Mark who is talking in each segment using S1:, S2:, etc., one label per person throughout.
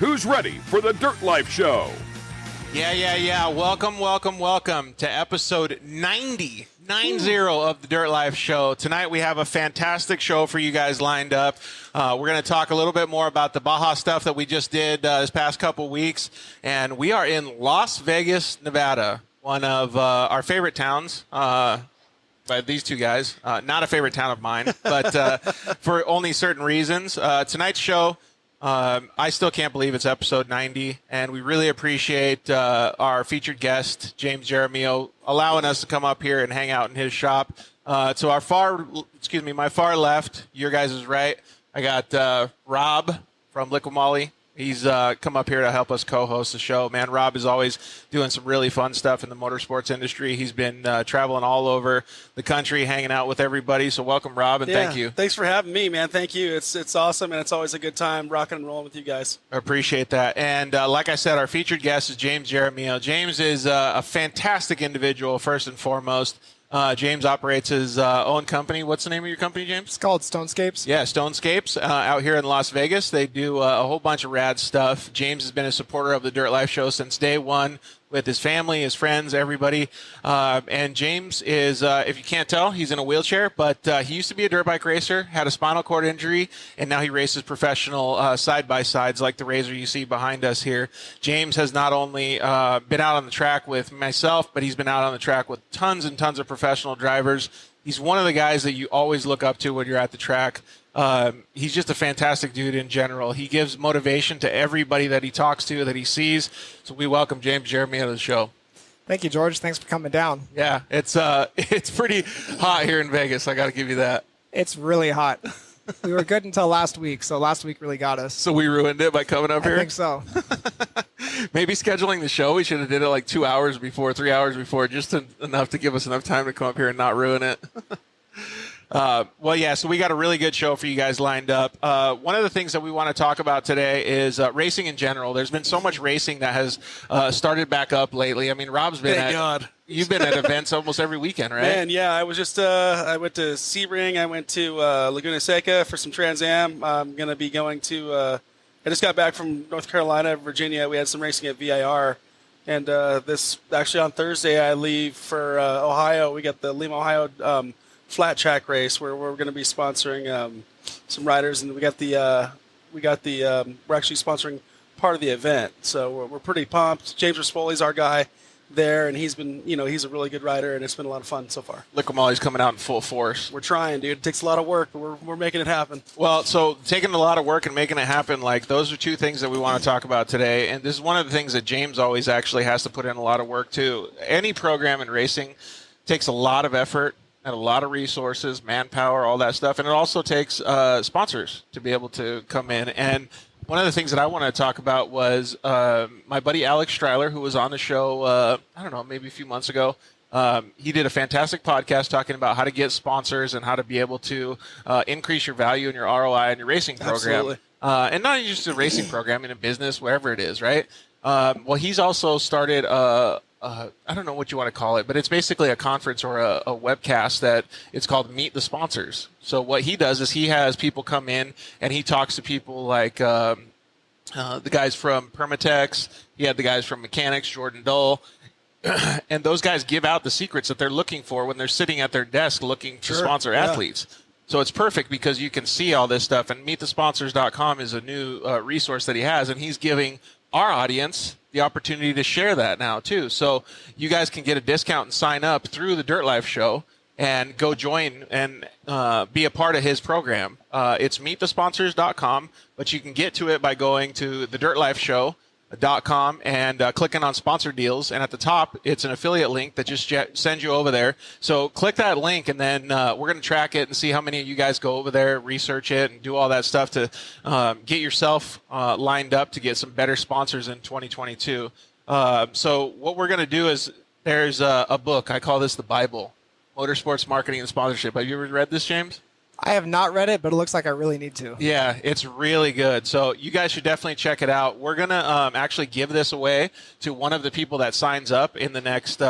S1: Who's ready for the Dirt Life Show?
S2: Yeah. Welcome to episode 90 of the Dirt Life Show. Tonight we have a fantastic show for you guys lined up. We're going to talk a little bit more about the Baja stuff that we just did this past couple weeks. And we are in Las Vegas, Nevada, one of our favorite towns. By these two guys, not a favorite town of mine, but for only certain reasons. Tonight's show, I still can't believe it's episode 90, and we really appreciate our featured guest, James Jaramillo, allowing us to come up here and hang out in his shop. To my far left, your guys is right. I got Rob from Liquid Molly. He's come up here to help us co-host the show. Man, Rob is always doing some really fun stuff in the motorsports industry. He's been traveling all over the country, hanging out with everybody. So welcome, Rob, and thank you.
S3: Thanks for having me, man. Thank you. It's awesome, and it's always a good time rocking and rolling with you guys.
S2: I appreciate that. And like I said, our featured guest is James Jaramillo. James is a fantastic individual, first and foremost. James operates his own company. What's the name of your company, James?
S4: It's called Stonescapes.
S2: Yeah, Stonescapes out here in Las Vegas. They do a whole bunch of rad stuff. James has been a supporter of the Dirt Life Show since day one with his family, his friends, everybody. And James is, if you can't tell, he's in a wheelchair, but he used to be a dirt bike racer, had a spinal cord injury, and now he races professional side-by-sides like the Razor you see behind us here. James has not only been out on the track with myself, but he's been out on the track with tons and tons of professional drivers. He's one of the guys that you always look up to when you're at the track. He's just a fantastic dude in general. He gives motivation to everybody that he talks to, that he sees. So we welcome James Jaramillo to the show.
S4: Thank you, George. Thanks for coming down.
S2: Yeah, it's pretty hot here in Vegas. I got to give you that.
S4: It's really hot. We were good until last week, so last week really got us.
S2: So we ruined it by coming up here?
S4: I think so.
S2: Maybe scheduling the show, we should have did it like 2 hours before, 3 hours before, just enough to give us enough time to come up here and not ruin it. So we got a really good show for you guys lined up. One of the things that we want to talk about today is racing in general. There's been so much racing that has started back up lately. I mean, Rob's been You've been at events almost every weekend, right?
S3: Man, yeah. I was just I went to Sebring. I went to Laguna Seca for some Trans Am. I'm going to be going to I just got back from North Carolina, Virginia. We had some racing at VIR. And this actually on Thursday I leave for Ohio. We got the Lima, Ohio flat track race where we're going to be sponsoring some riders, and we're actually sponsoring part of the event. So we're pretty pumped. James Raspoli's our guy there, and he's been, he's a really good rider, and it's been a lot of fun so far.
S2: Liquid Molly's coming out in full force.
S3: We're trying, dude. It takes a lot of work, but we're making it happen.
S2: Well, so taking a lot of work and making it happen, like those are two things that we want to talk about today. And this is one of the things that James always actually has to put in a lot of work too. Any program in racing takes a lot of effort and a lot of resources, manpower, all that stuff. And it also takes sponsors to be able to come in. And one of the things that I wanted to talk about was my buddy Alex Streiler, who was on the show, maybe a few months ago. He did a fantastic podcast talking about how to get sponsors and how to be able to increase your value in your ROI and your racing program.
S3: Absolutely.
S2: And not just a racing program, in a business, wherever it is, right? He's also started I don't know what you want to call it, but it's basically a conference or a webcast that it's called Meet the Sponsors. So what he does is he has people come in and he talks to people like the guys from Permatex. He had the guys from Mechanics, Jordan Dull. And those guys give out the secrets that they're looking for when they're sitting at their desk looking to sponsor athletes. So it's perfect because you can see all this stuff. And meetthesponsors.com is a new resource that he has, and he's giving our audience the opportunity to share that now too. So you guys can get a discount and sign up through the Dirt Life Show and go join and be a part of his program. It's meetthesponsors.com, but you can get to it by going to thedirtlifeshow.com and clicking on sponsor deals. And at the top, it's an affiliate link that just sends you over there. So click that link, and then we're going to track it and see how many of you guys go over there, research it, and do all that stuff to get yourself lined up to get some better sponsors in 2022. So what we're going to do is there's a book. I call this the Bible, Motorsports Marketing and Sponsorship. Have you ever read this, James?
S4: I have not read it, but it looks like I really need to.
S2: Yeah, it's really good. So you guys should definitely check it out. We're going to actually give this away to one of the people that signs up in the next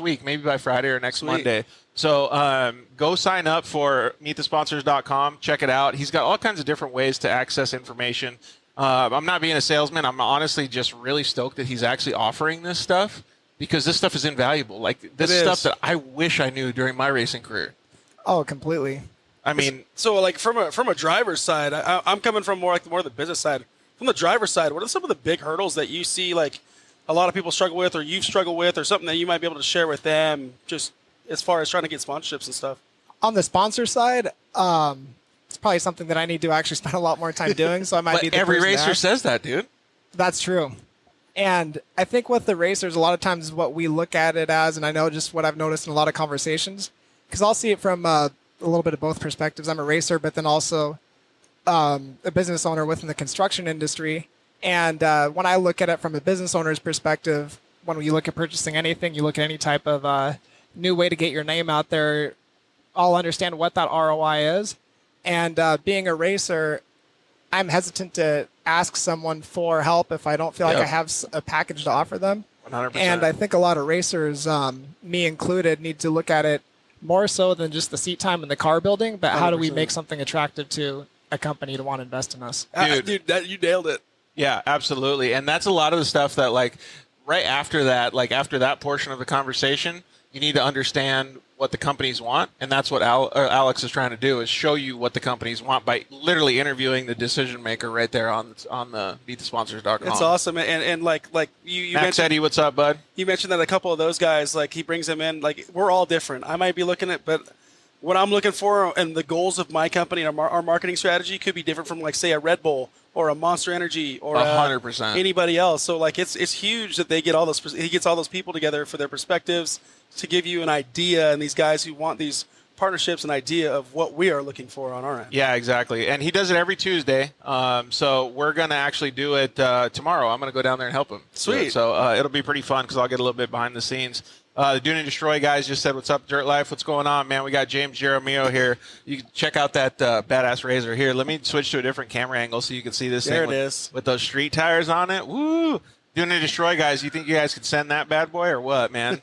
S2: week, maybe by Friday or next Monday. So go sign up for meetthesponsors.com. Check it out. He's got all kinds of different ways to access information. I'm not being a salesman. I'm honestly just really stoked that he's actually offering this stuff because this stuff is invaluable. Like this stuff that I wish I knew during my racing career.
S4: Oh, completely.
S2: I mean,
S3: so like from a driver's side, I'm coming from more the business side. From the driver's side, what are some of the big hurdles that you see like a lot of people struggle with, or you've struggled with, or something that you might be able to share with them, just as far as trying to get sponsorships and stuff?
S4: On the sponsor side, it's probably something that I need to actually spend a lot more time doing. So I might be the
S2: every
S4: person to
S2: racer
S4: ask.
S2: says that, dude.
S4: That's true. And I think with the racers, a lot of times what we look at it as, and I know just what I've noticed in a lot of conversations, because I'll see it from a little bit of both perspectives. I'm a racer, but then also a business owner within the construction industry. And when I look at it from a business owner's perspective, when you look at purchasing anything, you look at any type of new way to get your name out there, I'll understand what that ROI is. And being a racer, I'm hesitant to ask someone for help if I don't feel like I have a package to offer them.
S2: 100%.
S4: And I think a lot of racers, me included, need to look at it more so than just the seat time and the car building, but how do we
S3: 100%.
S4: make something attractive to a company to want to invest in us?
S3: Dude, you nailed it.
S2: Yeah, absolutely. And that's a lot of the stuff that, like, right after that, like after that portion of the conversation, you need to understand what the companies want. And that's what Alex is trying to do, is show you what the companies want by literally interviewing the decision maker right there on the beatthesponsors.com.
S3: It's awesome. And like you
S2: Max
S3: mentioned,
S2: Eddy, what's up, bud?
S3: you mentioned that a couple of those guys, like he brings them in, like we're all different. I might be looking at, but what I'm looking for and the goals of my company and our marketing strategy could be different from, like, say, a Red Bull or a Monster Energy or
S2: 100%.
S3: Anybody else. So like it's huge that he gets all those people together for their perspectives to give you an idea, and these guys who want these partnerships, an idea of what we are looking for on our end.
S2: Yeah, exactly. And he does it every Tuesday. So we're going to actually do it tomorrow. I'm going to go down there and help him.
S3: Sweet.
S2: So it'll be pretty fun because I'll get a little bit behind the scenes. The Dune and Destroy guys just said, what's up, Dirt Life? What's going on, man? We got James Jaramillo here. You can check out that badass razor here. Let me switch to a different camera angle so you can see this
S3: There
S2: thing
S3: it is.
S2: with those street tires on it. Woo! Dune and Destroy guys, you think you guys could send that bad boy or what, man?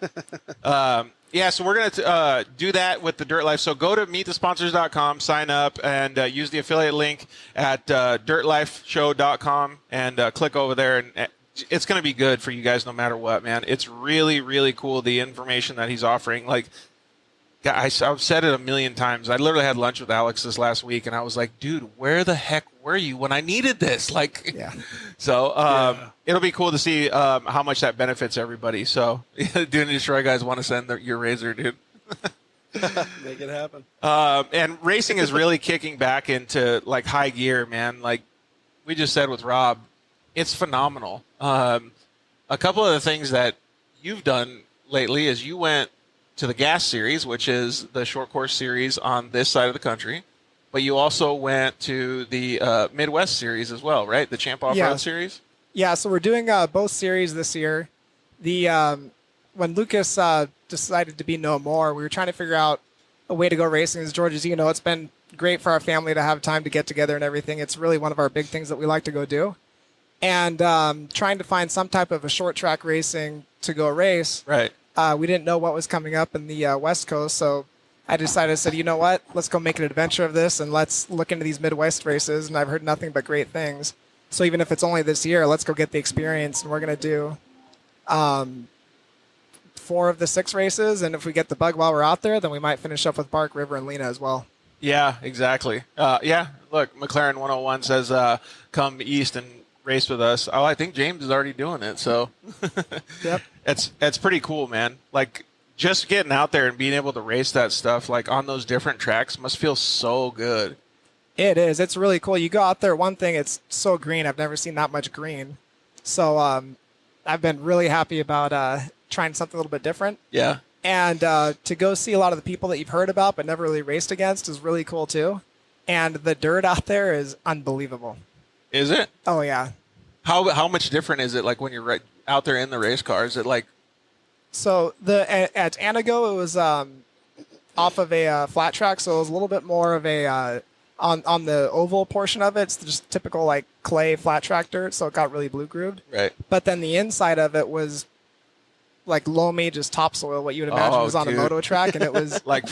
S2: Yeah, so we're going to do that with the Dirt Life. So go to meetthesponsors.com, sign up, and use the affiliate link at dirtlifeshow.com and click over there. And it's going to be good for you guys no matter what, man. It's really, really cool, the information that he's offering. Like, I've said it a million times. I literally had lunch with Alex this last week, and I was like, dude, where the heck were you when I needed this? Like,
S4: Yeah.
S2: So it'll be cool to see how much that benefits everybody. So, Dune and Destroy guys want to send your razor, dude.
S3: Make it happen.
S2: And racing is really kicking back into like high gear, man. Like we just said with Rob, it's phenomenal. A couple of the things that you've done lately is you went to the Gas Series, which is the short course series on this side of the country, but you also went to the Midwest Series as well, right? The Champ Offroad Series?
S4: Yeah, so we're doing both series this year. When Lucas decided to be no more, we were trying to figure out a way to go racing. As George, as you know, it's been great for our family to have time to get together and everything. It's really one of our big things that we like to go do. And trying to find some type of a short track racing to go race.
S2: Right.
S4: We didn't know what was coming up in the West Coast, so I said, you know what? Let's go make an adventure of this, and let's look into these Midwest races. And I've heard nothing but great things. So even if it's only this year, let's go get the experience. And we're going to do 4 of the 6 races. And if we get the bug while we're out there, then we might finish up with Bark, River, and Lena as well.
S2: Yeah, exactly. Yeah, look, McLaren 101 says come east and race with us. Oh, I think James is already doing it. So
S4: Yep.
S2: It's pretty cool, man. Like, just getting out there and being able to race that stuff, like, on those different tracks must feel so good.
S4: It is. It's really cool. You go out there, one thing, it's so green. I've never seen that much green. So I've been really happy about trying something a little bit different.
S2: Yeah.
S4: And to go see a lot of the people that you've heard about but never really raced against is really cool, too. And the dirt out there is unbelievable.
S2: Is it?
S4: Oh, yeah.
S2: How much different is it, like, when you're out there in the race car? Is it, like...
S4: So at Anago, it was off of a flat track, so it was a little bit more of a... On the oval portion of it, it's just typical like clay flat track dirt, so it got really blue grooved.
S2: Right.
S4: But then the inside of it was like loamy, just topsoil, what you would imagine was on a moto track, and it was
S2: Like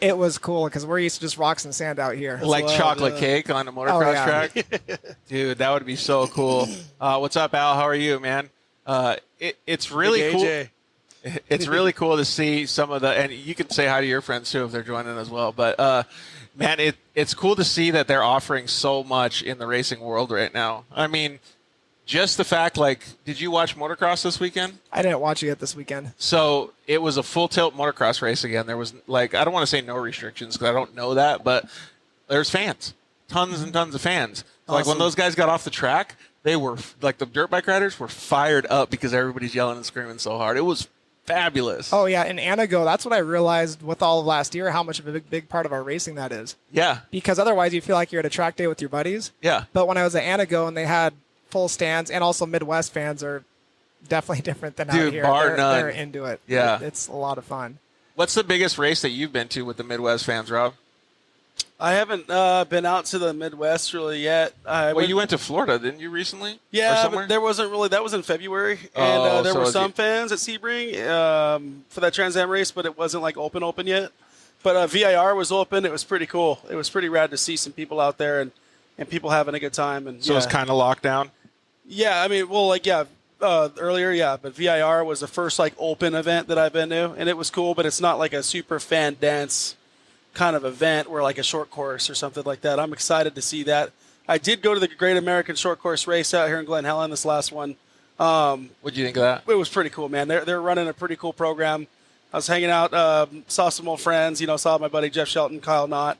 S4: It was cool because we're used to just rocks and sand out here.
S2: Like
S3: wild,
S2: chocolate
S3: yeah.
S2: cake on a motocross track. Dude, that would be so cool. What's up, Al? How are you, man? It's really
S3: Big
S2: cool.
S3: AJ.
S2: It's really cool to see some of the, and you can say hi to your friends too if they're joining as well. But man, it's cool to see that they're offering so much in the racing world right now. I mean, just the fact, like, did you watch motocross this weekend?
S4: I didn't watch it yet this weekend.
S2: So it was a full tilt motocross race again. There was, like, I don't want to say no restrictions because I don't know that, but there's fans, tons and tons of fans. Like when
S3: Awesome.
S2: those guys got off the track, they were like the dirt bike riders were fired up because everybody's yelling and screaming so hard. It was fabulous.
S4: Oh, yeah. In Anago, that's what I realized with all of last year, how much of a big part of our racing that is.
S2: Yeah.
S4: Because otherwise you feel like you're at a track day with your buddies.
S2: Yeah.
S4: But when I was at Anago and they had full stands, and also Midwest fans are definitely different than
S2: Dude,
S4: out here.
S2: bar
S4: they're,
S2: none.
S4: they're into it.
S2: Yeah.
S4: It's a lot of fun.
S2: What's the biggest race that you've been to with the Midwest fans, Rob?
S3: I haven't been out to the Midwest really yet.
S2: You went to Florida, didn't you, recently? Or
S3: Yeah,
S2: somewhere?
S3: but there wasn't really. That was in February,
S2: Oh,
S3: and there
S2: so
S3: were
S2: is
S3: some
S2: it-
S3: fans at Sebring for that Trans Am race, but it wasn't like open yet. But VIR was open. It was pretty cool. It was pretty rad to see some people out there and people having a good time. And
S2: So
S3: yeah.
S2: it's kind of locked down?
S3: Yeah, I mean, well, like, yeah, earlier, yeah, but VIR was the first, like, open event that I've been to, and it was cool, but it's not like a super fan dense kind of event where, like, a short course or something like that. I'm excited to see that. I did go to the Great American Short Course Race out here in Glen Helen, this last one.
S2: What'd you think of that?
S3: It was pretty cool, man. They're running a pretty cool program. I was hanging out, saw some old friends, saw my buddy Jeff Shelton, Kyle Knott,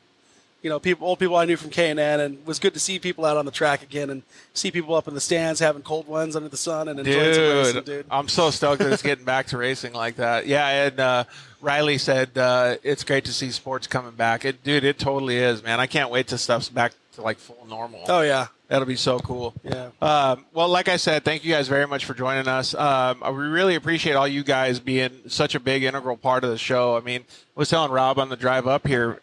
S3: old people I knew from K&N, and it was good to see people out on the track again and see people up in the stands having cold ones under the sun and enjoying some racing, dude.
S2: I'm so stoked that it's getting back to racing like that. Yeah, and Riley said it's great to see sports coming back. It totally is, man. I can't wait till stuff's back to like full normal.
S3: Oh, yeah.
S2: That'll be so cool.
S3: Yeah.
S2: Well, like I said, thank you guys very much for joining us. We really appreciate all you guys being such a big integral part of the show. I mean, I was telling Rob on the drive up here,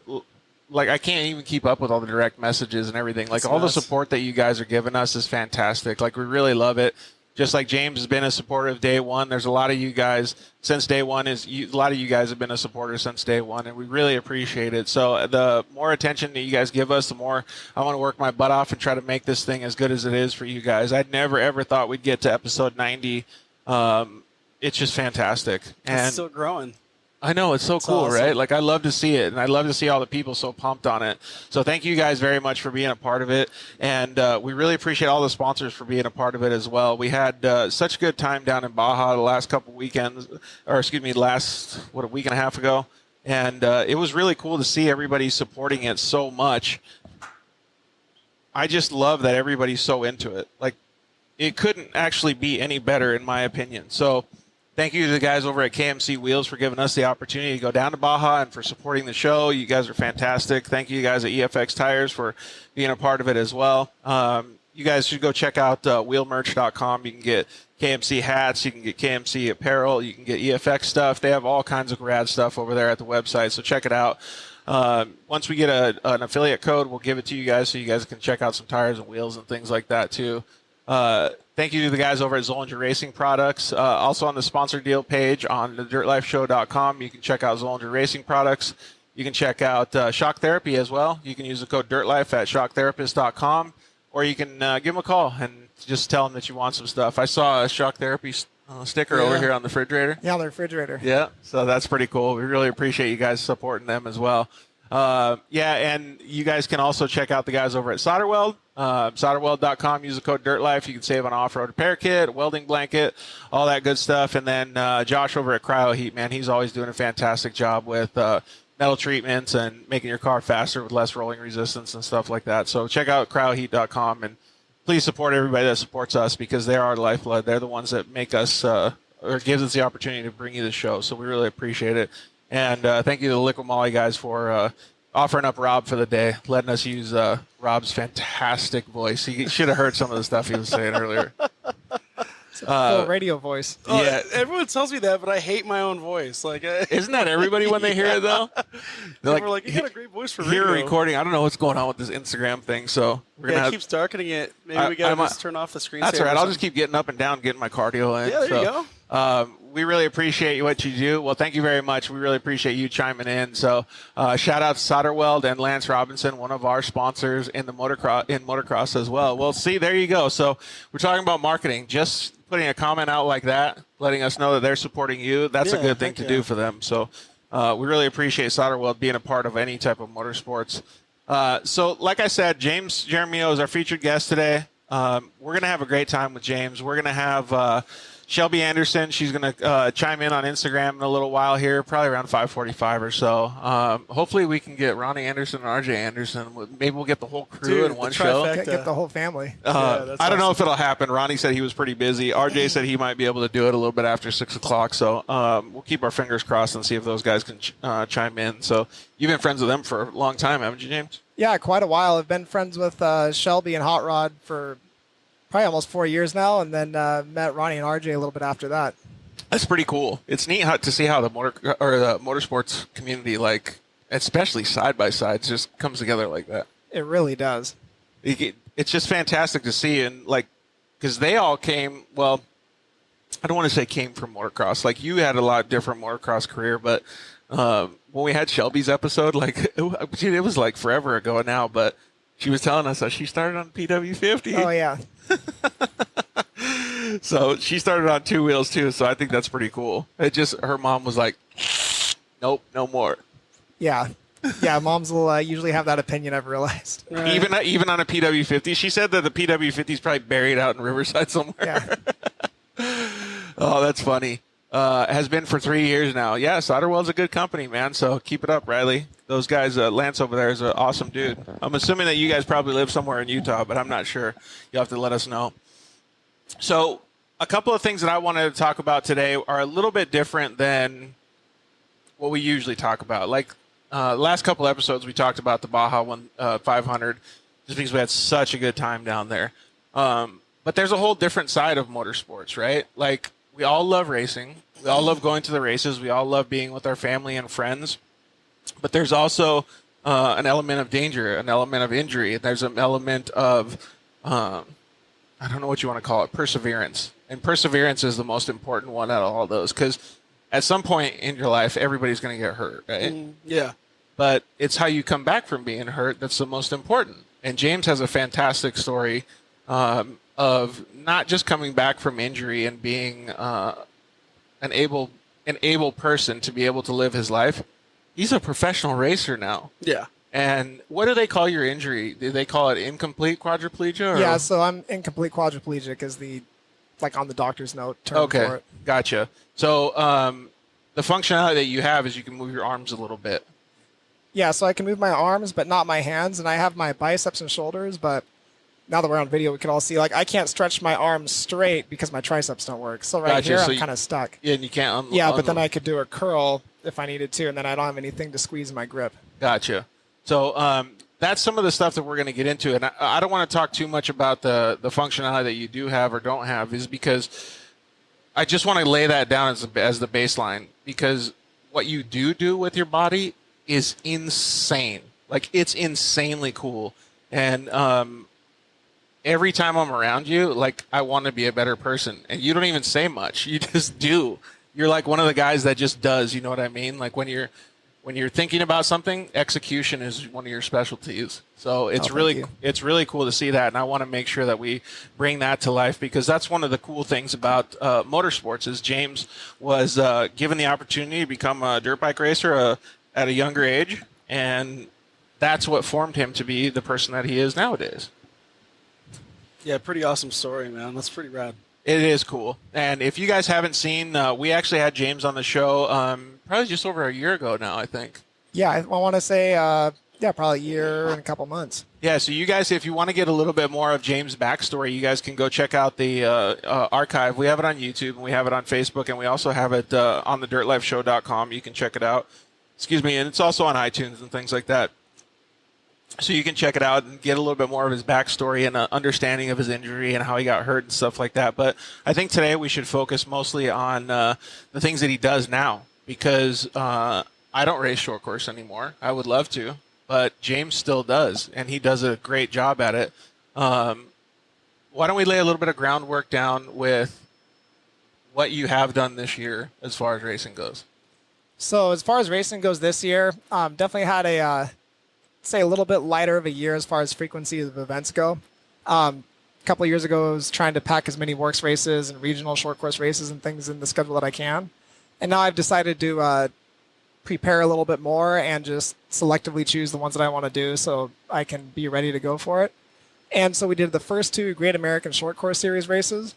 S2: like, I can't even keep up with all the direct messages and everything. Like,
S3: That's
S2: all
S3: nuts.
S2: the support that you guys are giving us is fantastic. Like, we really love it. Just like James has been a supporter of day one, there's a lot of you guys since day one. A lot of you guys have been a supporter since day one, and we really appreciate it. So the more attention that you guys give us, the more I want to work my butt off and try to make this thing as good as it is for you guys. I'd never, ever thought we'd get to episode 90. It's just fantastic. And
S3: It's still growing.
S2: I know, it's so cool,
S3: awesome.
S2: right? Like, I love to see it, and I love to see all the people so pumped on it. So thank you guys very much for being a part of it, and we really appreciate all the sponsors for being a part of it as well. We had such a good time down in Baja the last couple weekends, a week and a half ago, and it was really cool to see everybody supporting it so much. I just love that everybody's so into it. Like, it couldn't actually be any better, in my opinion. So thank you to the guys over at KMC Wheels for giving us the opportunity to go down to Baja and for supporting the show. You guys are fantastic. Thank you guys at EFX Tires for being a part of it as well. You guys should go check out wheelmerch.com. You can get KMC hats. You can get KMC apparel. You can get EFX stuff. They have all kinds of rad stuff over there at the website, so check it out. Once we get an affiliate code, we'll give it to you guys so you guys can check out some tires and wheels and things like that too. Thank you to the guys over at Zollinger Racing Products. Also on the sponsor deal page on the dirtlifeshow.com, you can check out Zollinger Racing Products. You can check out Shock Therapy as well. You can use the code DIRTLIFE at shocktherapist.com, or you can give them a call and just tell them that you want some stuff. I saw a Shock Therapy sticker over here on the refrigerator.
S4: Yeah, on the refrigerator.
S2: Yeah, so that's pretty cool. We really appreciate you guys supporting them as well. And you guys can also check out the guys over at Solderweld. Solderweld.com. Use the code DIRTLIFE. You can save on an off-road repair kit, a welding blanket, all that good stuff. And then Josh over at Cryo Heat, man, he's always doing a fantastic job with metal treatments and making your car faster with less rolling resistance and stuff like that. So check out cryoheat.com and please support everybody that supports us because they are our lifeblood. They're the ones that make us or gives us the opportunity to bring you the show. So we really appreciate it. And thank you to the Liquid Molly guys for offering up Rob for the day, letting us use Rob's fantastic voice. He should have heard some of the stuff he was saying earlier.
S4: It's a full radio voice.
S2: Yeah.
S3: Everyone tells me that, but I hate my own voice. Like,
S2: Isn't that everybody when they hear it, though? They're
S3: we're like, you got a great voice for radio.
S2: Here recording. I don't know what's going on with this Instagram thing, so we're
S3: Yeah,
S2: gonna
S3: it keeps darkening it. Maybe we got to just turn off the screen.
S2: That's all right. I'll just keep getting up and down, getting my cardio in.
S3: Yeah, there you go.
S2: we really appreciate what you do. Well, thank you very much. We really appreciate you chiming in. So shout out to Solderweld and Lance Robinson, one of our sponsors in the motocross as well. Well, see, there you go. So we're talking about marketing. Just putting a comment out like that, letting us know that they're supporting you, that's a good thing to do for them. So we really appreciate Solderweld being a part of any type of motorsports. So like I said, James Jaramillo is our featured guest today. We're going to have a great time with James. We're going to have Shelby Anderson. She's going to chime in on Instagram in a little while here, probably around 5:45 or so. Hopefully we can get Ronnie Anderson and RJ Anderson. Maybe we'll get the whole crew in one show.
S4: Get the whole family.
S2: I don't know if it'll happen. Ronnie said he was pretty busy. RJ said he might be able to do it a little bit after 6 o'clock. So we'll keep our fingers crossed and see if those guys can chime in. So you've been friends with them for a long time, haven't you, James?
S4: Yeah, quite a while. I've been friends with Shelby and Hot Rod for probably almost 4 years now, and then met Ronnie and RJ a little bit after that.
S2: That's pretty cool. It's neat to see how the motorsports community, like especially side by sides, just comes together like that.
S4: It really does.
S2: It's just fantastic to see, and like because they all came. Well, I don't want to say came from motocross. Like you had a lot different motocross career, but when we had Shelby's episode, like it was like forever ago now, but she was telling us that she started on PW50.
S4: Oh yeah.
S2: So she started on two wheels too, so I think that's pretty cool. Her mom was like, nope, no more.
S4: Yeah. Yeah, moms will usually have that opinion, I've realized.
S3: Right.
S2: Even on a PW50. She said that the PW50 is probably buried out in Riverside somewhere.
S4: Yeah.
S2: Oh, that's funny. Has been for 3 years now. Yeah, Solderweld's a good company, man, so keep it up, Riley. Those guys, Lance over there is an awesome dude. I'm assuming that you guys probably live somewhere in Utah, but I'm not sure. You'll have to let us know. So a couple of things that I wanted to talk about today are a little bit different than what we usually talk about. Like last couple episodes, we talked about the Baja 500 just because we had such a good time down there. But there's a whole different side of motorsports, right? Like we all love racing. We all love going to the races. We all love being with our family and friends. But there's also an element of danger, an element of injury. There's an element of, I don't know what you want to call it, perseverance. And perseverance is the most important one out of all those because at some point in your life, everybody's going to get hurt, right?
S3: Yeah.
S2: But it's how you come back from being hurt that's the most important. And James has a fantastic story of not just coming back from injury and being an able person to be able to live his life. He's a professional racer now.
S3: Yeah.
S2: And what do they call your injury? Do they call it incomplete quadriplegia? Or?
S4: Yeah, so I'm incomplete quadriplegic is the, like on the doctor's note term for it.
S2: Gotcha. So the functionality that you have is you can move your arms a little bit.
S4: Yeah, so I can move my arms, but not my hands, and I have my biceps and shoulders, but now that we're on video, we can all see, like, I can't stretch my arms straight because my triceps don't work. So here, I'm kind of stuck.
S2: Yeah, and you can't
S4: but then I could do a curl if I needed to, and then I don't have anything to squeeze my grip.
S2: Gotcha. So that's some of the stuff that we're going to get into, and I don't want to talk too much about the functionality that you do have or don't have, is because I just want to lay that down as the baseline, because what you do with your body is insane. Like, it's insanely cool. And every time I'm around you, like, I want to be a better person. And you don't even say much. You just do. You're like one of the guys that just does, you know what I mean? Like when you're thinking about something, execution is one of your specialties. So it's really cool to see that, and I want to make sure that we bring that to life, because that's one of the cool things about motorsports is James was given the opportunity to become a dirt bike racer at a younger age, and that's what formed him to be the person that he is nowadays.
S3: Yeah, pretty awesome story, man. That's pretty rad.
S2: It is cool. And if you guys haven't seen, we actually had James on the show probably just over a year ago now, I think.
S4: Yeah, I want to say, probably a year and a couple months.
S2: Yeah, so you guys, if you want to get a little bit more of James' backstory, you guys can go check out the archive. We have it on YouTube, and we have it on Facebook, and we also have it on the dirtlifeshow.com. You can check it out. Excuse me, and it's also on iTunes and things like that. So you can check it out and get a little bit more of his backstory and an understanding of his injury and how he got hurt and stuff like that. But I think today we should focus mostly on the things that he does now, because I don't race short course anymore. I would love to, but James still does, and he does a great job at it. Why don't we lay a little bit of groundwork down with what you have done this year as far as racing goes.
S4: So as far as racing goes this year, definitely had a say a little bit lighter of a year as far as frequency of events go. A couple of years ago, I was trying to pack as many works races and regional short course races and things in the schedule that I can. And now I've decided to prepare a little bit more and just selectively choose the ones that I want to do so I can be ready to go for it. And so we did the first 2 Great American Short Course Series races.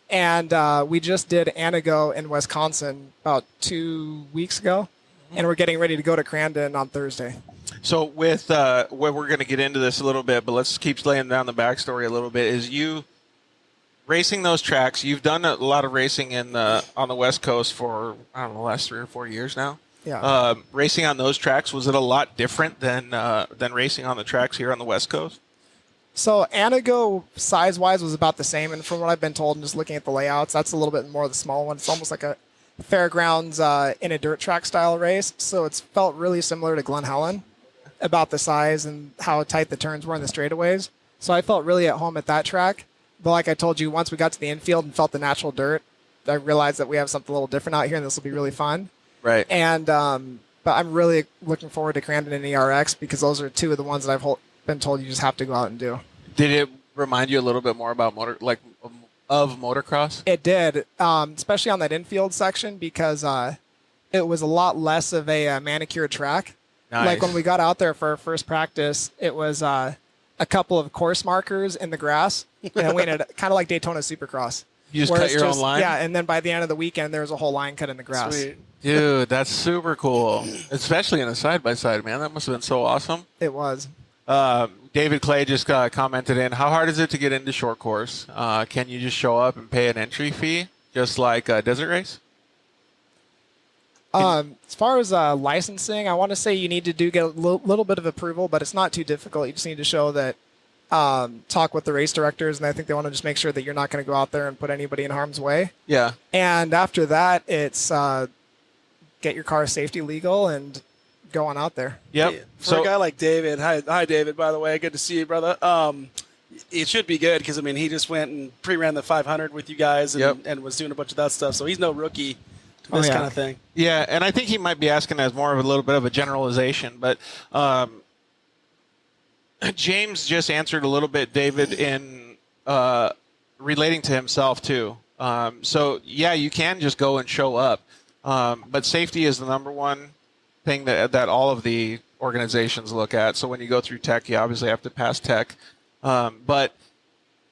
S4: And we just did Anago in Wisconsin about 2 weeks ago. And we're getting ready to go to Crandon on Thursday.
S2: So with where we're going to get into this a little bit, but let's keep laying down the backstory a little bit, is you racing those tracks. You've done a lot of racing on the West Coast for, I don't know, the last 3 or 4 years now.
S4: Yeah.
S2: Racing on those tracks, was it a lot different than racing on the tracks here on the West Coast?
S4: So Anago size-wise was about the same, and from what I've been told and just looking at the layouts, that's a little bit more of the small one. It's almost like a fairgrounds in a dirt track style race, so it's felt really similar to Glen Helen about the size and how tight the turns were in the straightaways. So I felt really at home at that track. But like I told you, once we got to the infield and felt the natural dirt, I realized that we have something a little different out here, and this will be really fun.
S2: Right.
S4: And but I'm really looking forward to Crandon and ERX because those are 2 of the ones that I've been told you just have to go out and do.
S2: Did it remind you a little bit more about motocross?
S4: It did, especially on that infield section because it was a lot less of a manicured track.
S2: Nice.
S4: Like when we got out there for our first practice, it was a couple of course markers in the grass, and we ended kind of like Daytona Supercross.
S2: You just cut your own line?
S4: Yeah, and then by the end of the weekend, there was a whole line cut in the grass.
S3: Sweet.
S2: Dude, that's super cool, especially in a side-by-side, man. That must have been so awesome.
S4: It was.
S2: David Clay just commented in, how hard is it to get into short course? Can you just show up and pay an entry fee, just like a desert race?
S4: As far as licensing, I want to say you need to get a little bit of approval, but it's not too difficult. You just need to show that, talk with the race directors, and I think they want to just make sure that you're not going to go out there and put anybody in harm's way.
S2: Yeah.
S4: And after that, it's get your car safety legal and go on out there.
S2: Yep.
S3: For a guy like David, hi David, by the way, good to see you, brother. It should be good because, I mean, he just went and pre-ran the 500 with you guys and was doing a bunch of that stuff, so he's no rookie to this kind of thing.
S2: Yeah, and I think he might be asking as more of a little bit of a generalization, but James just answered a little bit, David, in relating to himself too. So yeah, you can just go and show up, but safety is the number one thing that all of the organizations look at. So when you go through tech, you obviously have to pass tech, but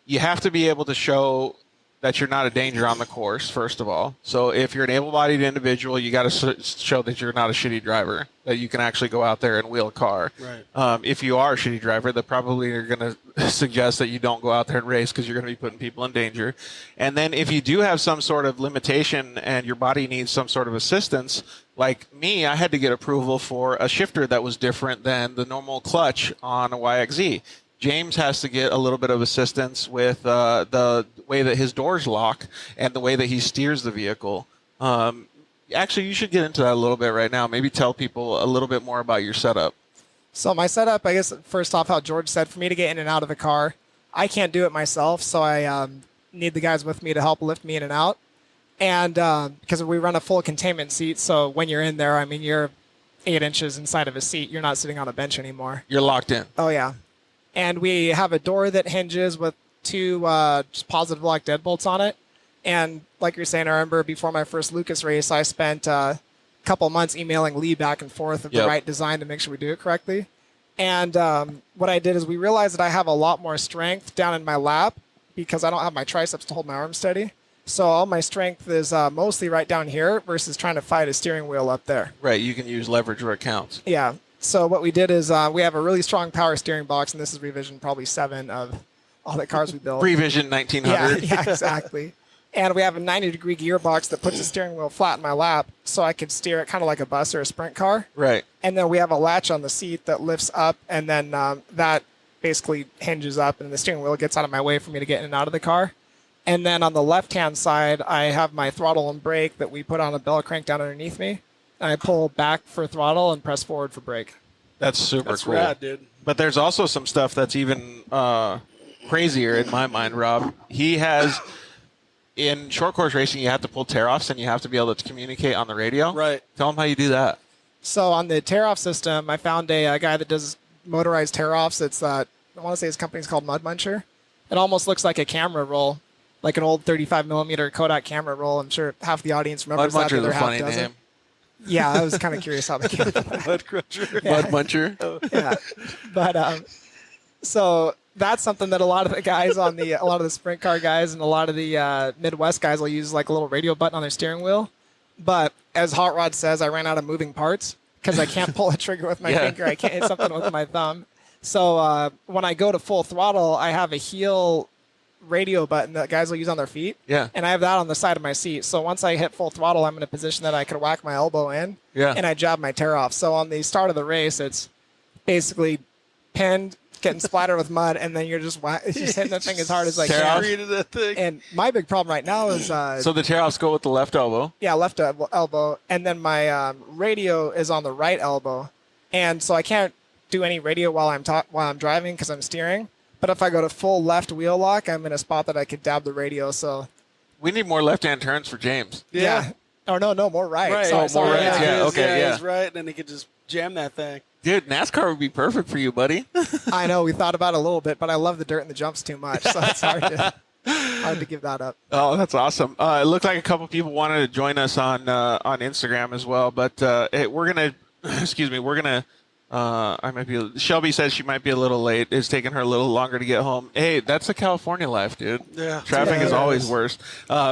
S2: you have to be able to show that you're not a danger on the course, first of all. So if you're an able-bodied individual, you got to show that you're not a shitty driver, that you can actually go out there and wheel a car.
S3: Right.
S2: If you are a shitty driver, they probably are going to suggest that you don't go out there and race because you're going to be putting people in danger. And then if you do have some sort of limitation and your body needs some sort of assistance, like me, I had to get approval for a shifter that was different than the normal clutch on a YXZ. James has to get a little bit of assistance with the way that his doors lock and the way that he steers the vehicle. Actually, you should get into that a little bit right now. Maybe tell people a little bit more about your setup.
S4: So my setup, I guess, first off, how George said, for me to get in and out of the car, I can't do it myself, so I need the guys with me to help lift me in and out. And because we run a full containment seat, so when you're in there, I mean, you're 8 inches inside of a seat. You're not sitting on a bench anymore.
S2: You're locked in.
S4: Oh, yeah. And we have a door that hinges with 2 just positive lock deadbolts on it. And like you're saying, I remember before my first Lucas race, I spent a couple months emailing Lee back and forth of the right design to make sure we do it correctly. And what I did is we realized that I have a lot more strength down in my lap because I don't have my triceps to hold my arm steady. So all my strength is mostly right down here versus trying to fight a steering wheel up there.
S2: Right, you can use leverage where it counts.
S4: Yeah. So what we did is we have a really strong power steering box, and this is revision probably 7 of all the cars we built.
S2: Revision 1900.
S4: Yeah, exactly. And we have a 90-degree gearbox that puts the steering wheel flat in my lap so I can steer it kind of like a bus or a sprint car.
S2: Right.
S4: And then we have a latch on the seat that lifts up, and then that basically hinges up, and the steering wheel gets out of my way for me to get in and out of the car. And then on the left-hand side, I have my throttle and brake that we put on a bell crank down underneath me. And I pull back for throttle and press forward for brake.
S2: That's super cool.
S3: Rad, dude.
S2: But there's also some stuff that's even crazier in my mind, Rob. He has in short course racing, you have to pull tear-offs and you have to be able to communicate on the radio.
S3: Right.
S2: Tell them how you do that.
S4: So on the tear-off system, I found a guy that does motorized tear-offs. It's I want to say his company's called Mud Muncher. It almost looks like a camera roll, like an old 35 millimeter Kodak camera roll. I'm sure half the audience remembers
S2: Mud
S4: that.
S2: Muncher's
S4: The
S2: a
S4: other half
S2: funny
S4: doesn't.
S2: name.
S4: Yeah, I was kind of curious how they came up with that.
S3: Mud Cruncher.
S2: Mud Muncher.
S4: Yeah, but so that's something that a lot of the guys a lot of the sprint car guys and a lot of the Midwest guys will use, like a little radio button on their steering wheel. But as Hot Rod says, I ran out of moving parts because I can't pull a trigger with my finger. I can't hit something with my thumb. So when I go to full throttle, I have a heel radio button that guys will use on their feet.
S2: Yeah.
S4: And I have that on the side of my seat. So once I hit full throttle, I'm in a position that I could whack my elbow in.
S2: Yeah.
S4: And I jab my tear off. So on the start of the race, it's basically pinned, getting splattered with mud, and then you're just hitting the thing as hard as I
S2: Tear off.
S4: can.
S3: That thing.
S4: And my big problem right now is
S2: So the tear-offs go with the left elbow.
S4: left elbow, and then my radio is on the right elbow, and so I can't do any radio while I'm driving because I'm steering. But if I go to full left wheel lock, I'm in a spot that I could dab the radio. So
S2: We need more left-hand turns for James.
S3: Yeah.
S4: Oh no, more right.
S3: Right.
S4: Sorry,
S2: more right.
S4: yeah.
S2: Yeah, okay,
S3: He's right, and then he could just jam that thing.
S2: Dude, NASCAR would be perfect for you, buddy.
S4: I know we thought about it a little bit, but I love the dirt and the jumps too much, so it's hard to give that up.
S2: Oh, that's awesome. It looked like a couple people wanted to join us on Instagram as well, but we're gonna Shelby says she might be a little late. It's taking her a little longer to get home. Hey, that's the California life, dude.
S3: Yeah.
S2: Traffic is
S4: Yeah,
S2: always
S4: it is.
S2: worse.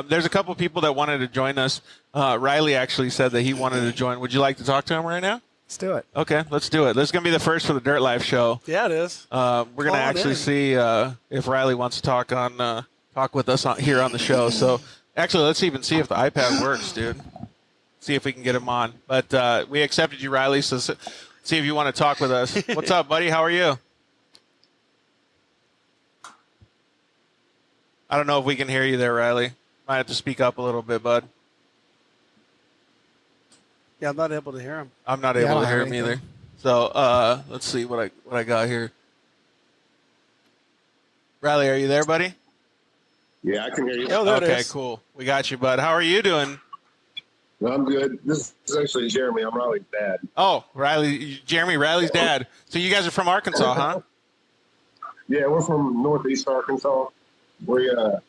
S2: There's a couple people that wanted to join us. Riley actually said that he wanted to join. Would you like to talk to him right now?
S4: Let's do it.
S2: Okay, let's do it. This is going to be the first for the Dirt Life show.
S3: Yeah, it is.
S2: We're going to
S3: Call it
S2: actually
S3: in.
S2: see if Riley wants to talk with us here on the show. So actually, let's even see if the iPad works, dude. See if we can get him on. But we accepted you, Riley, so see if you want to talk with us. What's up, buddy? How are you? I don't know if we can hear you there, Riley. Might have to speak up a little bit, bud.
S3: Yeah, I'm not able to hear him.
S2: I'm not
S4: I
S2: able
S4: don't
S2: to hear
S4: have
S2: him
S4: anything.
S2: either. So let's see what I got here. Riley, are you there, buddy?
S5: Yeah, I can hear you.
S3: Oh, there it
S2: Okay,
S3: is.
S2: cool. We got you, bud. How are you doing?
S5: Well, I'm good. This is actually Jeremy. I'm Riley's dad.
S2: Oh, Riley's dad. So you guys are from Arkansas, huh?
S5: Yeah, we're from Northeast Arkansas. We got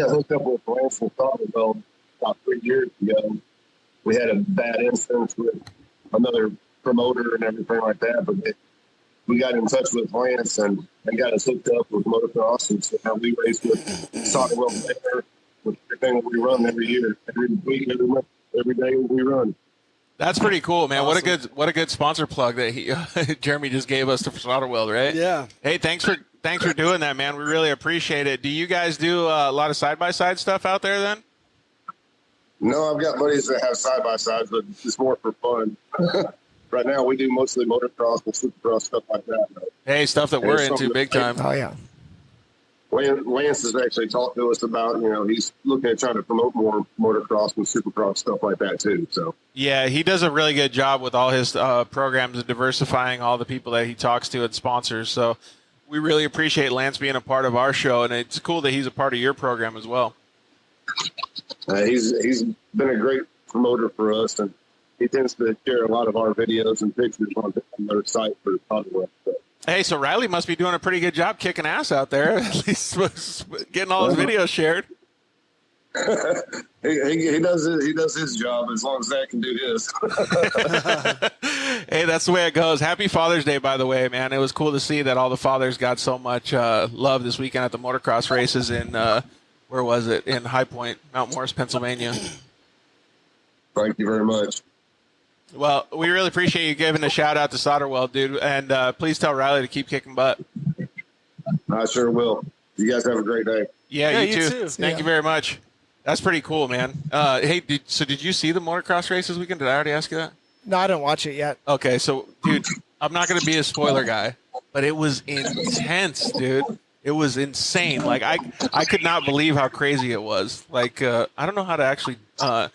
S5: hooked up with Lance and Sotterville about 3 years ago. We had a bad incident with another promoter and everything like that, but we got in touch with Lance and they got us hooked up with motocross, and so now we race with Sotterville there with everything that we run every year, every week, every month, every day we run.
S2: That's pretty cool, man.
S3: Awesome.
S2: What a good sponsor plug that Jeremy just gave us to Slaughterwell, right?
S3: Yeah.
S2: Hey, thanks for doing that, man. We really appreciate it. Do you guys do a lot of side-by-side stuff out there then?
S5: No, I've got buddies that have side-by-sides, but it's more for fun. Right now, we do mostly motocross and supercross, stuff like that.
S2: Hey, stuff that we're into big time.
S4: Oh yeah.
S5: Lance has actually talked to us about, he's looking at trying to promote more motocross and supercross, stuff like that, too. So,
S2: Yeah, he does a really good job with all his programs and diversifying all the people that he talks to and sponsors. So we really appreciate Lance being a part of our show, and it's cool that he's a part of your program as well.
S5: he's been a great promoter for us, and he tends to share a lot of our videos and pictures on their site for Hollywood. So.
S2: Hey, so Riley must be doing a pretty good job kicking ass out there, at least getting all his videos shared.
S5: he does his job as long as Zach can do his.
S2: Hey, that's the way it goes. Happy Father's Day, by the way, man. It was cool to see that all the fathers got so much love this weekend at the motocross races in, where was it? In High Point, Mount Morris, Pennsylvania.
S5: Thank you very much.
S2: Well, we really appreciate you giving a shout out to Solderwell, dude. And please tell Riley to keep kicking butt.
S5: I sure will. You guys have a great day.
S2: Yeah, you
S3: you
S2: too.
S3: too.
S2: Thank
S4: Yeah.
S2: you very much. That's pretty cool, man. Hey, did you see the motocross race this weekend? Did I already ask you that?
S4: No, I didn't watch it yet.
S2: Okay, so, dude, I'm not going to be a spoiler guy, but it was intense, dude. It was insane. Like, I could not believe how crazy it was. Like, I don't know how to actually to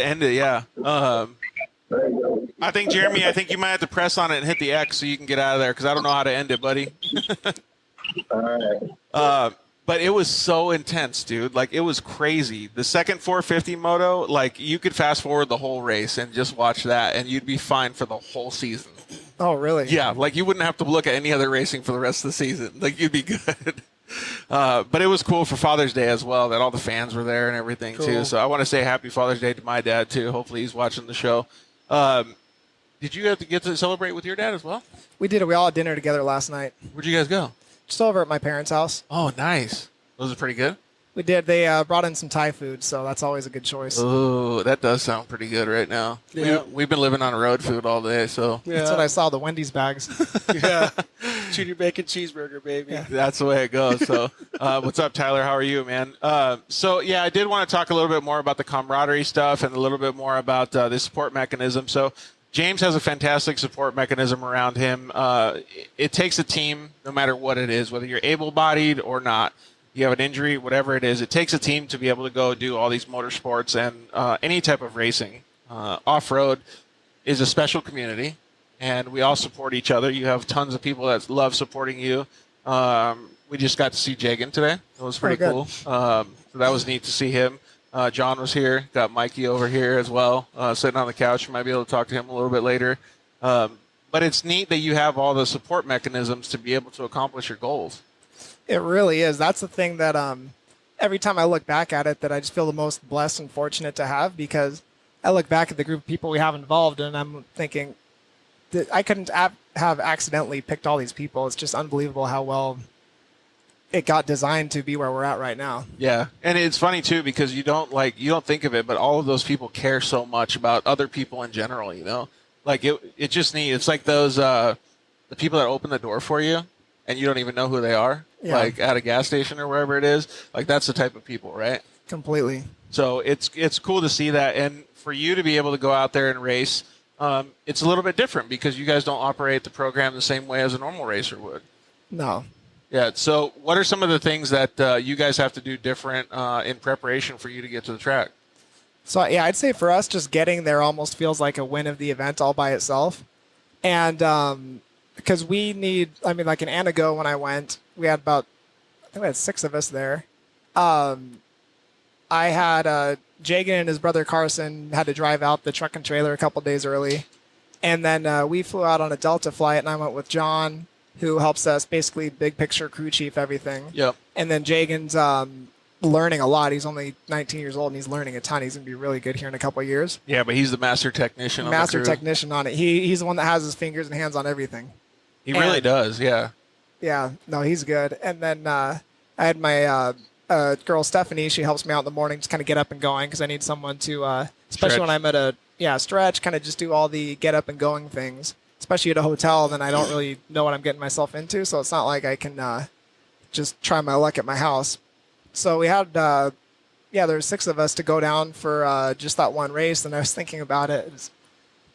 S2: end it, yeah. I think, Jeremy, you might have to press on it and hit the X so you can get out of there because I don't know how to end it, buddy.
S5: All right.
S2: But it was so intense, dude. Like, it was crazy. The second 450 moto, like, you could fast forward the whole race and just watch that, and you'd be fine for the whole season.
S4: Oh, really?
S2: Yeah, like, you wouldn't have to look at any other racing for the rest of the season. Like, you'd be good. But it was cool for Father's Day as well, that all the fans were there and everything, too. So I want to say happy Father's Day to my dad, too. Hopefully he's watching the show. Did you have to get to celebrate with your dad as well?
S4: We did it. We all had dinner together last night.
S2: Where'd you guys go?
S4: Just over at my parents' house.
S2: Oh, nice. Those are pretty good?
S4: We did. They brought in some Thai food, so that's always a good choice.
S2: Oh, that does sound pretty good right now.
S3: Yeah.
S2: We've been living on road food all day, so.
S3: Yeah.
S4: That's what I saw, the Wendy's bags.
S3: Yeah. Junior bacon cheeseburger, baby.
S4: Yeah.
S2: That's the way it goes. So, what's up, Tyler? How are you, man? So, yeah, I did want to talk a little bit more about the camaraderie stuff and a little bit more about the support mechanism. So, James has a fantastic support mechanism around him. It takes a team, no matter what it is, whether you're able-bodied or not. You have an injury, whatever it is, it takes a team to be able to go do all these motorsports and any type of racing. Off-road is a special community, and we all support each other. You have tons of people that love supporting you. We just got to see Jagan today. It was pretty cool. So that was neat to see him. John was here. Got Mikey over here as well, sitting on the couch. You might be able to talk to him a little bit later. But it's neat that you have all the support mechanisms to be able to accomplish your goals.
S4: It really is. That's the thing that every time I look back at it, that I just feel the most blessed and fortunate to have, because I look back at the group of people we have involved, and I'm thinking that I couldn't have accidentally picked all these people. It's just unbelievable how well it got designed to be where we're at right now.
S2: Yeah, and it's funny too, because you don't think of it, but all of those people care so much about other people in general. You know, like it just neat. It's like those the people that open the door for you, and you don't even know who they are.
S4: Yeah.
S2: Like at a gas station or wherever it is. Like, that's the type of people, right?
S4: Completely.
S2: So it's cool to see that, and for you to be able to go out there and race, it's a little bit different because you guys don't operate the program the same way as a normal racer would.
S4: No.
S2: Yeah. So what are some of the things that you guys have to do different in preparation for you to get to the track?
S4: So, yeah, I'd say for us, just getting there almost feels like a win of the event all by itself. And because we need, I mean, like in Anago when I went, we had I think we had 6 of us there. I had Jagan and his brother Carson had to drive out the truck and trailer a couple days early. And then we flew out on a Delta flight, and I went with John, who helps us, basically big picture, crew chief, everything.
S2: Yep.
S4: And then Jagan's learning a lot. He's only 19 years old, and he's learning a ton. He's going to be really good here in a couple of years.
S2: Yeah, but he's the master technician on
S4: Master
S2: the crew.
S4: technician on it. He's the one that has his fingers and hands on everything.
S2: He really does, yeah.
S4: Yeah, no, he's good. And then I had my girl Stephanie. She helps me out in the morning, just kind of get up and going, because I need someone to, especially
S2: Stretch.
S4: when I'm at stretch, kind of just do all the get up and going things. Especially at a hotel, then I don't really know what I'm getting myself into, so it's not like I can just try my luck at my house. So we had, there were 6 of us to go down for just that one race, and I was thinking about it.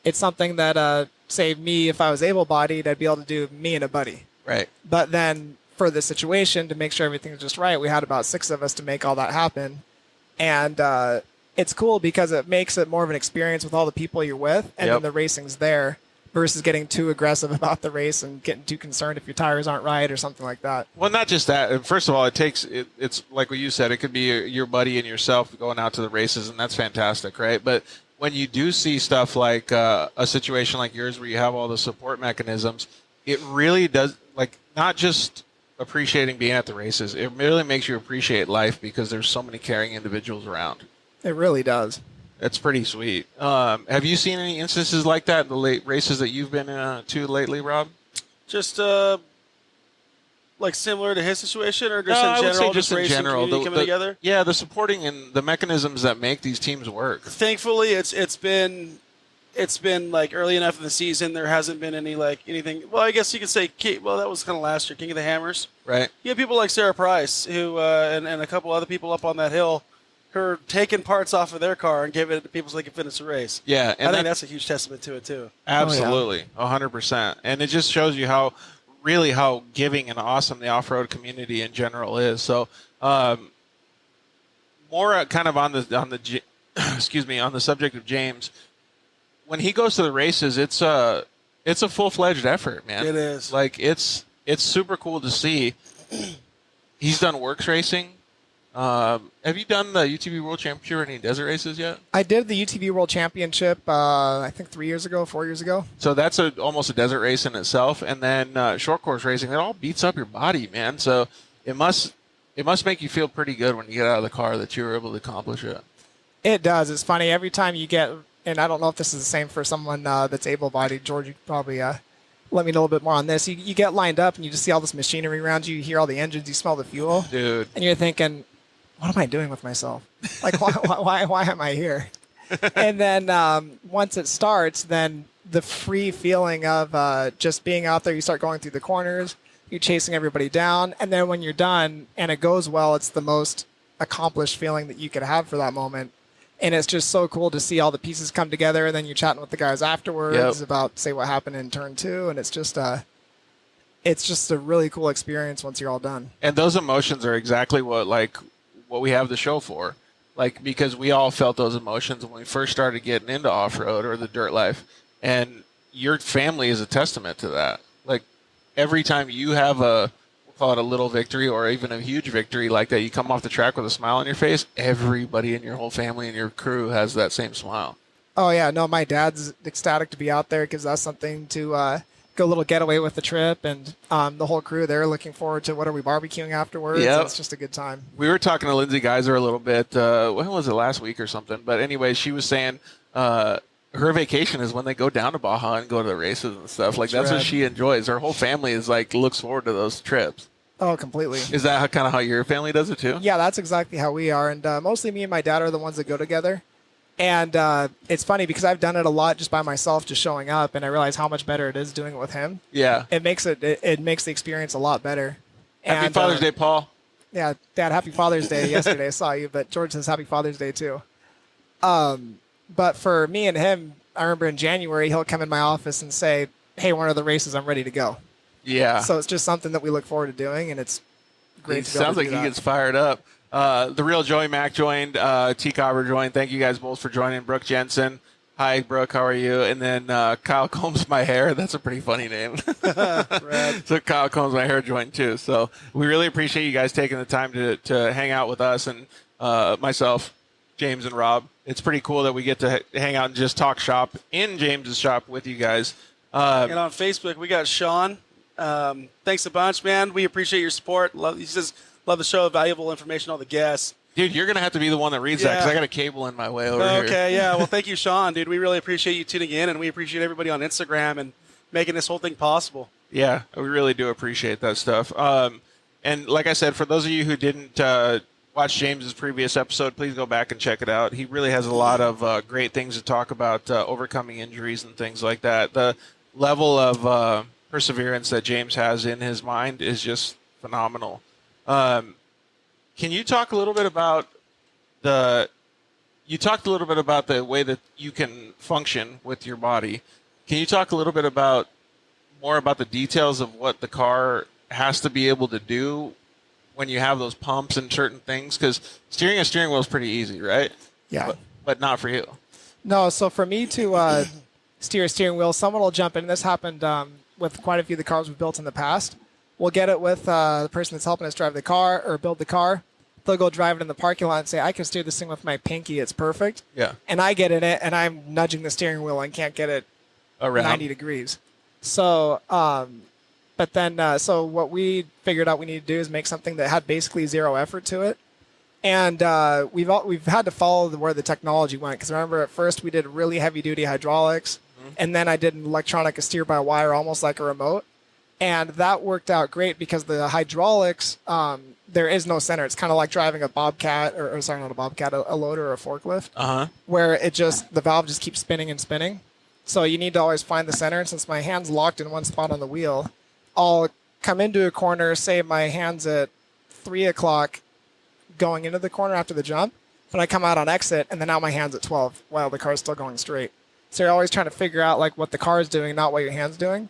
S4: It's something that, say me, if I was able-bodied, I'd be able to do me and a buddy.
S2: Right.
S4: But then for the situation, to make sure everything's just right, we had about 6 of us to make all that happen. And it's cool because it makes it more of an experience with all the people you're with, and then the racing's there, versus getting too aggressive about the race and getting too concerned if your tires aren't right or something like that.
S2: Well, not just that. First of all, it's like what you said. It could be your buddy and yourself going out to the races, and that's fantastic, right? But when you do see stuff like a situation like yours where you have all the support mechanisms, it really does, like, not just appreciating being at the races. It really makes you appreciate life because there's so many caring individuals around.
S4: It really does.
S2: It's pretty sweet. Have you seen any instances like that in the late races that you've been to lately, Rob?
S3: Just like similar to his situation, or just
S2: No,
S3: in
S2: I would
S3: general,
S2: say just in
S3: racing
S2: general,
S3: community coming together?
S2: Yeah, the supporting and the mechanisms that make these teams work.
S3: Thankfully, it's been like early enough in the season. There hasn't been anything. Well, I guess you could say. Well, that was kind of last year, King of the Hammers.
S2: Right.
S3: You have people like Sarah Price, who and a couple other people up on that hill, who are taking parts off of their car and giving it to people so they can finish the race.
S2: Yeah,
S3: and I think that's a huge testament to it too.
S2: Absolutely, 100%. And it just shows you how giving and awesome the off-road community in general is. So, more kind of on the excuse me, on the subject of James. When he goes to the races, it's a full-fledged effort, man.
S3: It is.
S2: Like, it's super cool to see. He's done works racing. Have you done the UTV World Championship or any desert races yet?
S4: I did the UTV World Championship, I think 4 years ago.
S2: So that's almost a desert race in itself. And then short course racing, it all beats up your body, man. So it must make you feel pretty good when you get out of the car that you were able to accomplish it.
S4: It does. It's funny. Every time you get, and I don't know if this is the same for someone that's able-bodied. George, you could probably let me know a little bit more on this. You get lined up and you just see all this machinery around you. You hear all the engines. You smell the fuel.
S2: Dude.
S4: And you're thinking, what am I doing with myself? Like, why am I here? And then once it starts, then the free feeling of just being out there, you start going through the corners, you're chasing everybody down. And then when you're done and it goes well, it's the most accomplished feeling that you could have for that moment. And it's just so cool to see all the pieces come together. And then you're chatting with the guys afterwards about, say, what happened in turn 2. And it's just a really cool experience once you're all done.
S2: And those emotions are exactly what we have the show for. Like, because we all felt those emotions when we first started getting into off-road or the dirt life. And your family is a testament to that. Like, every time you have we'll call it a little victory or even a huge victory like that, you come off the track with a smile on your face, everybody in your whole family and your crew has that same smile.
S4: Oh, yeah. No, my dad's ecstatic to be out there because that's something to go a little getaway with the trip. And the whole crew, they're looking forward to what are we barbecuing afterwards.
S2: Yep.
S4: It's just a good time.
S2: We were talking to Lindsay Geyser a little bit. When was it, last week or something? But anyway, she was saying her vacation is when they go down to Baja and go to the races and stuff. Like, that's what she enjoys. Her whole family is looks forward to those trips.
S4: Oh, completely.
S2: Is that kind of how your family does it too?
S4: Yeah, that's exactly how we are. And mostly me and my dad are the ones that go together. And it's funny because I've done it a lot just by myself, just showing up, and I realize how much better it is doing it with him.
S2: Yeah.
S4: It makes the experience a lot better.
S2: Happy Father's Day, Paul.
S4: Yeah, Dad, happy Father's Day. Yesterday I saw you, but George says happy Father's Day too. But for me and him, I remember in January, he'll come in my office and say, hey, one of the races, I'm ready to go.
S2: Yeah.
S4: So it's just something that we look forward to doing, and it's great.
S2: It sounds like he gets fired up. The real Joey Mack joined. T. Cobber joined. Thank you guys both for joining. Brooke Jensen. Hi, Brooke. How are you? And then Kyle Combs My Hair. That's a pretty funny name. So Kyle Combs My Hair joined too. So we really appreciate you guys taking the time to hang out with us and myself, James, and Rob. It's pretty cool that we get to hang out and just talk shop in James's shop with you guys.
S3: And on Facebook, we got Sean. Thanks a bunch, man. We appreciate your support. He says, love the show, valuable information, all the guests.
S2: Dude, you're going to have to be the one that reads that because I got a cable in my way over here.
S3: Okay, yeah. Well, thank you, Sean, dude. We really appreciate you tuning in, and we appreciate everybody on Instagram and making this whole thing possible.
S2: Yeah, we really do appreciate that stuff. And like I said, for those of you who didn't watch James's previous episode, please go back and check it out. He really has a lot of great things to talk about, overcoming injuries and things like that. The level of perseverance that James has in his mind is just phenomenal. Can you talk a little bit about the way that you can function with your body. Can you talk a little bit more about the details of what the car has to be able to do when you have those pumps and certain things? Because steering a steering wheel is pretty easy, right?
S4: Yeah.
S2: But not for you.
S4: No, so for me to steer a steering wheel, someone will jump in. This happened with quite a few of the cars we've built in the past. We'll get it with the person that's helping us drive the car or build the car. They'll go drive it in the parking lot and say, I can steer this thing with my pinky. It's perfect.
S2: Yeah.
S4: And I get in it, and I'm nudging the steering wheel and can't get it
S2: around
S4: 90 degrees. So, but then, so what we figured out we need to do is make something that had basically zero effort to it. And we've had to follow where the technology went. Because remember, at first we did really heavy-duty hydraulics, and then I did an electronic steer-by-wire, almost like a remote. And that worked out great because the hydraulics, there is no center. It's kind of like driving a bobcat, or sorry, not a bobcat, a loader or a forklift, where the valve just keeps spinning and spinning. So you need to always find the center. And since my hand's locked in one spot on the wheel, I'll come into a corner, say my hand's at 3 o'clock going into the corner after the jump, but I come out on exit, and then now my hand's at 12 while the car's still going straight. So you're always trying to figure out like what the car is doing, not what your hand's doing.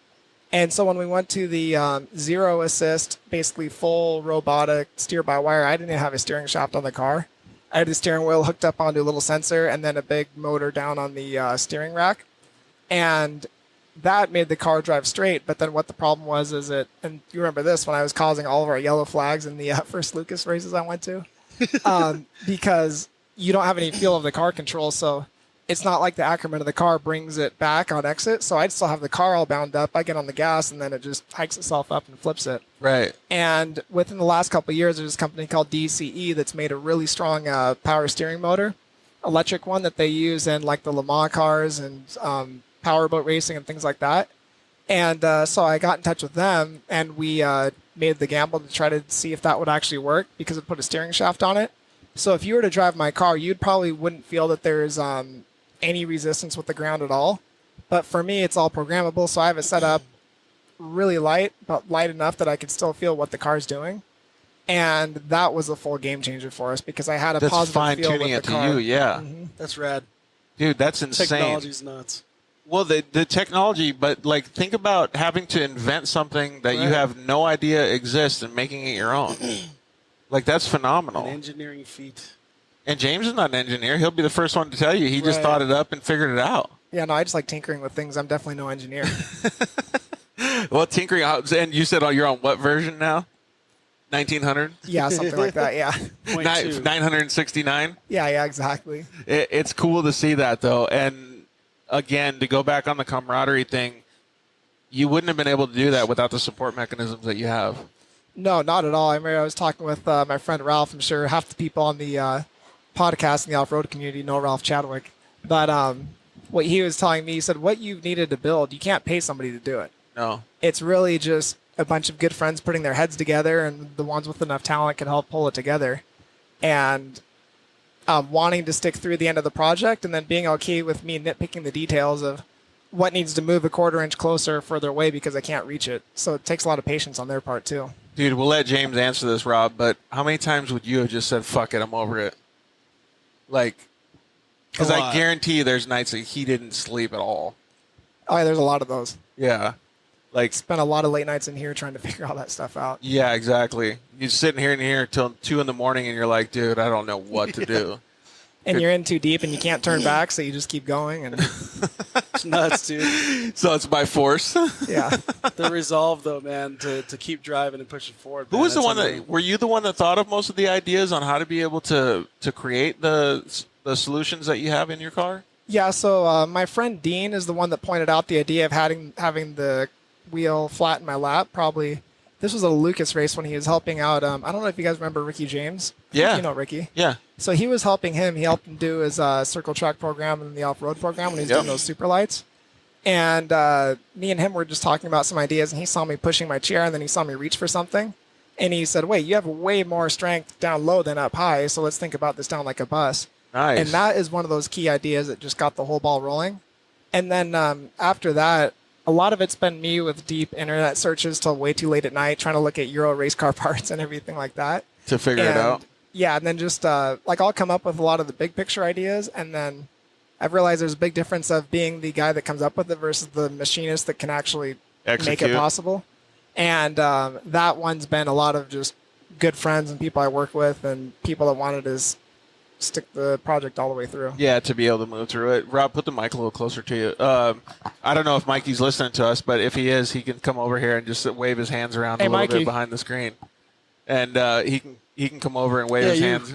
S4: And so when we went to the zero assist, basically full robotic steer-by-wire, I didn't even have a steering shaft on the car. I had the steering wheel hooked up onto a little sensor and then a big motor down on the steering rack. And that made the car drive straight. But then what the problem was is and you remember this when I was causing all of our yellow flags in the first Lucas races I went to, because you don't have any feel of the car control. So it's not like the Ackerman of the car brings it back on exit. So I'd still have the car all bound up. I get on the gas and then it just hikes itself up and flips it.
S2: Right.
S4: And within the last couple of years, there's a company called DCE that's made a really strong power steering motor, electric one that they use in like the Le Mans cars and powerboat racing and things like that. And so I got in touch with them and we made the gamble to try to see if that would actually work because it put a steering shaft on it. So if you were to drive my car, you'd probably wouldn't feel that there's any resistance with the ground at all. But for me, it's all programmable. So I have it set up really light, but light enough that I can still feel what the car's doing. And that was a full game changer for us because I had a positive feel with the car.
S2: You, yeah.
S4: Mm-hmm.
S3: That's rad.
S2: Dude, that's insane.
S3: Technology's nuts.
S2: Well, the technology, but like think about having to invent something that you have no idea exists and making it your own. Like that's phenomenal.
S3: An engineering feat.
S2: And James is not an engineer. He'll be the first one to tell you. He just thought it up and figured it out.
S4: Yeah, no, I just like tinkering with things. I'm definitely no engineer.
S2: Well, tinkering, and you said you're on what version now? 1900?
S4: Yeah, something like that, yeah.
S2: 969?
S4: Yeah, exactly.
S2: It's cool to see that, though. And, again, to go back on the camaraderie thing, you wouldn't have been able to do that without the support mechanisms that you have.
S4: No, not at all. I remember I was talking with my friend Ralph. I'm sure half the people on the podcast in the off-road community know Ralph Chadwick. But what he was telling me, he said, what you've needed to build, you can't pay somebody to do it.
S2: No.
S4: It's really just a bunch of good friends putting their heads together, and the ones with enough talent can help pull it together. And wanting to stick through the end of the project and then being okay with me nitpicking the details of what needs to move a quarter inch closer or further away because I can't reach it. So it takes a lot of patience on their part too.
S2: Dude, we'll let James answer this, Rob, but how many times would you have just said, fuck it, I'm over it? Like, because I guarantee you there's nights that he didn't sleep at all.
S4: Oh, yeah, there's a lot of those.
S2: Yeah. Like,
S4: spent a lot of late nights in here trying to figure all that stuff out.
S2: Yeah, exactly. You're sitting here and here till 2 a.m. and you're like, dude, I don't know what to do.
S4: And you're in too deep and you can't turn back, so you just keep going. And
S3: it's nuts, dude.
S2: So it's by force.
S4: Yeah.
S3: The resolve, though, man, to keep driving and pushing forward.
S2: Who was the one that, were you the one that thought of most of the ideas on how to be able to create the solutions that you have in your car?
S4: Yeah, so my friend Dean is the one that pointed out the idea of having the wheel flat in my lap. Probably this was a Lucas race when he was helping out. I don't know if you guys remember Ricky James.
S2: Yeah,
S4: you know Ricky.
S2: Yeah.
S4: So he was helping him. He helped him do his circle track program and the off-road program when he was doing those super lights. And me and him were just talking about some ideas, and he saw me pushing my chair, and then he saw me reach for something, and he said, "Wait, you have way more strength down low than up high. So let's think about this down like a bus."
S2: Nice.
S4: And that is one of those key ideas that just got the whole ball rolling. And then after that, a lot of it's been me with deep internet searches till way too late at night, trying to look at Euro race car parts and everything like that.
S2: To figure it out.
S4: Yeah, and then just like I'll come up with a lot of the big picture ideas, and then I've realized there's a big difference of being the guy that comes up with it versus the machinist that can actually make it possible. And that one's been a lot of just good friends and people I work with and people that wanted to stick the project all the way through.
S2: Yeah, to be able to move through it. Rob, put the mic a little closer to you. I don't know if Mikey's listening to us, but if he is, he can come over here and just wave his hands around a little bit behind the screen. And he can come over and wave his hands.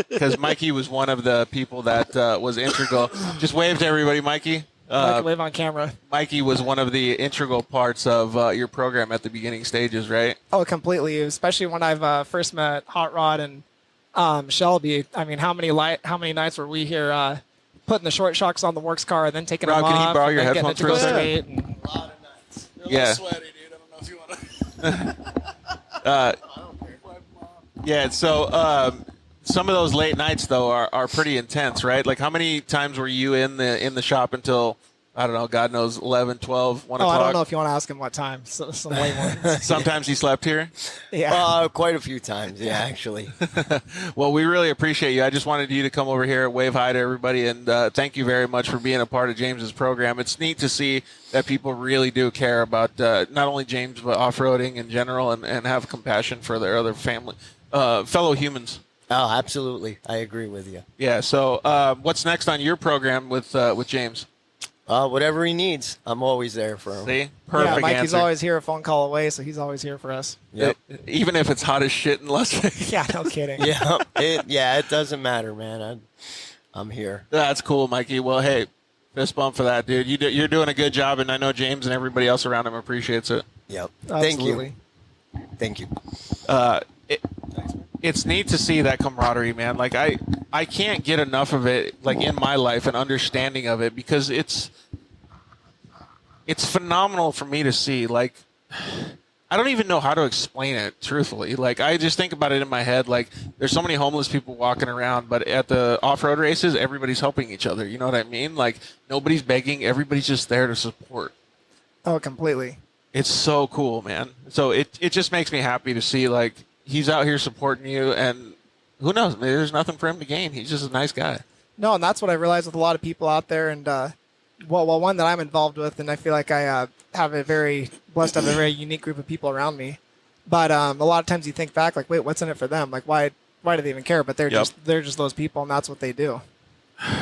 S2: Because Mikey was one of the people that was integral. Just wave to everybody, Mikey.
S4: Wave on camera.
S2: Mikey was one of the integral parts of your program at the beginning stages, right?
S4: Oh, completely. Especially when I've first met Hot Rod and Shelby. I mean, how many nights were we here putting the short shocks on the works car and then taking them off?
S2: Can he borrow your headphones for a second?
S3: A lot of nights. They're a little sweaty, dude. I don't know if you want to.
S2: Yeah, so some of those late nights though are pretty intense, right? Like how many times were you in the shop until, I don't know, God knows, 11, 12, 1 o'clock?
S4: I don't know if you want to ask him what time. So, some late ones.
S2: Sometimes he slept here?
S4: Yeah.
S6: Quite a few times, yeah, actually.
S2: Well, we really appreciate you. I just wanted you to come over here, wave hi to everybody, and thank you very much for being a part of James's program. It's neat to see that people really do care about not only James, but off-roading in general and have compassion for their other family, fellow humans.
S6: Oh, absolutely. I agree with you.
S2: Yeah, so what's next on your program with James?
S6: Whatever he needs, I'm always there for him.
S2: See? Perfect
S4: Yeah, Mikey's
S2: answer.
S4: always here a phone call away, so he's always here for us.
S6: Yep.
S2: Even if it's hot as shit in Las Vegas.
S4: Yeah, no kidding.
S6: Yeah. It doesn't matter, man. I'm here.
S2: That's cool, Mikey. Well, hey, fist bump for that, dude. You're doing a good job, and I know James and everybody else around him appreciates it.
S6: Yep.
S4: Absolutely.
S6: Thank you.
S2: It's neat to see that camaraderie, man. Like I can't get enough of it, like in my life and understanding of it, because it's phenomenal for me to see. Like, I don't even know how to explain it, truthfully. Like, I just think about it in my head. Like, there's so many homeless people walking around, but at the off-road races, everybody's helping each other. You know what I mean? Like, nobody's begging. Everybody's just there to support.
S4: Oh, completely.
S2: It's so cool, man. So it just makes me happy to see, like, he's out here supporting you, and who knows? Maybe there's nothing for him to gain. He's just a nice guy.
S4: No, and that's what I realized with a lot of people out there, and well, one that I'm involved with, and I feel like I have a very blessed to have a very unique group of people around me. But a lot of times you think back, like, wait, what's in it for them? Like, why do they even care? But they're just those people, and that's what they do.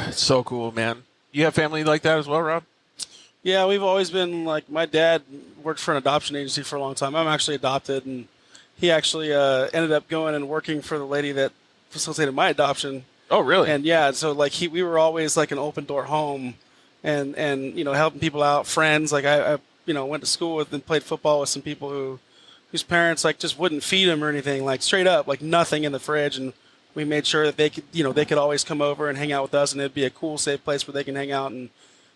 S2: It's so cool, man. You have family like that as well, Rob?
S3: Yeah, we've always been like, my dad worked for an adoption agency for a long time. I'm actually adopted, and he actually ended up going and working for the lady that facilitated my adoption.
S2: Oh, really?
S3: And yeah, so like we were always like an open door home, and helping people out, friends. Like I went to school with and played football with some people whose parents like just wouldn't feed them or anything, like straight up, like nothing in the fridge, and we made sure that they could always come over and hang out with us, and it'd be a cool, safe place where they can hang out. And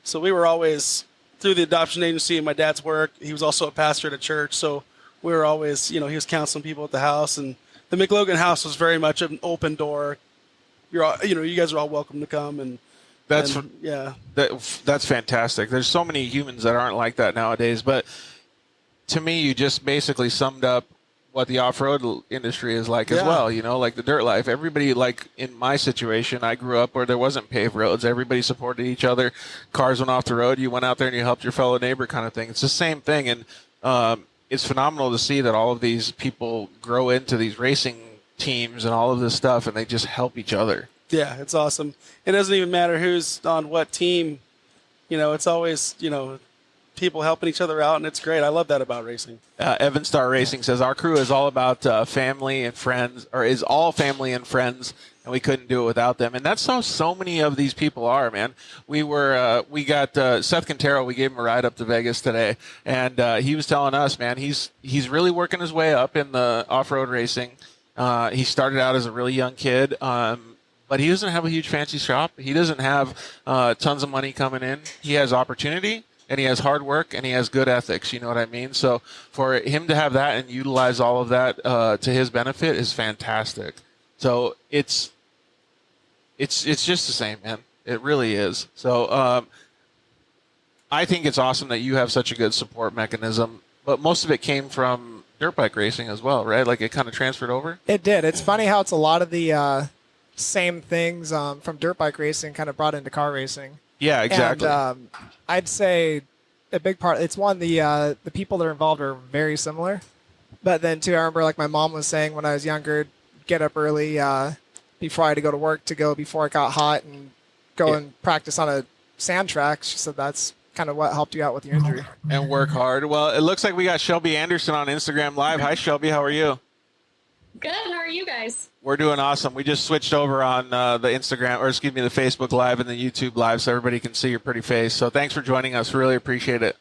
S3: so we were always, through the adoption agency and my dad's work, he was also a pastor at a church, so we were always, he was counseling people at the house, and the McLogan house was very much an open door. You're all, you guys are all welcome to come, and that's
S2: fantastic. There's so many humans that aren't like that nowadays, but to me, you just basically summed up what the off-road industry is like as well, like the dirt life. Everybody, like in my situation, I grew up where there wasn't paved roads. Everybody supported each other. Cars went off the road. You went out there and you helped your fellow neighbor kind of thing. It's the same thing, and it's phenomenal to see that all of these people grow into these racing teams and all of this stuff, and they just help each other. Yeah,
S3: it's awesome. It doesn't even matter who's on what team. It's always, people helping each other out, and it's great. I love that about racing.
S2: Evan Star Racing says, our crew is all about family and friends, or is all family and friends, and we couldn't do it without them. And that's how so many of these people are, man. We got Seth Quintero. We gave him a ride up to Vegas today, and he was telling us, man, he's really working his way up in the off-road racing. He started out as a really young kid, but he doesn't have a huge fancy shop. He doesn't have tons of money coming in. He has opportunity, and he has hard work, and he has good ethics. You know what I mean? So for him to have that and utilize all of that to his benefit is fantastic. So it's just the same, man. It really is. So I think it's awesome that you have such a good support mechanism, but most of it came from dirt bike racing as well, right? Like it kind of transferred over?
S4: It did. It's funny how it's a lot of the same things from dirt bike racing kind of brought into car racing.
S2: Yeah, exactly.
S4: And I'd say a big part, it's one, the people that are involved are very similar. But then too, I remember like my mom was saying when I was younger, get up early before I had to go to work before it got hot and go and practice on a sand track. She said that's kind of what helped you out with your injury.
S2: And work hard. Well, it looks like we got Shelby Anderson on Instagram Live. Hi, Shelby. How are you?
S7: Good. How are you guys?
S2: We're doing awesome. We just switched over on the Facebook Live and the YouTube Live so everybody can see your pretty face. So thanks for joining us. Really appreciate it.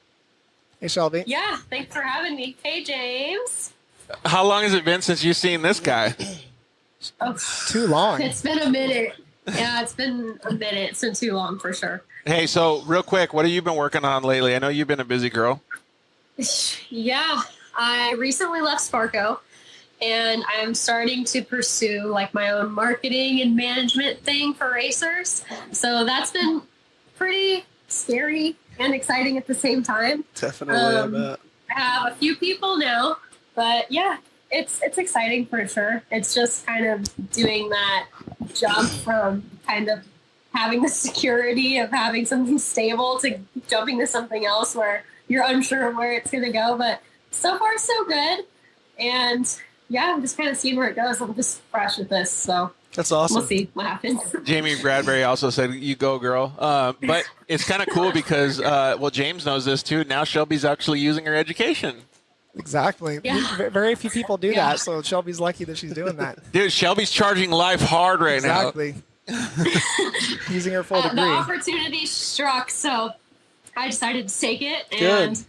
S4: Hey, Shelby.
S7: Yeah, thanks for having me. Hey, James.
S2: How long has it been since you've seen this guy?
S7: Oh,
S4: too long.
S7: It's been a minute. Yeah, it's been a minute. It's been too long for sure.
S2: Hey, so real quick, what have you been working on lately? I know you've been a busy girl.
S7: Yeah, I recently left Sparco, and I'm starting to pursue like my own marketing and management thing for racers. So that's been pretty scary and exciting at the same time.
S3: Definitely, I bet.
S7: I have a few people now, but yeah, it's exciting for sure. It's just kind of doing that jump from kind of having the security of having something stable to jumping to something else where you're unsure of where it's going to go. But so far, so good. And yeah, I'm just kind of seeing where it goes. I'm just fresh with this. So
S3: That's awesome.
S7: We'll see what happens.
S2: Jamie Bradbury also said, "You go, girl." But it's kind of cool because, well, James knows this too. Now Shelby's actually using her education.
S4: Exactly.
S7: Yeah.
S4: Very few people do
S7: Yeah.
S4: that, so Shelby's lucky that she's doing that.
S2: Dude, Shelby's charging life hard right
S4: Exactly. Using her full
S7: The
S4: degree.
S7: opportunity struck, so I decided to take it.
S3: Good.
S7: And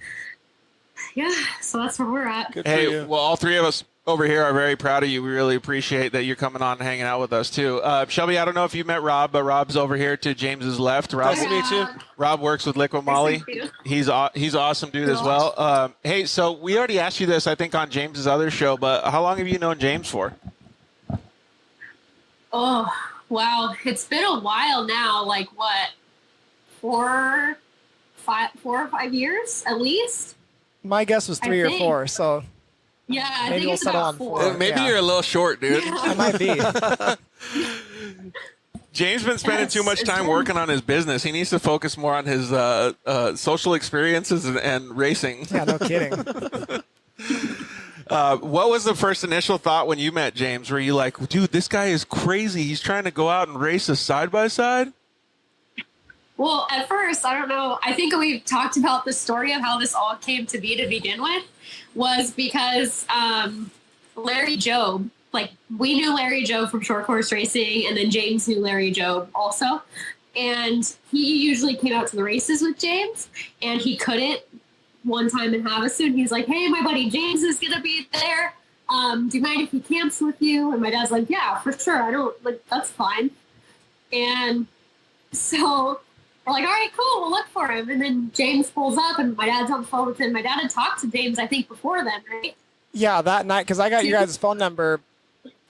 S7: yeah, so that's where we're at.
S3: Good
S2: now.
S3: for
S2: Hey,
S3: you.
S2: well, all three of us over here are very proud of you. We really appreciate that you're coming on and hanging out with us too. Shelby, I don't know if you met Rob, but Rob's over here to James's left. Rob,
S3: Nice to meet you.
S2: Rob works with Liquid Molly.
S7: meet you.
S2: He's awesome dude as well. Hey, so we already asked you this, I think, on James's other show, but how long have you known James for?
S7: Oh, wow. It's been a while now. Like what? 4 or 5 years at least?
S4: My guess was 3 or
S7: think.
S4: 4, so
S7: Yeah, I
S4: Maybe
S7: think
S4: we'll
S7: it's
S4: settle
S7: about
S4: on
S7: 4.
S4: 4.
S2: Maybe
S4: Yeah.
S2: you're a little short, dude.
S4: I might be.
S2: James been spending too much
S7: It's
S2: time
S7: been-
S2: working on his business. He needs to focus more on his social experiences and racing.
S4: Yeah, no kidding.
S2: What was the first initial thought when you met James? Were you like, dude, this guy is crazy. He's trying to go out and race a side-by-side?
S7: Well, at first, I don't know. I think we've talked about the story of how this all came to be to begin with was because Larry Jobe, like we knew Larry Jobe from short course racing, and then James knew Larry Jobe also. And he usually came out to the races with James, and he couldn't one time in Havasu. And he's like, hey, my buddy James is going to be there. Do you mind if he camps with you? And my dad's like, yeah, for sure. I don't, like, that's fine. And so we're like, all right, cool, we'll look for him. And then James pulls up, and my dad's on the phone with him. My dad had talked to James, I think, before then, right?
S4: Yeah, that night, because I got your guys' phone number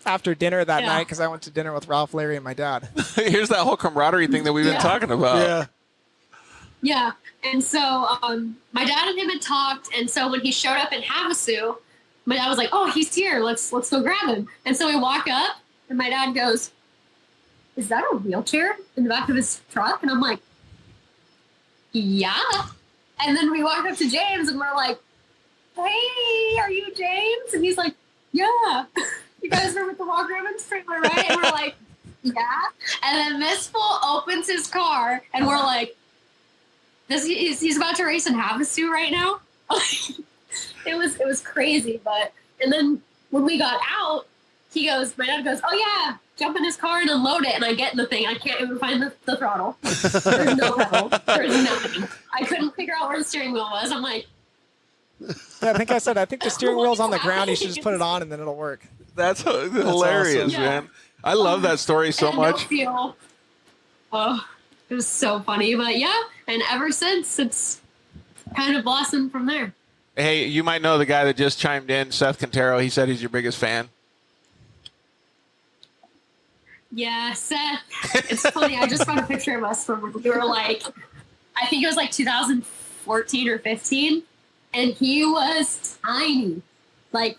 S4: after dinner that
S7: Yeah.
S4: night, because I went to dinner with Ralph, Larry, and my dad.
S2: Here's that whole camaraderie thing that we've been
S7: Yeah.
S2: talking about.
S3: Yeah.
S7: Yeah. And so my dad and him had talked. And so when he showed up in Havasu, my dad was like, oh, he's here. Let's go grab him. And so we walk up, and my dad goes, is that a wheelchair in the back of his truck? And I'm like, yeah. And then we walk up to James, and we're like, hey, are you James? And he's like, yeah. You guys are with the Walk Ribbons trailer, right? And we're like, yeah. And then Miss Full opens his car, and we're like, he's about to race in Havasu right now. It was crazy, but and then when we got out, my dad goes, oh yeah, jump in his car and unload it. And I get in the thing, I can't even find the throttle. There's no pedal. There's nothing. I couldn't figure out where the steering wheel was. I'm like,
S4: Yeah, I think the steering wheel's on the ground. You should just put it on, and then it'll work.
S2: That's hilarious,
S7: awesome.
S2: man. I love that story so
S7: and
S2: much.
S7: no fuel. Oh, it was so funny, but yeah. And ever since, it's kind of blossomed from there.
S2: Hey, you might know the guy that just chimed in, Seth Quintero. He said he's your biggest fan.
S7: Yeah, Seth. It's funny. I just found a picture of us from when we were like, I think it was like 2014 or 15, and he was tiny. Like,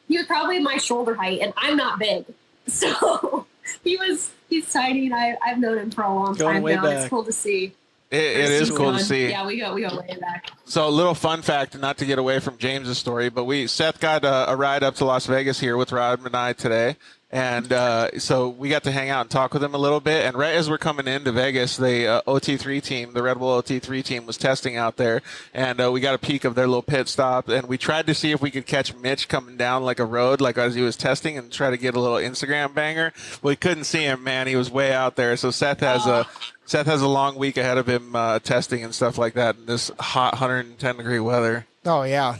S7: he was probably my shoulder height, and I'm not big. So he's tiny, and I've known him for a long
S3: Going
S7: time
S3: way
S7: now.
S3: back.
S7: It's cool to see.
S2: It is cool to see.
S7: Yeah, we go way back.
S2: So a little fun fact, not to get away from James's story, but Seth got a ride up to Las Vegas here with Rod and I today. And so we got to hang out and talk with him a little bit. And right as we're coming into Vegas, the OT3 team, the Red Bull OT3 team, was testing out there. And we got a peek of their little pit stop. And we tried to see if we could catch Mitch coming down like a road, like as he was testing, and try to get a little Instagram banger. We couldn't see him, man. He was way out there. So Seth has a long week ahead of him testing and stuff like that in this hot 110-degree weather.
S4: Oh, yeah.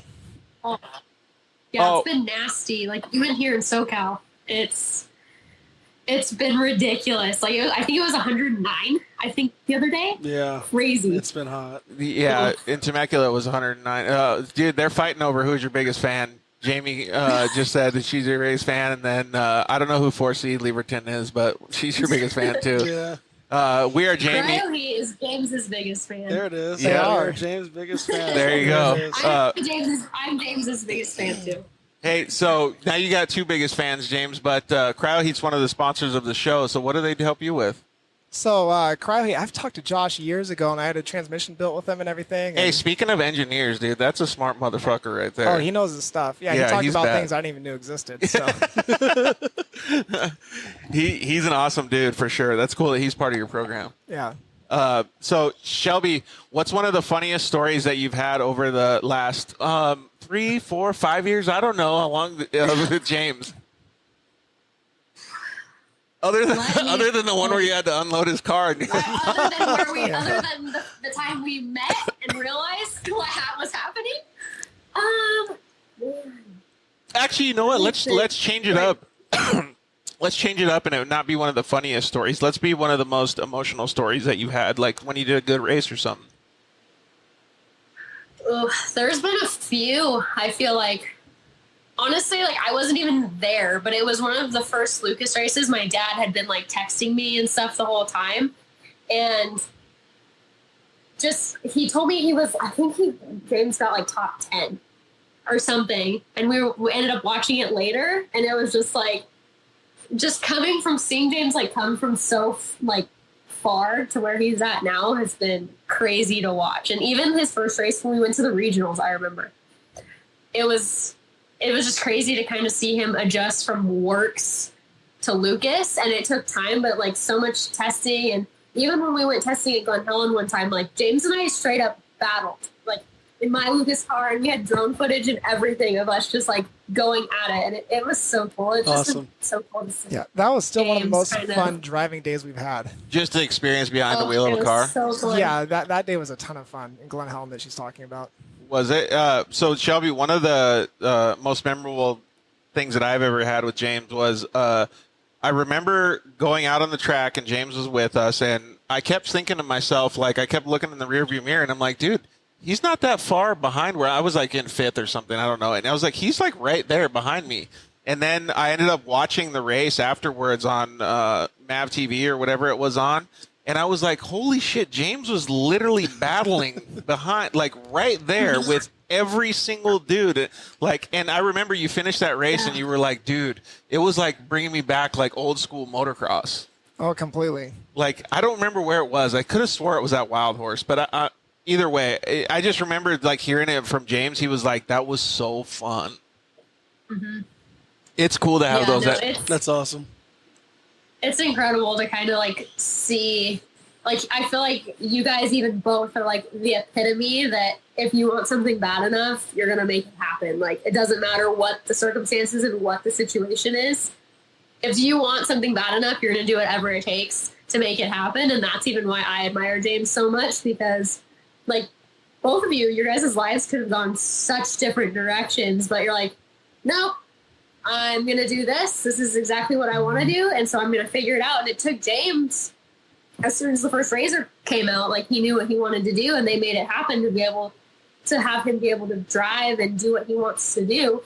S7: Yeah, It's been nasty. Like, even here in SoCal, it's been ridiculous. Like, I think it was 109, I think, the other day.
S3: Yeah.
S7: Crazy.
S3: It's been hot.
S2: Yeah, in Temecula it was 109. Dude, they're fighting over who's your biggest fan. Jamie just said that she's your biggest fan, and then I don't know who 4C Lieberton is, but she's your biggest fan too.
S3: Yeah.
S2: We are Jamie.
S7: Riley is James's biggest fan.
S3: There it is.
S2: Yeah.
S3: They are James' biggest fan.
S2: There you go.
S3: it is.
S7: I'm James's biggest fan too.
S2: Hey, so now you got two biggest fans, James, but Crowd Heat's one of the sponsors of the show. So what do they help you with?
S4: So, Crowley, I've talked to Josh years ago, and I had a transmission built with him and everying.
S2: Hey,
S4: and-
S2: speaking of engineers, dude, that's a smart motherfucker right there.
S4: Oh, he knows his stuff. Yeah,
S2: Yeah,
S4: he talked
S2: he's
S4: about
S2: bad.
S4: things I didn't even know existed. So,
S2: He's an awesome dude for sure. That's cool that he's part of your program.
S4: yeah.
S2: So Shelby, what's one of the funniest stories that you've had over the last 3, 4, 5 years? I don't know how long with James. Other than the one where you had to unload his car.
S7: Other than the time we met and realized what was happening.
S2: Actually, you know what? Let's change it up. Let's change it up, and it would not be one of the funniest stories. Let's be one of the most emotional stories that you had, like when you did a good race or something.
S7: There's been a few. I feel like, honestly, like I wasn't even there, but it was one of the first Lucas races. My dad had been like texting me and stuff the whole time, and he told me James got like top 10 or something, and we ended up watching it later, and it was just like. Just seeing James like come from so like far to where he's at now has been crazy to watch. And even his first race when we went to the regionals, I remember it was just crazy to kind of see him adjust from works to Lucas. And it took time, but like so much testing. And even when we went testing at Glen Helen one time, like James and I straight up battled like in my Lucas car, and we had drone footage and everything of us just like going at it, and it was so cool. It's
S3: Awesome.
S7: just so cool to see.
S4: Yeah, that was still one of the
S7: James
S4: most
S7: kind of-
S4: fun driving days we've had.
S2: Just the experience behind the wheel
S7: it
S2: of a
S7: was
S2: car.
S7: So fun.
S4: Yeah, that day was a ton of fun in Glen Helen that she's talking about.
S2: Was it? So Shelby, one of the most memorable things that I've ever had with James was I remember going out on the track and James was with us, and I kept thinking to myself, like I kept looking in the rearview mirror, and I'm like, dude, he's not that far behind where I was, like in fifth or something. I don't know. And I was like, he's like right there behind me. And then I ended up watching the race afterwards on Mav TV or whatever it was on. And I was like, holy shit, James was literally battling behind, like right there with every single dude. Like, and I remember you finished that race and you were like, dude, it was like bringing me back like old school motocross.
S4: Oh, completely.
S2: Like, I don't remember where it was. I could have swore it was at Wild Horse, but either way, I just remembered like hearing it from James. He was like, that was so fun.
S7: Mm-hmm.
S2: It's cool to have those.
S3: That's awesome.
S7: It's incredible to kind of like see, like, I feel like you guys even both are like the epitome that if you want something bad enough, you're going to make it happen. Like, it doesn't matter what the circumstances and what the situation is. If you want something bad enough, you're going to do whatever it takes to make it happen. And that's even why I admire James so much, because like both of you, your guys' lives could have gone such different directions, but you're like, no, I'm going to do this. This is exactly what I want to do. And so I'm going to figure it out. And it took James, as soon as the first razor came out, like he knew what he wanted to do, and they made it happen to be able to have him be able to drive and do what he wants to do.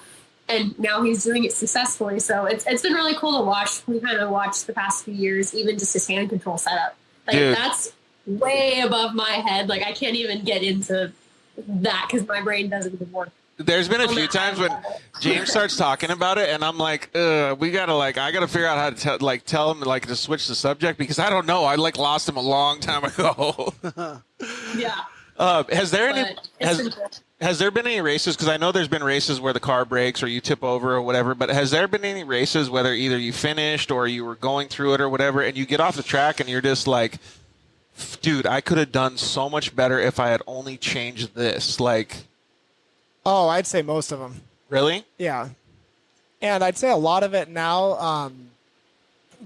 S7: And now he's doing it successfully. So it's been really cool to watch. We kind of watched the past few years, even just his hand control setup. Like,
S2: dude,
S7: that's way above my head. Like, I can't even get into that because my brain doesn't even work.
S2: There's been a few times when James starts talking about it, and I'm like, we gotta like, I gotta figure out how to tell him like to switch the subject, because I don't know. I like lost him a long time ago.
S7: Yeah.
S2: Has there been any races? Because I know there's been races where the car breaks or you tip over or whatever. But has there been any races whether either you finished or you were going through it or whatever, and you get off the track and you're just like, dude, I could have done so much better if I had only changed this. Like,
S4: Oh, I'd say most of them.
S2: really?
S4: Yeah. And I'd say a lot of it now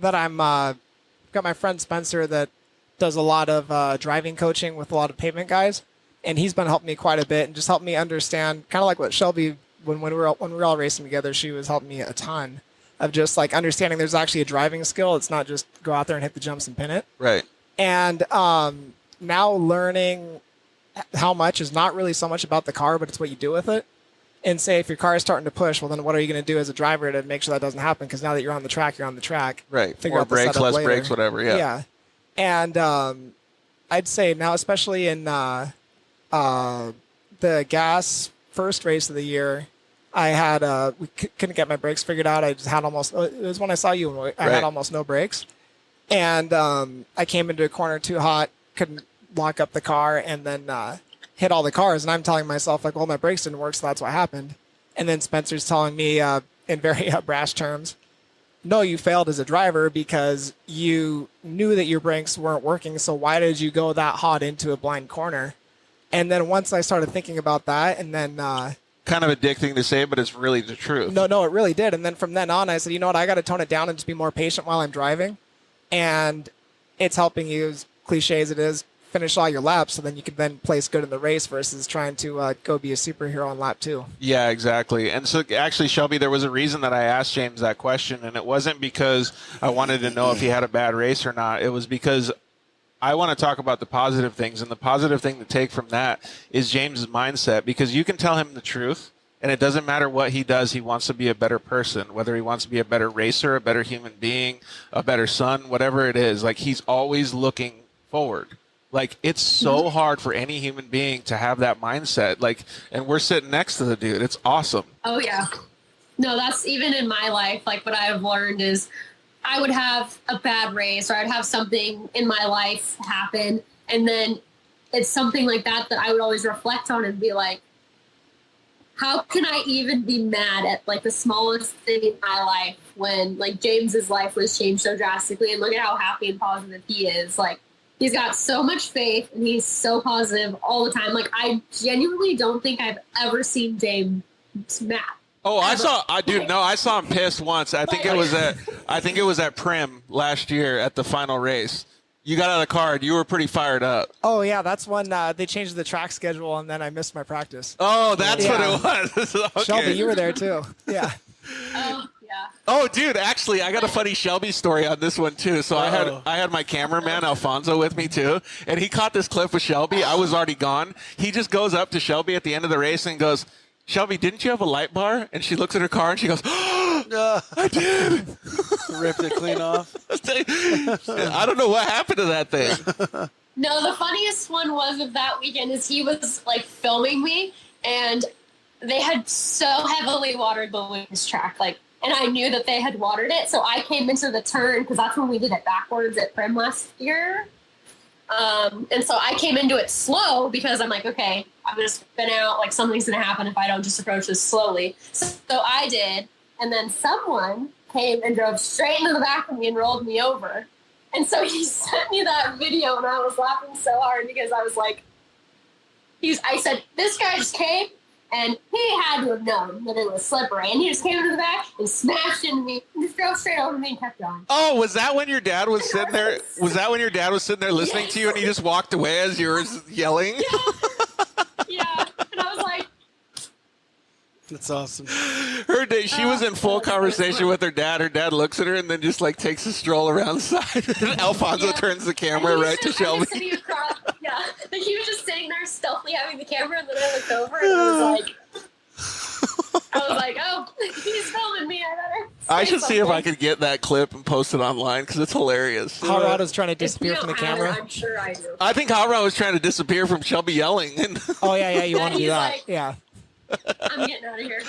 S4: that I'm got my friend Spencer that does a lot of driving coaching with a lot of pavement guys, and he's been helping me quite a bit and just helped me understand, kind of like what Shelby, when we were all racing together, she was helping me a ton of just like understanding there's actually a driving skill. It's not just go out there and hit the jumps and pin it.
S2: Right.
S4: And now learning how much is not really so much about the car, but it's what you do with it. And say if your car is starting to push, well, then what are you going to do as a driver to make sure that doesn't happen? Because now that you're on the track, you're on the track.
S2: Right.
S4: Figure
S2: More
S4: out the
S2: brakes,
S4: setup
S2: less
S4: later.
S2: brakes, whatever. Yeah.
S4: Yeah. And I'd say now, especially in the gas first race of the year, I had couldn't get my brakes figured out. I just had almost, it was when I saw you, I had almost no brakes. And I came into a corner too hot, couldn't lock up the car, and then hit all the cars. And I'm telling myself, like, well, my brakes didn't work, so that's what happened. And then Spencer's telling me in very brash terms, no, you failed as a driver because you knew that your brakes weren't working, so why did you go that hot into a blind corner? And then once I started thinking about that, and then...
S2: kind of a dick thing to say, but it's really the truth.
S4: No, it really did. And then from then on, I said, you know what, I got to tone it down and just be more patient while I'm driving. And it's helping you, as cliche as it is, finish all your laps so then you can then place good in the race versus trying to go be a superhero on lap 2.
S2: Yeah, exactly. And so actually, Shelby, there was a reason that I asked James that question, and it wasn't because I wanted to know if he had a bad race or not. It was because I want to talk about the positive things, and the positive thing to take from that is James's mindset, because you can tell him the truth, and it doesn't matter what he does. He wants to be a better person, whether he wants to be a better racer, a better human being, a better son, whatever it is. Like, he's always looking forward. Like, it's so hard for any human being to have that mindset. Like, and we're sitting next to the dude. It's awesome.
S7: Oh, yeah. No, that's even in my life. Like, what I've learned is I would have a bad race, or I'd have something in my life happen. And then it's something like that I would always reflect on and be like, how can I even be mad at, like, the smallest thing in my life when, like, James's life was changed so drastically, and look at how happy and positive he is. Like, he's got so much faith, and he's so positive all the time. Like, I genuinely don't think I've ever seen James mad.
S2: Oh, I saw him pissed once. I think it was at Prim last year at the final race. You got out of the car and you were pretty fired up.
S4: Oh, yeah, that's when they changed the track schedule, and then I missed my practice.
S2: Oh, that's what it was. Okay.
S4: Shelby, you were there too. Yeah.
S7: Oh, yeah.
S2: Oh, dude, actually, I got a funny Shelby story on this one, too. So I had my cameraman, Alfonso, with me, too, and he caught this clip with Shelby. I was already gone. He just goes up to Shelby at the end of the race and goes, Shelby, didn't you have a light bar? And she looks at her car and she goes, oh, I did.
S3: Ripped it clean off.
S2: I don't know what happened to that thing.
S7: No, the funniest one was of that weekend is he was, like, filming me, and they had so heavily watered the Williams track, like, and I knew that they had watered it, so I came into the turn, because that's when we did it backwards at Prim last year. And so I came into it slow because I'm like, okay, I'm going to spin out, like, something's going to happen if I don't just approach this slowly. So I did, and then someone came and drove straight into the back of me and rolled me over. And so he sent me that video, and I was laughing so hard because I was like, I said, this guy just came, and he had to have known that it was slippery. And he just came into the back and smashed into me and just drove straight over me and kept going.
S2: Oh, was that when your dad was sitting there? Was that when your dad was sitting there listening to you and he just walked away as you were yelling?
S7: Yeah. And I was like,
S3: That's awesome.
S2: She was in full conversation with her dad. Her dad looks at her and then just, like, takes a stroll around the side. And Alfonso turns the camera right to Shelby.
S7: Like, he was just sitting there stealthily having the camera, and then I looked over and I was like, oh, he's filming me.
S2: I should see if I could get that clip and post it online because it's hilarious.
S4: Hot Rod was trying to disappear from the camera.
S7: I'm sure I do.
S2: I think Hot Rod was trying to disappear from Shelby yelling.
S4: Oh, yeah, you want to do
S7: he's
S4: that.
S7: like-
S4: Yeah.
S7: I'm getting out of here.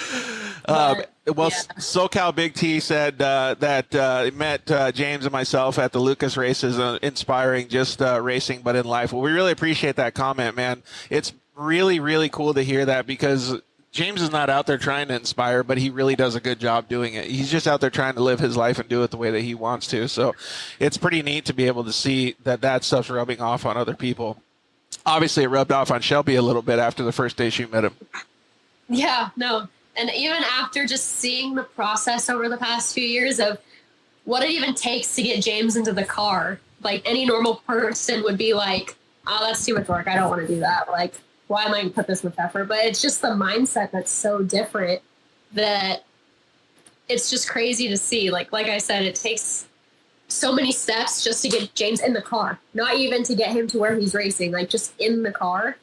S2: SoCal Big T said that he met James and myself at the Lucas races, inspiring just racing, but in life. Well, we really appreciate that comment, man. It's really, really cool to hear that because James is not out there trying to inspire, but he really does a good job doing it. He's just out there trying to live his life and do it the way that he wants to. So it's pretty neat to be able to see that stuff's rubbing off on other people. Obviously, it rubbed off on Shelby a little bit after the first day she met him.
S7: Yeah, no. And even after just seeing the process over the past few years of what it even takes to get James into the car, like, any normal person would be like, oh, that's too much work. I don't want to do that. Like, why am I going to put this much effort? But it's just the mindset that's so different that it's just crazy to see. Like I said, it takes so many steps just to get James in the car, not even to get him to where he's racing, like, just in the car.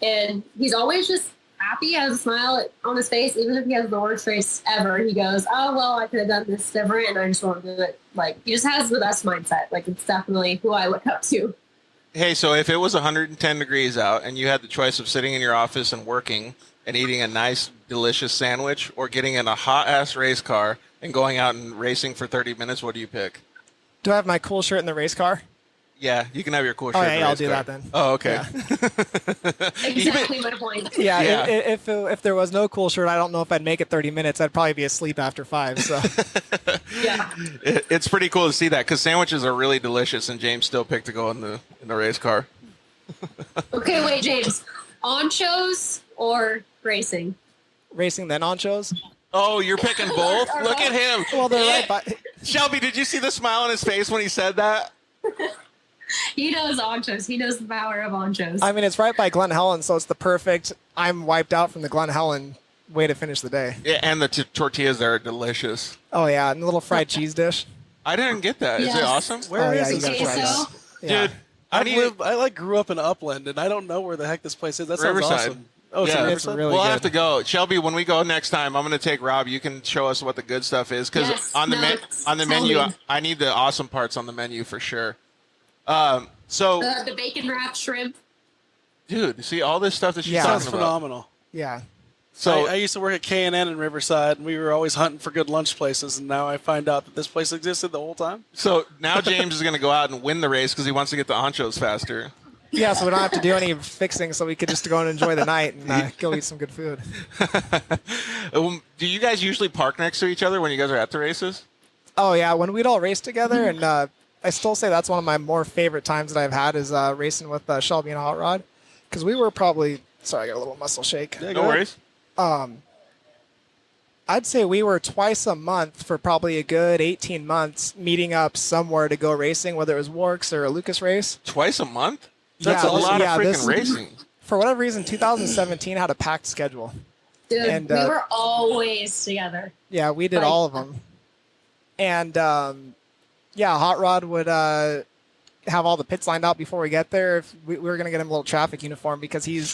S7: And he's always just happy, has a smile on his face, even if he has the worst race ever. He goes, oh, well, I could have done this different, and I just won't do it. Like, he just has the best mindset. Like, it's definitely who I look up to.
S2: Hey, so if it was 110 degrees out and you had the choice of sitting in your office and working and eating a nice, delicious sandwich or getting in a hot-ass race car and going out and racing for 30 minutes, what do you pick?
S4: Do I have my cool shirt in the race car?
S2: Yeah, you can have your cool shirt.
S4: Oh,
S2: in
S4: yeah,
S2: the
S4: I'll
S2: race
S4: do
S2: car.
S4: that then.
S2: Oh, okay.
S7: Exactly my point.
S4: Yeah,
S2: Yeah.
S4: if there was no cool shirt, I don't know if I'd make it 30 minutes. I'd probably be asleep after 5. So
S7: Yeah.
S2: It's pretty cool to see that because sandwiches are really delicious, and James still picked to go in the race car.
S7: Okay, wait, James. On shows or racing?
S4: racing then on shows.
S2: Oh, you're picking both? Look at him.
S4: Well, they're right by.
S2: Shelby, did you see the smile on his face when he said that?
S7: He knows on shows. He knows the power of on shows.
S4: I mean, it's right by Glen Helen, so it's the perfect. I'm wiped out from the Glen Helen way to finish the day.
S2: Yeah, and the tortillas there are delicious.
S4: Oh yeah, and the little fried cheese dish.
S2: I didn't get that. Is it
S7: Yes.
S2: awesome?
S3: Where
S4: Oh,
S3: is
S4: yeah, you
S3: this
S4: gotta try
S3: place?
S7: that.
S4: Yeah.
S2: Dude,
S3: I grew up in Upland, and I don't know where the heck this place is. That sounds
S2: Riverside.
S3: awesome. Oh, it's
S2: Yeah.
S3: in
S2: It's
S3: Riverside?
S4: really
S2: we'll
S4: good.
S2: have to go. Shelby, when we go next time, I'm going to take Rob. You can show us what the good stuff is because
S7: Yes.
S2: on the
S7: No,
S2: on the
S7: tell
S2: menu,
S7: me.
S2: I need the awesome parts on the menu for sure. So,
S7: The bacon wrapped shrimp.
S2: dude, see all this stuff that she's
S4: Yeah.
S3: Sounds
S2: talking about.
S3: phenomenal.
S4: Yeah.
S2: So,
S3: I used to work at K&N in Riverside, and we were always hunting for good lunch places, and now I find out that this place existed the whole time.
S2: so now James is going to go out and win the race because he wants to get the anchos faster.
S4: Yeah, so we don't have to do any fixing, so we could just go and enjoy the night and go eat some good food.
S2: Do you guys usually park next to each other when you guys are at the races?
S4: Oh yeah, when we'd all race together, and I still say that's one of my more favorite times that I've had is racing with Shelby and Hot Rod, because we were probably sorry, I got a little muscle shake.
S3: Yeah,
S2: No
S3: go ahead.
S2: worries.
S4: I'd say we were twice a month for probably a good 18 months meeting up somewhere to go racing, whether it was Works or a Lucas race.
S2: Twice a month? That's
S4: Yeah,
S2: a lot
S4: yeah,
S2: of freaking
S4: this-
S2: racing.
S4: For whatever reason, 2017 had a packed schedule.
S7: Dude,
S4: And,
S7: we were always together.
S4: Yeah, we did
S7: Like-
S4: all of them. And yeah, Hot Rod would have all the pits lined out before we get there. If we were going to get him a little traffic uniform because you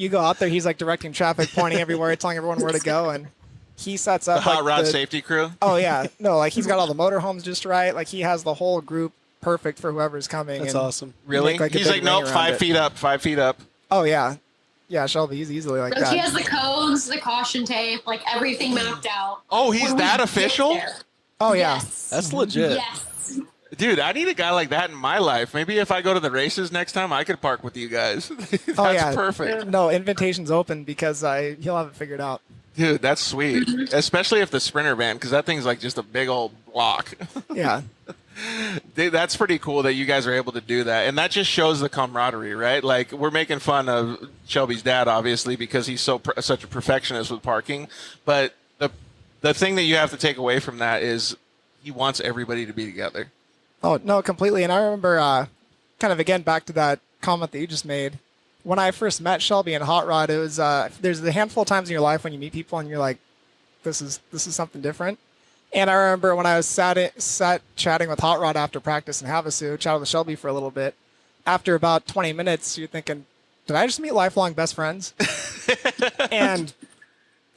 S4: go out there, he's like directing traffic, pointing everywhere, telling everyone where to go, and he sets
S2: The
S4: up
S2: hot
S4: like,
S2: rod
S4: the-
S2: safety crew?
S4: Oh yeah, no, like he's got all the motorhomes just right. Like he has the whole group perfect for whoever's coming.
S3: That's
S4: and
S3: awesome.
S2: Really?
S4: make, like, a
S2: He's
S4: big
S2: like,
S4: ring
S2: nope,
S4: around
S2: 5
S4: it.
S2: feet up, 5 feet up.
S4: Oh yeah, yeah. Shelby, he's easily like
S7: Like,
S4: that.
S7: he has the cones, the caution tape, like everything mapped out.
S2: Oh, he's
S7: When we
S2: that
S7: get
S2: official?
S7: there.
S4: Oh yeah.
S7: Yes.
S3: That's legit.
S7: Yes.
S2: Dude, I need a guy like that in my life. Maybe if I go to the races next time, I could park with you guys. That's
S4: Oh yeah,
S2: perfect.
S4: No, invitation's open because he'll have it figured out.
S2: Dude, that's sweet. Especially if the Sprinter van, because that thing's like just a big old block.
S4: Yeah.
S2: Dude, that's pretty cool that you guys are able to do that. And that just shows the camaraderie, right? Like, we're making fun of Shelby's dad, obviously, because he's such a perfectionist with parking. But the thing that you have to take away from that is he wants everybody to be together.
S4: Oh no, completely. And I remember, kind of again back to that comment that you just made. When I first met Shelby and Hot Rod, it was there's a handful of times in your life when you meet people and you're like, this is something different. And I remember when I was sat chatting with Hot Rod after practice in Havasu, chatted with Shelby for a little bit. After about 20 minutes, you're thinking, did I just meet lifelong best friends? And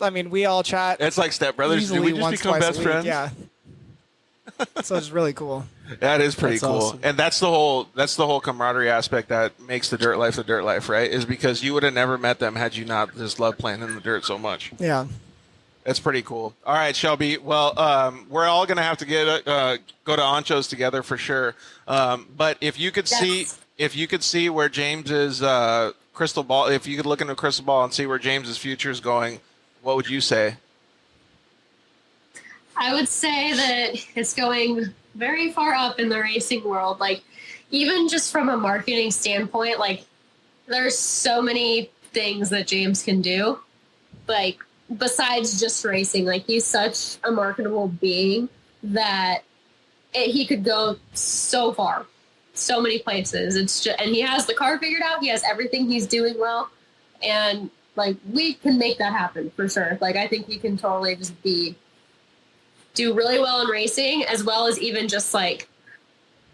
S4: I mean, we all chat.
S2: It's like stepbrothers.
S4: Easily
S2: Do we just
S4: once,
S2: become
S4: twice a
S2: best
S4: week,
S2: friends?
S4: Yeah. So it's really cool.
S2: That is pretty
S3: That's
S2: cool.
S3: awesome.
S2: And that's the whole camaraderie aspect that makes the dirt life, right? Is because you would have never met them had you not just loved playing in the dirt so much.
S4: Yeah.
S2: That's pretty cool. All right, Shelby. Well, we're all gonna have to go to Ancho's together for sure. But if you could see where James's crystal ball, if you could look into a crystal ball and see where James's future is going, what would you say?
S7: I would say that it's going very far up in the racing world. Like, even just from a marketing standpoint, like, there's so many things that James can do. Like, besides just racing, like, he's such a marketable being that he could go so far, so many places. It's just, and he has the car figured out. He has everything. He's doing well. And, like, we can make that happen for sure. Like, I think he can totally just do really well in racing, as well as even just like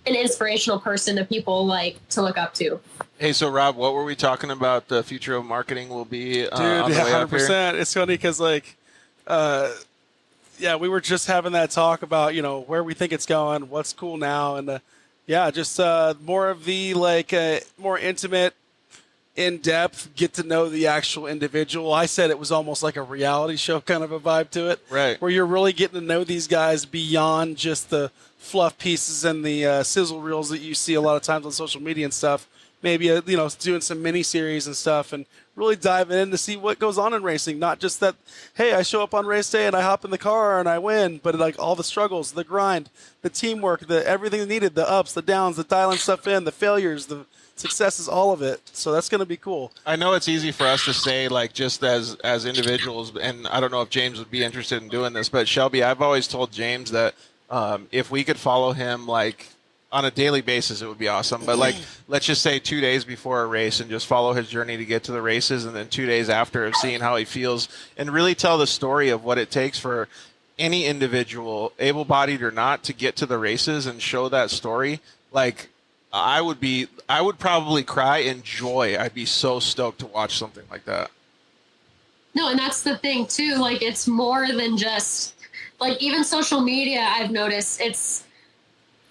S7: an inspirational person to people like to look up to.
S2: Hey, so Rob, what were we talking about? The future of marketing will be on
S3: Dude,
S2: the
S3: yeah,
S2: way up here.
S3: 100%. It's funny because, like, yeah, we were just having that talk about, where we think it's going, what's cool now. And, yeah, just more of the, like, more intimate in depth, get to know the actual individual. I said it was almost like a reality show kind of a vibe to it,
S2: Right.
S3: where you're really getting to know these guys beyond just the fluff pieces and the sizzle reels that you see a lot of times on social media and stuff. Maybe doing some mini series and stuff, and really diving in to see what goes on in racing. Not just that, hey, I show up on race day and I hop in the car and I win, but like all the struggles, the grind, the teamwork, the everything needed, the ups, the downs, the dialing stuff in, the failures, the successes, all of it. So that's going to be cool.
S2: I know it's easy for us to say, like, just as individuals, and I don't know if James would be interested in doing this, but Shelby, I've always told James that if we could follow him, like, on a daily basis, it would be awesome. But, like, let's just say 2 days before a race and just follow his journey to get to the races, and then 2 days after of seeing how he feels, and really tell the story of what it takes for any individual, able-bodied or not, to get to the races and show that story. Like, I would probably cry in joy. I'd be so stoked to watch something like that.
S7: No, and that's the thing too. Like, it's more than just like, even social media. I've noticed it's,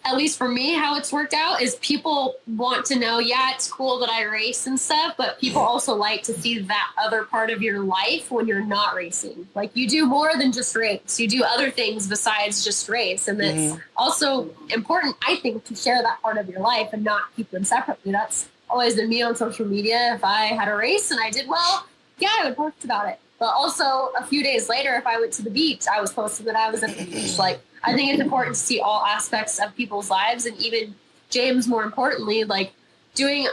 S7: at least for me, how it's worked out is people want to know, yeah, it's cool that I race and stuff, but people also like to see that other part of your life when you're not racing. Like, you do more than just race. You do other things besides just race. And it's also important, I think, to share that part of your life and not keep them separately. That's always been me on social media. If I had a race and I did well, yeah, I would post about it. But also a few days later, if I went to the beach, I was posting that I was at the beach. Like, I think it's important to see all aspects of people's lives, and even James, more importantly, like doing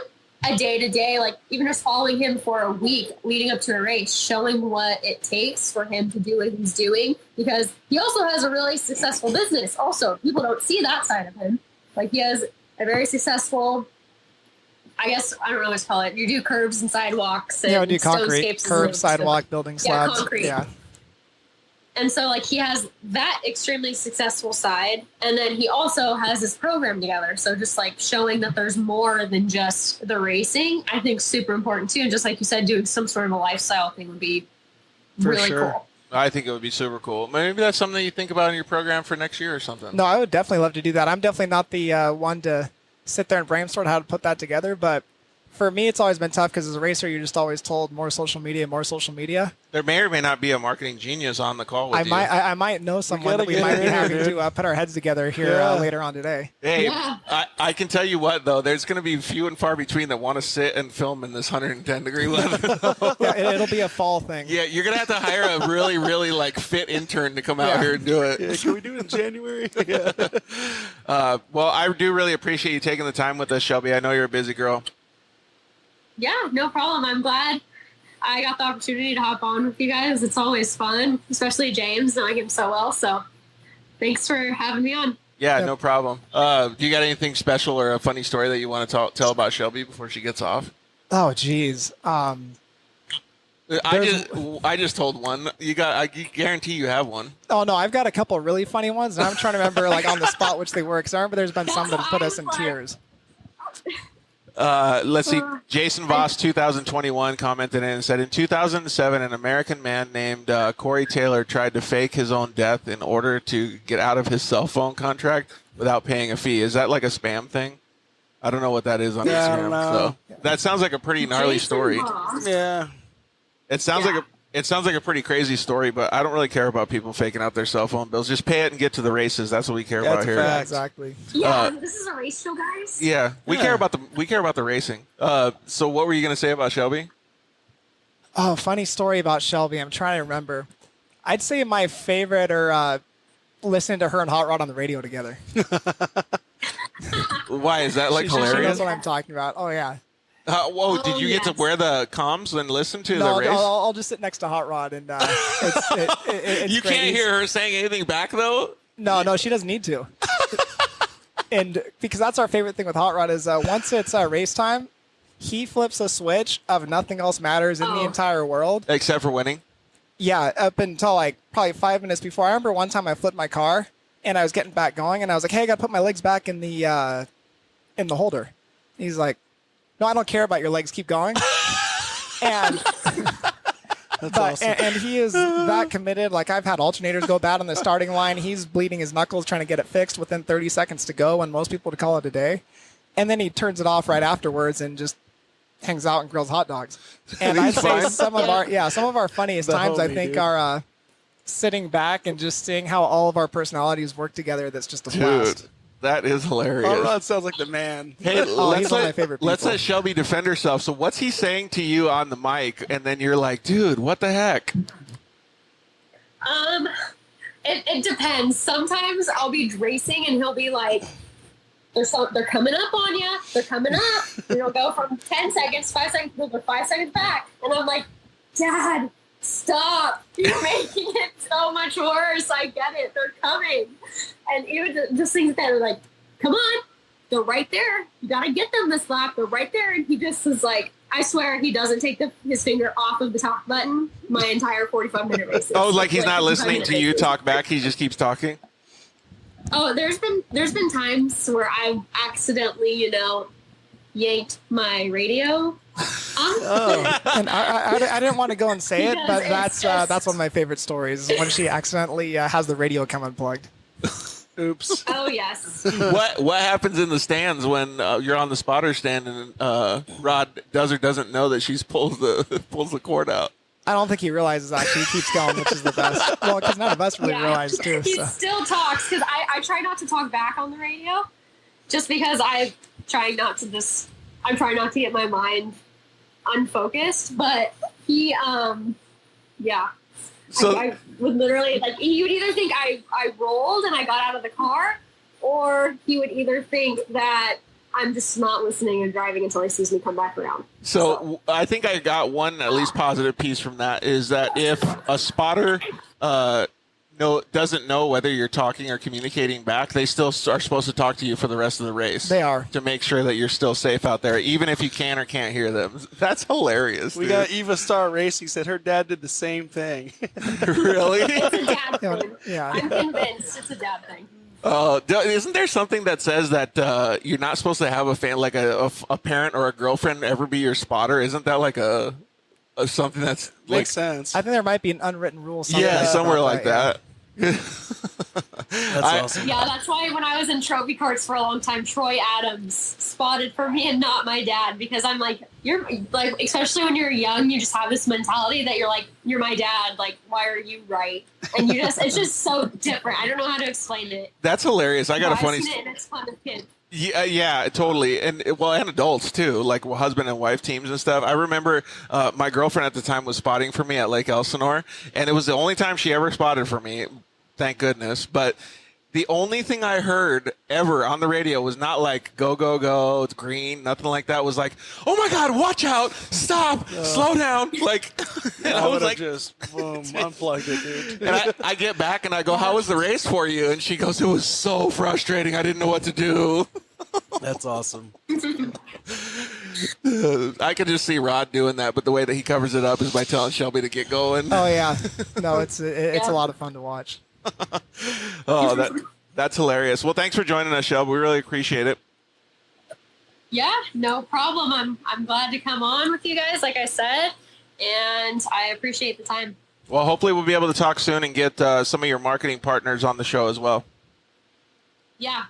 S7: a day-to-day, like even just following him for a week leading up to a race, showing what it takes for him to do what he's doing, because he also has a really successful business. Also, people don't see that side of him. Like, he has a very successful, I guess, I don't know what to call it. You do curbs and sidewalks and
S4: Yeah, we do concrete,
S7: stonescapes
S4: curbs, sidewalk, building slabs.
S7: concrete.
S4: Yeah.
S7: And so, like, he has that extremely successful side, and then he also has this program together. So just, like, showing that there's more than just the racing, I think, super important, too. And just like you said, doing some sort of a lifestyle thing would be really cool.
S2: I think it would be super cool. Maybe that's something you think about in your program for next year or something.
S4: No, I would definitely love to do that. I'm definitely not the one to sit there and brainstorm how to put that together, but for me, it's always been tough because as a racer, you're just always told more social media, more social media.
S2: There may or may not be a marketing genius on the call with you.
S4: I might know someone that we might be having to put our heads together here later on today.
S2: Hey,
S7: Yeah.
S2: I can tell you what, though, there's going to be few and far between that want to sit and film in this 110-degree weather.
S4: Yeah, it'll be a fall thing.
S2: Yeah, you're going to have to hire a really, really, like, fit intern to come out here and do it.
S3: Yeah, can we do it in January?
S2: Well, I do really appreciate you taking the time with us, Shelby. I know you're a busy girl.
S7: Yeah, no problem. I'm glad I got the opportunity to hop on with you guys. It's always fun, especially James, knowing him so well. So thanks for having me on.
S2: Yeah, no problem. Do you got anything special or a funny story that you want to tell about Shelby before she gets off?
S4: Oh, geez.
S2: I just told one. I guarantee you have one.
S4: Oh, no, I've got a couple really funny ones, and I'm trying to remember, like, on the spot which they were, because I remember there's been some that have put us in tears.
S2: Let's see. Jason Voss, 2021, commented in and said, in 2007, an American man named Corey Taylor tried to fake his own death in order to get out of his cell phone contract without paying a fee. Is that like a spam thing? I don't know what that is on
S3: Yeah, I
S2: Instagram.
S3: don't know.
S2: So that sounds like a pretty gnarly
S7: Jason
S2: story.
S7: Voss.
S3: Yeah.
S2: It sounds like a pretty crazy story, but I don't really care about people faking out their cell phone bills. Just pay it and get to the races. That's what we care about
S3: That's a
S2: here.
S3: fact.
S4: Exactly.
S7: Yeah, this is a race show, guys.
S2: Yeah, we care about the racing. So what were you going to say about Shelby?
S4: Oh, funny story about Shelby. I'm trying to remember. I'd say my favorite are listening to her and Hot Rod on the radio together.
S2: Why is that like
S4: She knows
S2: hilarious?
S4: what I'm talking about. Oh, yeah.
S2: Whoa! Did you get to
S7: yes.
S2: wear the comms and listen to
S4: No,
S2: the race?
S4: I'll just sit next to Hot Rod, and it's
S2: You
S4: great.
S2: can't hear her saying anything back though.
S4: No, she doesn't need to. And because that's our favorite thing with Hot Rod is once it's race time, he flips a switch of nothing else matters in the entire world.
S2: Except for winning.
S4: Yeah, up until like probably 5 minutes before. I remember one time I flipped my car and I was getting back going, and I was like, "Hey, I got to put my legs back in the holder." He's like, "No, I don't care about your legs. Keep going." And and he is that committed. Like, I've had alternators go bad on the starting line. He's bleeding his knuckles trying to get it fixed within 30 seconds to go, when most people would call it a day. And then he turns it off right afterwards and just hangs out and grills hot dogs. And
S8: He's
S4: I'd say
S8: fine.
S4: some of our funniest
S8: The
S4: times, I
S8: homie,
S4: think,
S8: dude.
S4: are sitting back and just seeing how all of our personalities work together. That's just a blast.
S2: Dude, that is hilarious.
S3: Oh, Rod sounds like the man.
S2: Hey,
S4: he's
S2: let's
S4: one of my
S2: let,
S4: favorite
S2: let's
S4: people.
S2: let Shelby defend herself. So what's he saying to you on the mic? And then you're like, dude, what the heck?
S7: It depends. Sometimes I'll be racing and he'll be like, they're coming up on you. They're coming up. It'll go from 10 seconds, 5 seconds, they're 5 seconds back. And I'm like, Dad, stop. You're making it so much worse. I get it. They're coming. And even just things that are like, come on. They're right there. You got to get them this lap. They're right there. And he just is like, I swear he doesn't take his finger off of the talk button my entire 45-minute races.
S2: Oh, like he's not listening
S7: 45-minute
S2: to you
S7: races.
S2: talk back. He just keeps talking.
S7: Oh, there's been times where I've accidentally, yanked my radio.
S4: And I didn't want to go and say it, but
S7: Because it's
S4: that's one of my favorite stories is when she accidentally has the radio come unplugged.
S3: Oops.
S7: Oh yes.
S2: What happens in the stands when you're on the spotter stand and Rod does or doesn't know that she's pulls the cord out?
S4: I don't think he realizes actually. He keeps going, which is the best. Well, because none of us really realize too.
S7: He
S4: So.
S7: still talks because I try not to talk back on the radio, just because I'm trying not to get my mind unfocused. But he, yeah.
S2: So
S7: I would literally, like, he would either think I rolled and I got out of the car, or he would either think that I'm just not listening and driving until he sees me come back around.
S2: So I think I got one at least positive piece from that is that if a spotter doesn't know whether you're talking or communicating back, they still are supposed to talk to you for the rest of the race.
S4: They are.
S2: To make sure that you're still safe out there, even if you can or can't hear them. That's hilarious.
S3: We
S2: dude.
S3: got Eva Star Racing said her dad did the same thing.
S2: Really?
S7: It's a dad thing.
S4: Yeah.
S7: I'm convinced it's a dad thing.
S2: Isn't there something that says that you're not supposed to have a fan, like a parent or a girlfriend ever be your spotter? Isn't that like a something that's like,
S3: Makes sense.
S4: I think there might be an unwritten rule somewhere.
S2: yeah, somewhere
S4: about
S2: like that.
S8: That's awesome.
S7: Yeah, that's why when I was in trophy carts for a long time, Troy Adams spotted for me and not my dad, because I'm like, you're like, especially when you're young, you just have this mentality that you're like, you're my dad. Like, why are you right? And it's just so different. I don't know how to explain it.
S2: That's hilarious. I got a funny.
S7: I've seen it and it's fun as kids.
S2: Yeah, totally, and adults too, like husband and wife teams and stuff. I remember my girlfriend at the time was spotting for me at Lake Elsinore, and it was the only time she ever spotted for me. Thank goodness. But the only thing I heard ever on the radio was not like "go go go," it's green, nothing like that. It was like, "Oh my God, watch out! Stop! Slow down!" Like, and I
S3: I
S2: was
S3: would have
S2: like,
S3: just boom, unplugged it, dude.
S2: and I get back and I go, "How was the race for you?" And she goes, "It was so frustrating. I didn't know what to do."
S8: That's awesome.
S2: I could just see Rod doing that, but the way that he covers it up is by telling Shelby to get going.
S4: Oh yeah. No, it's a lot of fun to watch.
S2: Oh, that's hilarious. Well, thanks for joining us, Shelby. We really appreciate it.
S7: Yeah, no problem. I'm glad to come on with you guys, like I said, and I appreciate the time.
S2: Well, hopefully we'll be able to talk soon and get some of your marketing partners on the show as well.
S7: Yeah,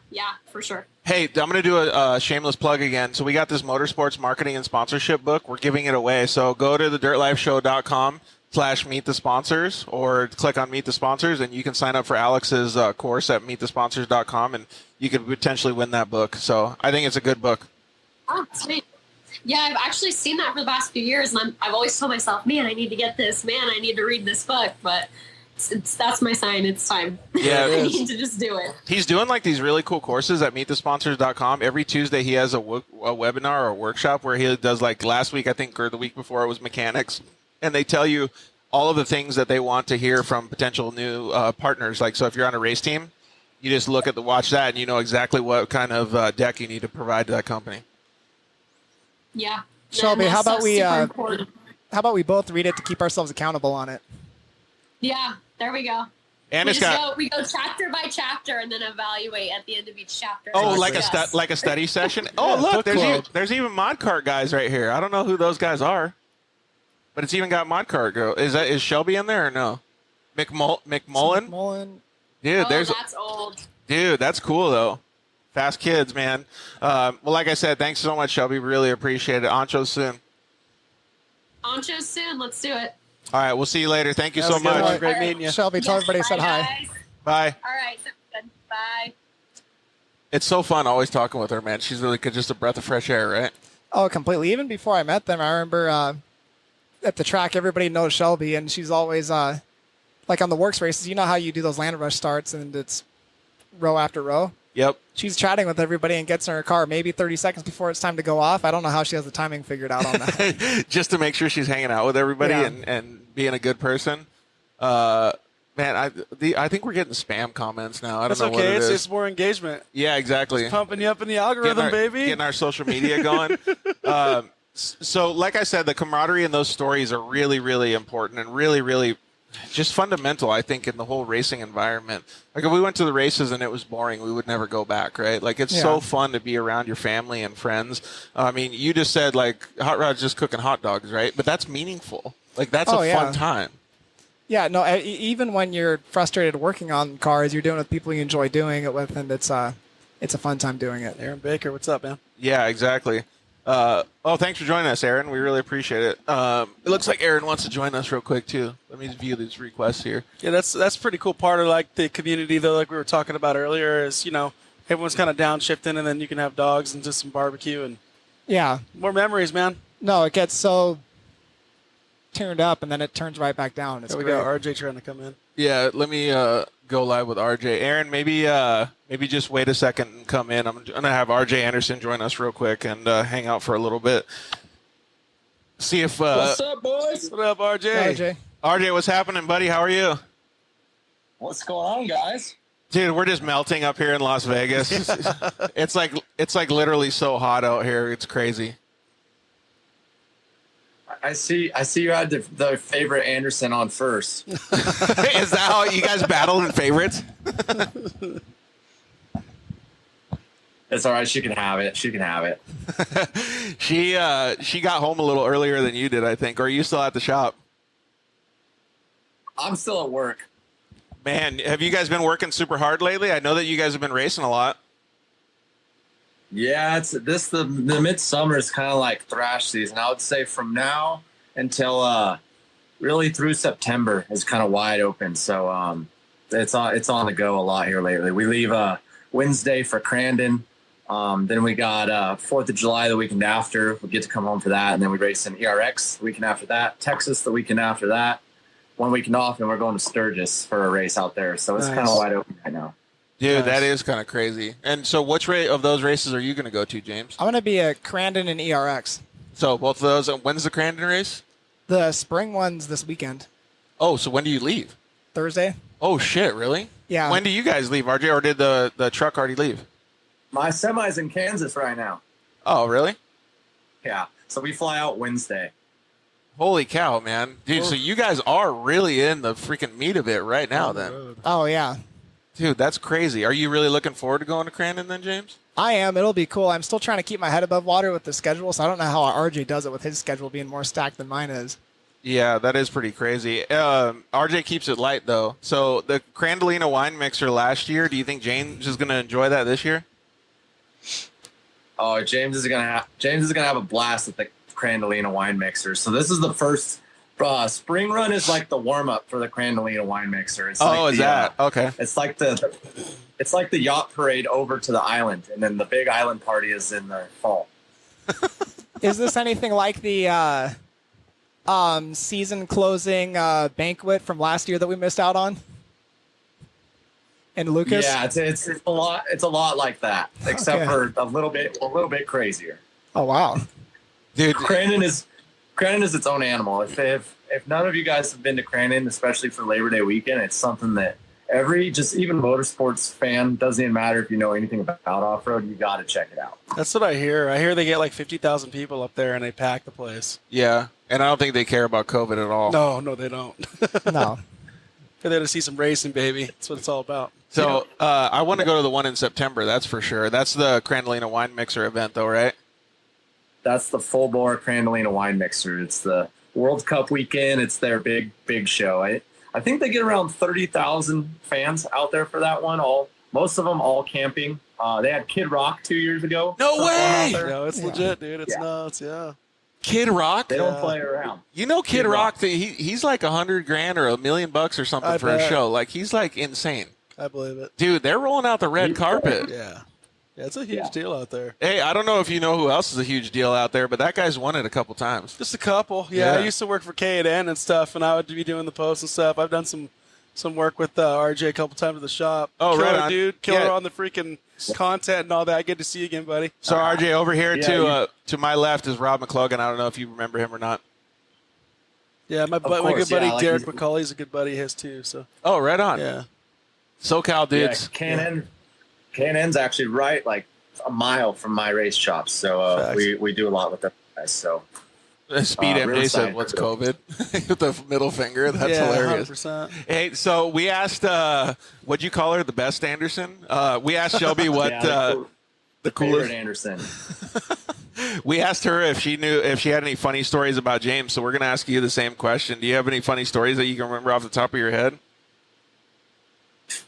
S7: for sure.
S2: Hey, I'm going to do a shameless plug again. So we got this motorsports marketing and sponsorship book. We're giving it away. So go to thedirtlifeshow.com/meet the sponsors or click on meet the sponsors, and you can sign up for Alex's course at meetthesponsors.com, and you could potentially win that book. So I think it's a good book.
S7: Oh, sweet. Yeah, I've actually seen that for the past few years, and I've always told myself, man, I need to get this. Man, I need to read this book. But that's my sign. It's time.
S2: Yeah,
S7: I
S2: it is.
S7: need to just do it.
S2: He's doing like these really cool courses at meetthesponsors.com. Every Tuesday he has a webinar or a workshop where he does, like last week, I think, or the week before, it was mechanics. And they tell you all of the things that they want to hear from potential new partners. Like, so if you're on a race team, you just watch that and you know exactly what kind of deck you need to provide to that company.
S7: Yeah.
S4: Shelby,
S7: And
S4: how
S7: that's
S4: about we
S7: super important.
S4: both read it to keep ourselves accountable on it?
S7: Yeah, there we go.
S2: And
S7: we
S2: it's got
S7: we go chapter by chapter and then evaluate at the end of each chapter.
S2: like a
S7: Yes.
S2: like a study session. Oh,
S8: Yeah,
S2: look,
S8: book club.
S2: there's even mod cart guys right here. I don't know who those guys are, but it's even got mod cart girl. Is Shelby in there or no? McMullen.
S4: Mullen.
S2: Dude,
S7: Oh,
S2: there's
S7: that's old.
S2: dude. That's cool though. Fast kids, man. Well, like I said, thanks so much, Shelby. Really appreciate it. Ancho soon.
S7: Ancho soon. Let's do it.
S2: All right, we'll see you later. Thank you
S3: That
S2: so
S3: was a good
S2: much.
S3: one. Great meeting you.
S4: Shelby, tell everybody I said hi.
S7: Guys.
S2: Bye.
S7: All right. Sounds good. Bye.
S2: It's so fun always talking with her, man. She's really just a breath of fresh air, right?
S4: Oh, completely. Even before I met them, I remember at the track, everybody knows Shelby, and she's always like on the works races. You know how you do those land rush starts, and it's row after row.
S2: Yep.
S4: She's chatting with everybody and gets in her car maybe 30 seconds before it's time to go off. I don't know how she has the timing figured out on that.
S2: Just to make sure she's hanging out with everybody
S4: Yeah.
S2: and being a good person. Man, I think we're getting spam comments now. I don't
S3: That's
S2: know what
S3: okay.
S2: it is.
S3: It's more engagement.
S2: Yeah, exactly.
S3: Pumping you up in the algorithm, baby.
S2: Getting our social media going. So, like I said, the camaraderie in those stories are really, really important and really, really just fundamental, I think, in the whole racing environment. Like, if we went to the races and it was boring, we would never go back, right? Like, it's so fun to be around your family and friends. I mean, you just said, like, Hot Rod's just cooking hot dogs, right? But that's meaningful. Like, that's a fun time.
S4: Yeah, no, even when you're frustrated working on cars, you're doing it with people you enjoy doing it with, and it's a fun time doing it.
S3: Aaron Baker, what's up, man?
S2: Yeah, exactly. Thanks for joining us, Aaron. We really appreciate it. It looks like Aaron wants to join us real quick, too. Let me view these requests here.
S3: Yeah, that's a pretty cool part of like the community, though. Like we were talking about earlier, is everyone's kind of downshifting, and then you can have dogs and just some barbecue and more memories, man.
S4: No, it gets so tuned up, and then it turns right back down. It's
S3: we
S4: great.
S3: got RJ trying to come in.
S2: Yeah, let me go live with RJ. Aaron, maybe just wait a second and come in. I'm going to have RJ Anderson join us real quick and hang out for a little bit. See if...
S9: What's up, boys?
S3: What up, RJ?
S4: Hey, RJ.
S2: RJ, what's happening, buddy? How are you?
S9: What's going on, guys?
S2: Dude, we're just melting up here in Las Vegas. It's like literally so hot out here. It's crazy.
S9: I see you had the favorite Anderson on first.
S2: Is that how you guys battle in favorites?
S9: It's all right. She can have it. She
S2: got home a little earlier than you did, I think. Or are you still at the shop?
S9: I'm still at work.
S2: Man, have you guys been working super hard lately? I know that you guys have been racing a lot.
S9: Yeah, the midsummer is kind of like thrash season. I would say from now until really through September is kind of wide open. So it's on the go a lot here lately. We leave Wednesday for Crandon. Then we got 4th of July the weekend after. We get to come home for that, and then we race in ERX the weekend after that. Texas the weekend after that. 1 weekend off, and we're going to Sturgis for a race out there. So it's kind of wide open right now.
S2: Dude, that is kind of crazy. And so which of those races are you going to go to, James?
S4: I'm going to be at Crandon and ERX.
S2: So both of those. When's the Crandon race?
S4: The spring one's this weekend.
S2: Oh, so when do you leave?
S4: Thursday.
S2: Oh, shit, really?
S4: Yeah.
S2: When do you guys leave, RJ, or did the truck already leave?
S9: My semi's in Kansas right now.
S2: Oh, really?
S9: Yeah. So we fly out Wednesday.
S2: Holy cow, man. Dude, so you guys are really in the freaking meat of it right now then.
S4: Oh, yeah.
S2: Dude, that's crazy. Are you really looking forward to going to Crandon then, James?
S4: I am. It'll be cool. I'm still trying to keep my head above water with the schedule, so I don't know how RJ does it with his schedule being more stacked than mine is.
S2: Yeah, that is pretty crazy. RJ keeps it light, though. So the Crandolina wine mixer last year, do you think James is going to enjoy that this year?
S9: Oh, James is gonna have a blast at the Crandolina wine mixer. So this is the first spring run is like the warm up for the Crandolina wine mixer. It's
S2: okay?
S9: It's like the yacht parade over to the island, and then the big island party is in the fall.
S4: Is this anything like the season closing banquet from last year that we missed out on? And Lucas?
S9: Yeah, it's a lot. It's a lot like that, except for a little bit crazier.
S4: Oh wow,
S2: dude!
S9: Crandon is its own animal. If none of you guys have been to Crandon, especially for Labor Day weekend, it's something that even motorsports fan, doesn't even matter if you know anything about off-road, you got to check it out.
S3: That's what I hear. I hear they get like 50,000 people up there and they pack the place.
S2: Yeah, and I don't think they care about COVID at all.
S3: No, they don't.
S4: No.
S3: They're there to see some racing, baby. That's what it's all about.
S2: So I want to go to the one in September, that's for sure. That's the Crandolina wine mixer event, though, right?
S9: That's the full bore Crandolina wine mixer. It's the World Cup weekend. It's their big show. I think they get around 30,000 fans out there for that one, all most of them all camping. They had Kid Rock 2 years ago.
S2: No way!
S3: No, it's legit, dude. It's nuts. Yeah.
S2: Kid Rock?
S9: They don't play around.
S2: You know Kid Rock, he's like $100,000 or $1 million or something
S3: I
S2: for a
S3: bet.
S2: show. Like, he's like insane.
S3: I believe it.
S2: Dude, they're rolling out the red carpet.
S3: Yeah. Yeah, it's a huge deal out there.
S2: Hey, I don't know if you know who else is a huge deal out there, but that guy's won it a couple times.
S3: Just a couple. Yeah, I used to work for K&N and stuff, and I would be doing the posts and stuff. I've done some work with RJ a couple times at the shop.
S2: Oh,
S3: Killer,
S2: right on.
S3: dude. Killer on the freaking content and all that. Good to see you again, buddy.
S2: So RJ, over here to my left is Rob McLogan. I don't know if you remember him or not.
S3: Yeah, my good buddy Derek McCauley's a good buddy of his too. So.
S2: Oh, right on.
S3: Yeah.
S2: SoCal dudes.
S9: Yeah, K&N's actually right like a mile from my race shop, so we do a lot with them guys. So
S2: Speed MJ said, "What's COVID?" With the middle finger. That's hilarious.
S3: 100%.
S2: Hey, so we asked, what'd you call her? The best Anderson? We asked Shelby what the coolest
S9: Anderson.
S2: We asked her if she had any funny stories about James. So we're gonna ask you the same question. Do you have any funny stories that you can remember off the top of your head?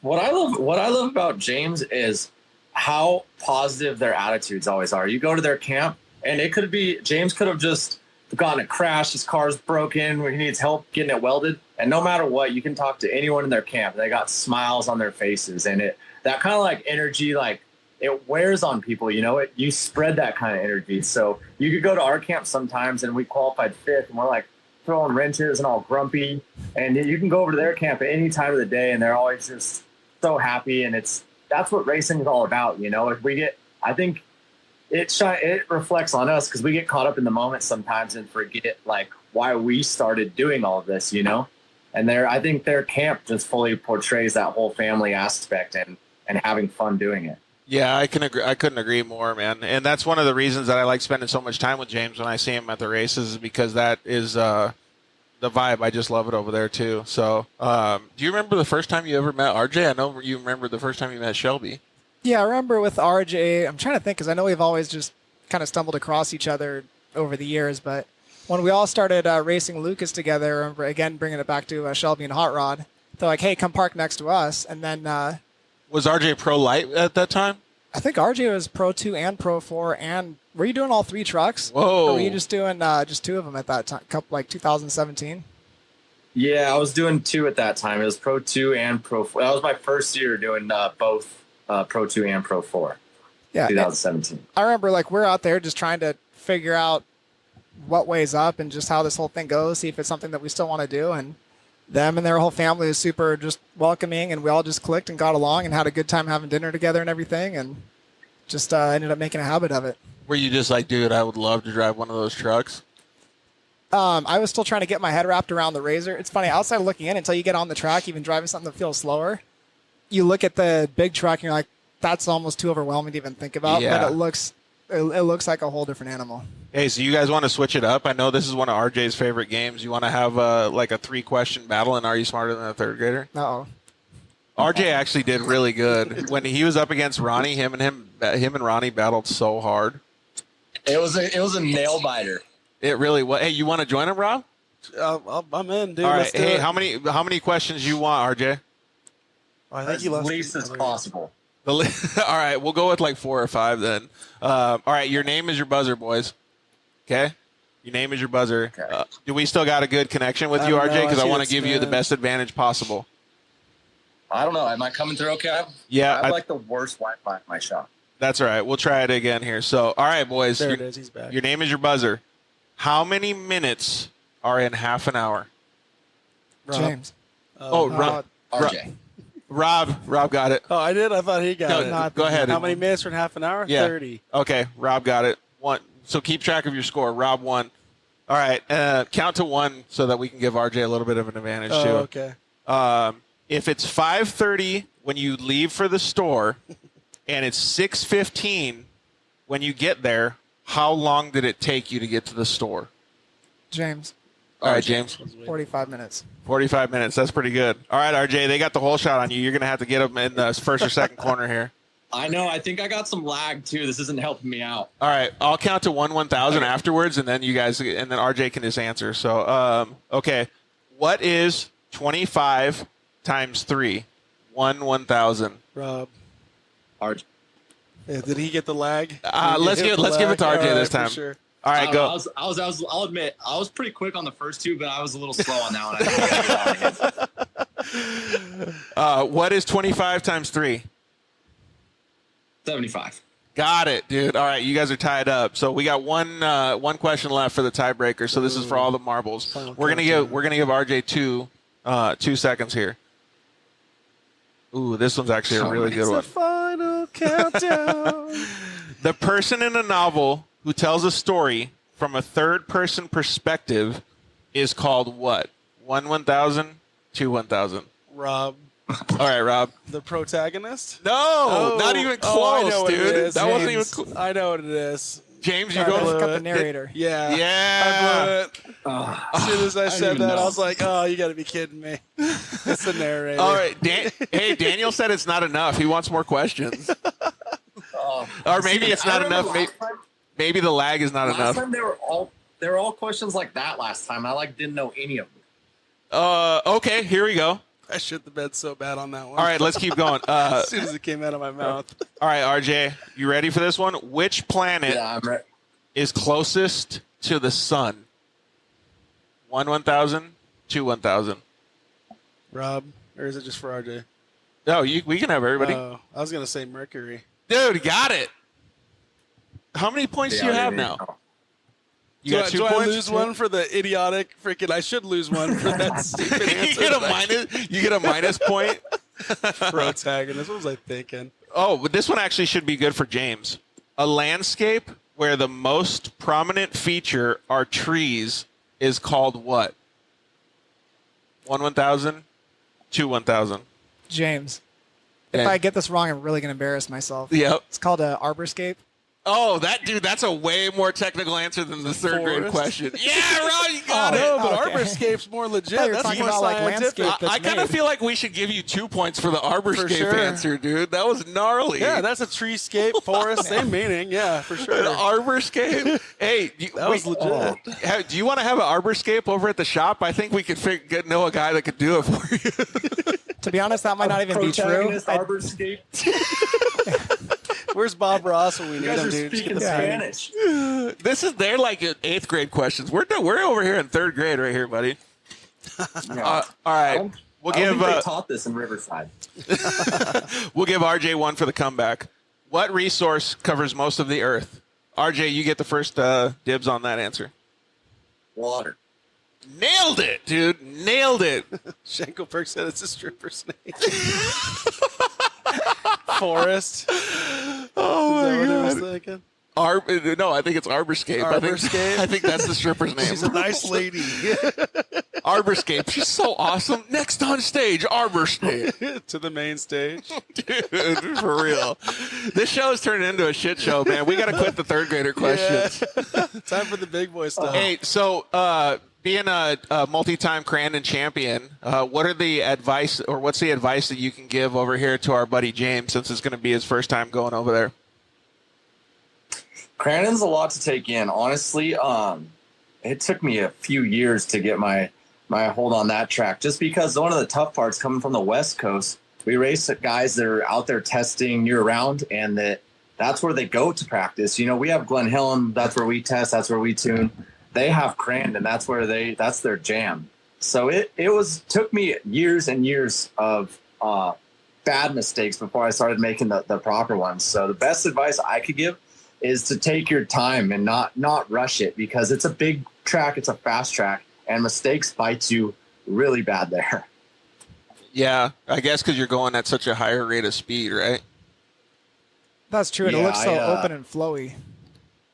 S9: What I love about James is how positive their attitudes always are. You go to their camp, and it could be James could have just gotten a crash, his car's broken, he needs help getting it welded, and no matter what, you can talk to anyone in their camp. They got smiles on their faces, and that kind of like energy, like it wears on people. You spread that kind of energy. So you could go to our camp sometimes, and we qualified 5th, and we're like throwing wrenches and all grumpy, and you can go over to their camp at any time of the day, and they're always just so happy. And that's what racing is all about. I think it reflects on us because we get caught up in the moment sometimes and forget like why we started doing all of this, and I think their camp just fully portrays that whole family aspect and having fun doing it.
S2: Yeah, I couldn't agree more, man. And that's one of the reasons that I like spending so much time with James when I see him at the races, is because that is the vibe. I just love it over there too. So, do you remember the first time you ever met RJ? I know you remember the first time you met Shelby.
S4: Yeah, I remember with RJ. I'm trying to think because I know we've always just kind of stumbled across each other over the years. But when we all started racing Lucas together, I remember again bringing it back to Shelby and Hot Rod. They're like, "Hey, come park next to us," and then.
S2: Was RJ Pro Light at that time?
S4: I think RJ was Pro 2 and Pro 4, and were you doing all 3 trucks?
S2: Whoa!
S4: Or were you just doing just 2 of them at that time, like 2017?
S9: Yeah, I was doing 2 at that time. It was Pro 2 and Pro 4. That was my first year doing both Pro 2 and Pro 4.
S4: Yeah,
S9: 2017.
S4: I remember like we're out there just trying to figure out what way's up and just how this whole thing goes, see if it's something that we still want to do, and them and their whole family was super just welcoming, and we all just clicked and got along and had a good time having dinner together and everything, and just ended up making a habit of it.
S2: Were you just like, dude, I would love to drive one of those trucks?
S4: I was still trying to get my head wrapped around the Razor. It's funny, outside looking in, until you get on the track, even driving something that feels slower, you look at the big truck and you're like, that's almost too overwhelming to even think about,
S2: Yeah.
S4: but it looks like a whole different animal.
S2: Hey, so you guys want to switch it up? I know this is one of RJ's favorite games. You want to have like a 3-question battle, and Are You Smarter Than a Third Grader?
S4: Uh-oh.
S2: RJ actually did really good when he was up against Ronnie. Him and Ronnie battled so hard.
S6: It was a nail biter.
S2: It really was. Hey, you want to join him, Rob?
S3: I'm in, dude.
S2: All right.
S3: Let's do
S2: Hey,
S3: it.
S2: how many questions you want, RJ?
S3: I think
S9: As
S3: you lost
S9: least as possible.
S2: All right, we'll go with like 4 or 5 then. All right, your name is your buzzer, boys. Okay? Your name is your buzzer.
S9: Okay.
S2: Do we still got a good connection with
S3: I
S2: you,
S3: don't
S2: RJ?
S3: know.
S2: Because I
S3: I
S2: want to
S3: see
S2: give
S3: it's
S2: you the
S3: bad.
S2: best advantage possible.
S6: I don't know. Am I coming through okay?
S2: Yeah,
S9: I have like the worst Wi-Fi in my shop.
S2: that's all right. We'll try it again here. So, all right, boys.
S3: There it is. He's back.
S2: Your name is your buzzer. How many minutes are in half an hour?
S3: Rob.
S4: James.
S2: Rob.
S6: RJ.
S2: Rob got it.
S3: Oh, I did? I thought he got
S2: No,
S3: it.
S2: go ahead.
S3: How many minutes for in half an hour?
S2: Yeah.
S3: 30.
S2: Okay, Rob got it. 1. So keep track of your score. Rob won. All right, count to 1 so that we can give RJ a little bit of an advantage
S3: Oh,
S2: too.
S3: okay.
S2: If it's 5:30 when you leave for the store, and it's 6:15 when you get there, how long did it take you to get to the store?
S4: James.
S2: All right, James.
S4: 45 minutes.
S2: 45 minutes. That's pretty good. All right, RJ, they got the whole shot on you. You're going to have to get them in the first or second corner here.
S6: I know. I think I got some lag too. This isn't helping me out.
S2: All right, I'll count to 1,000 afterwards, and then you guys, and then RJ can just answer. So, okay, what is 25 times 3? 1,000.
S3: Rob.
S9: RJ.
S3: Yeah, did he get the lag?
S2: Let's give it to RJ this time.
S3: For sure.
S2: All right, go.
S9: I'll admit, I was pretty quick on the first two, but I was a little slow on that one.
S2: What is 25 times 3?
S9: 75.
S2: Got it, dude. All right, you guys are tied up. So we got one question left for the tiebreaker. So this is for all the marbles. We're gonna give RJ 2 seconds here. Ooh, this one's actually a really good one.
S3: Final countdown.
S2: The person in a novel who tells a story from a third-person perspective is called what? 1,000, 2,000.
S3: Rob.
S2: All right, Rob.
S3: The protagonist?
S2: No, not even close,
S3: I know what it
S2: dude.
S3: is.
S2: That wasn't even
S3: James.
S2: close.
S3: I know what it is.
S2: James, you
S3: I
S2: go.
S3: blew
S4: Got
S3: it.
S4: the narrator.
S3: Yeah.
S2: Yeah.
S3: I blew it. As soon as I said
S9: even
S3: that,
S9: know.
S3: I was like, oh, you got to be kidding me. It's the narrator.
S2: All right, hey, Daniel said it's not enough. He wants more questions. Or maybe it's not enough. Maybe the lag is not
S9: Last
S2: enough.
S9: time they were all questions like that last time. I didn't know any of them.
S2: Okay, here we go.
S3: I shit the bed so bad on that one.
S2: All right, let's keep going.
S3: As soon as it came out of my mouth.
S2: All right, RJ, you ready for this one? Which planet
S9: Yeah, I'm ready.
S2: is closest to the sun? 1,000, 2,000.
S3: Rob, or is it just for RJ?
S2: No, we can have everybody.
S3: Oh, I was going to say Mercury.
S2: Dude, got it. How many points do you have now? You got 2
S3: do
S2: points?
S3: I lose one for the idiotic freaking? I should lose one for that stupid answer.
S2: You get a minus point.
S3: Protagonist. What was I thinking?
S2: Oh, but this one actually should be good for James. A landscape where the most prominent feature are trees is called what? 1,000, 2,000.
S4: James. If
S2: And-
S4: I get this wrong, I'm really going to embarrass myself.
S2: Yep.
S4: It's called a arborscape.
S2: Oh, that's a way more technical answer than the third grade
S3: Forest?
S2: question. Yeah, Rob, you got it.
S3: No, but
S4: Okay.
S3: Arborscape's more legit.
S4: I thought you were
S3: That's
S4: talking
S3: more
S4: about, like,
S3: scientific.
S4: landscape. that's
S2: I kind of
S4: made.
S2: feel like we should give you 2 points for the arborscape
S3: sure.
S2: answer, dude. That was gnarly.
S3: Yeah, that's a treescape, forest, same meaning. Yeah, for
S2: An
S3: sure.
S2: arborscape. Hey,
S3: That was legit.
S2: do you want to have an arborscape over at the shop? I think we could know a guy that could do it for you.
S4: To be honest, that might not even be true.
S9: Protagonist, Arborscape.
S3: Where's Bob Ross when we
S9: You
S3: need
S9: guys
S3: him,
S9: are
S3: dude? Just
S9: speaking
S3: get the
S9: Spanish.
S2: They're like 8th grade questions. We're over here in 3rd grade right here, buddy.
S9: Yeah.
S2: All right.
S9: I don't think they taught this in Riverside.
S2: We'll give RJ one for the comeback. What resource covers most of the Earth? RJ, you get the first dibs on that answer.
S9: Water.
S2: Nailed it, dude. Nailed it.
S3: Schenkelberg said it's a stripper's name. Forest.
S2: Oh,
S3: Is that what
S2: my
S3: I was
S2: God.
S3: thinking?
S2: No, I think it's Arborscape.
S3: Arborscape?
S2: I think that's the stripper's name.
S3: She's a nice lady.
S2: Arborscape. She's so awesome. Next on stage, Arborscape.
S3: To the main stage.
S2: Dude, for real. This show is turning into a shit show, man. We got to quit the 3rd grader questions.
S3: Time for the big boy stuff.
S2: Hey, so being a multi-time Crandon champion, what's the advice that you can give over here to our buddy James, since it's going to be his first time going over there?
S9: Crandon's a lot to take in. Honestly, it took me a few years to get my hold on that track, just because one of the tough parts coming from the West Coast, we race guys that are out there testing year round, and that's where they go to practice. You know, we have Glen Helen, that's where we test, that's where we tune. They have Crandon, that's their jam. So it took me years and years of bad mistakes before I started making the proper ones. So the best advice I could give is to take your time and not rush it, because it's a big track, it's a fast track, and mistakes bite you really bad there.
S2: Yeah, I guess because you're going at such a higher rate of speed, right?
S4: That's true. And it
S9: Yeah,
S4: looks so open and flowy.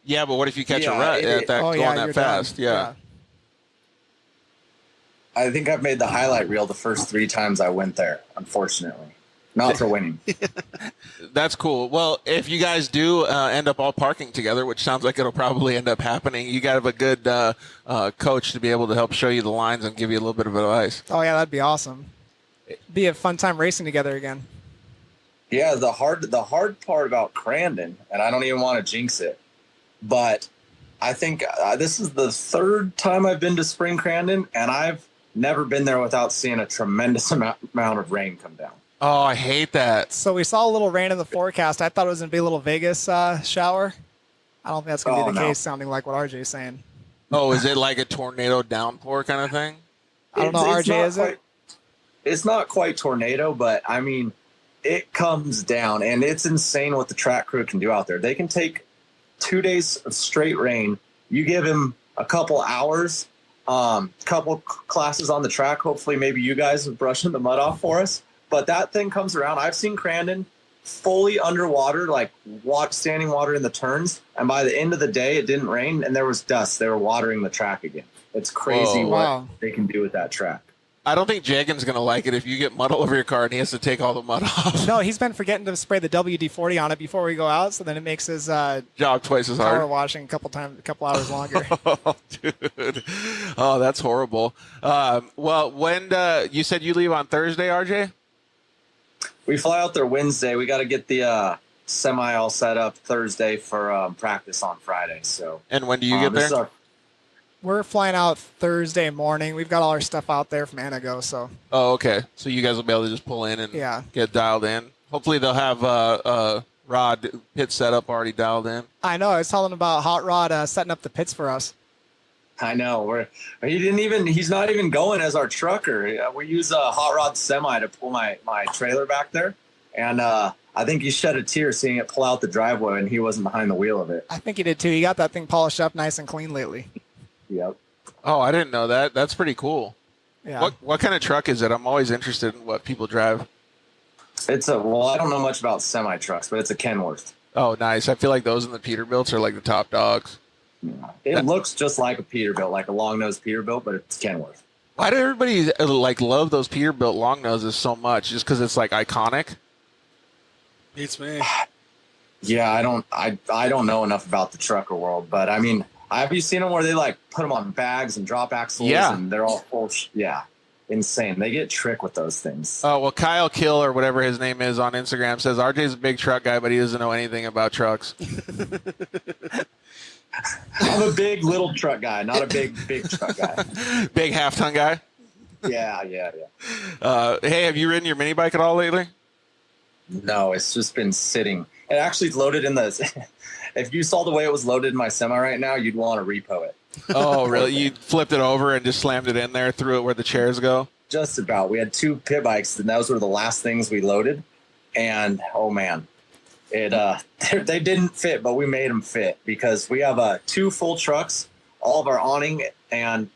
S2: Yeah, but what if you catch
S9: Yeah,
S2: a rut at that going that
S4: you're
S2: fast?
S4: done.
S2: Yeah.
S9: I think I've made the highlight reel the first 3 times I went there, unfortunately. Not for winning.
S2: That's cool. Well, if you guys do end up all parking together, which sounds like it'll probably end up happening, you got to have a good coach to be able to help show you the lines and give you a little bit of advice.
S4: Oh, yeah, that'd be awesome. Be a fun time racing together again.
S9: Yeah, the hard part about Crandon, and I don't even want to jinx it, but I think this is the 3rd time I've been to Spring Crandon, and I've never been there without seeing a tremendous amount of rain come down.
S2: Oh, I hate that.
S4: So we saw a little rain in the forecast. I thought it was going to be a little Vegas shower. I don't think that's going to be the case, sounding like what RJ's saying.
S2: Oh, is it like a tornado downpour kind of thing?
S4: I don't know, RJ, is it?
S9: It's not quite tornado, but I mean, it comes down, and it's insane what the track crew can do out there. They can take 2 days of straight rain. You give him a couple hours, couple classes on the track. Hopefully, maybe you guys are brushing the mud off for us. But that thing comes around. I've seen Crandon fully underwater, like standing water in the turns. And by the end of the day, it didn't rain, and there was dust. They were watering the track again. It's crazy what they can do with that track.
S2: I don't think Jagan's going to like it if you get mud all over your car and he has to take all the mud off.
S4: No, he's been forgetting to spray the WD-40 on it before we go out, so then it makes his
S2: job twice as hard.
S4: Power washing a couple hours longer.
S2: Oh, dude. Oh, that's horrible. Well, when you said you leave on Thursday, RJ?
S9: We fly out there Wednesday. We got to get the semi all set up Thursday for practice on Friday. So.
S2: And when do you get there?
S4: We're flying out Thursday morning. We've got all our stuff out there from Anago, so.
S2: Oh, okay. So you guys will be able to just pull in and get dialed in. Hopefully they'll have Rod pit setup already dialed in.
S4: I know. I was telling about Hot Rod setting up the pits for us.
S9: I know. He's not even going as our trucker. We use a Hot Rod semi to pull my trailer back there. And I think he shed a tear seeing it pull out the driveway, and he wasn't behind the wheel of it.
S4: I think he did too. He got that thing polished up nice and clean lately.
S9: Yep.
S2: Oh, I didn't know that. That's pretty cool.
S4: Yeah.
S2: What kind of truck is it? I'm always interested in what people drive.
S9: I don't know much about semi trucks, but it's a Kenworth.
S2: Oh, nice. I feel like those in the Peterbilts are like the top dogs.
S9: It looks just like a Peterbilt, like a long-nosed Peterbilt, but it's Kenworth.
S2: Why do everybody love those Peterbilt long noses so much? Just because it's like iconic?
S3: Beats me.
S9: Yeah, I don't know enough about the trucker world, but I mean, have you seen them where they put them on bags and drop axles?
S2: Yeah.
S9: And they're all full. Insane. They get tricked with those things.
S2: Oh, well, Kyle Kill or whatever his name is on Instagram says RJ's a big truck guy, but he doesn't know anything about trucks.
S9: I'm a big little truck guy, not a big truck guy.
S2: Big half-ton guy?
S9: Yeah.
S2: Hey, have you ridden your mini bike at all lately?
S9: No, it's just been sitting. It actually loaded in the... If you saw the way it was loaded in my semi right now, you'd want to repo it.
S2: Oh, really? You flipped it over and just slammed it in there, threw it where the chairs go?
S9: Just about. We had 2 pit bikes, and those were the last things we loaded. And, oh, man. They didn't fit, but we made them fit because we have 2 full trucks, all of our awning, and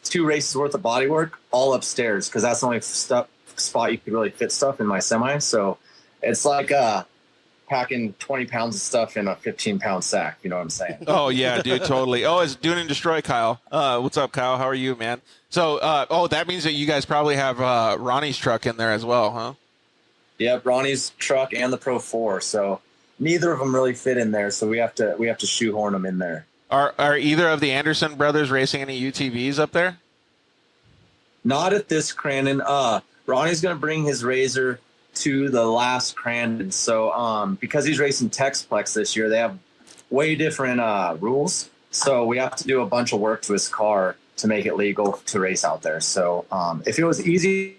S9: 2 races worth of bodywork all upstairs because that's the only spot you could really fit stuff in my semi. So it's like packing 20 pounds of stuff in a 15-pound sack. You know what I'm saying?
S2: Oh, yeah, dude, totally. Oh, it's Dune and Destroy, Kyle. What's up, Kyle? How are you, man? So, that means that you guys probably have Ronnie's truck in there as well, huh?
S9: Yep, Ronnie's truck and the Pro 4. So neither of them really fit in there. So we have to shoehorn them in there.
S2: Are either of the Anderson brothers racing any UTVs up there?
S9: Not at this Crandon. Ronnie's going to bring his Razor to the last Crandon. So because he's racing Texplex this year, they have way different rules. So we have to do a bunch of work to his car to make it legal to race out there. So if it was easy,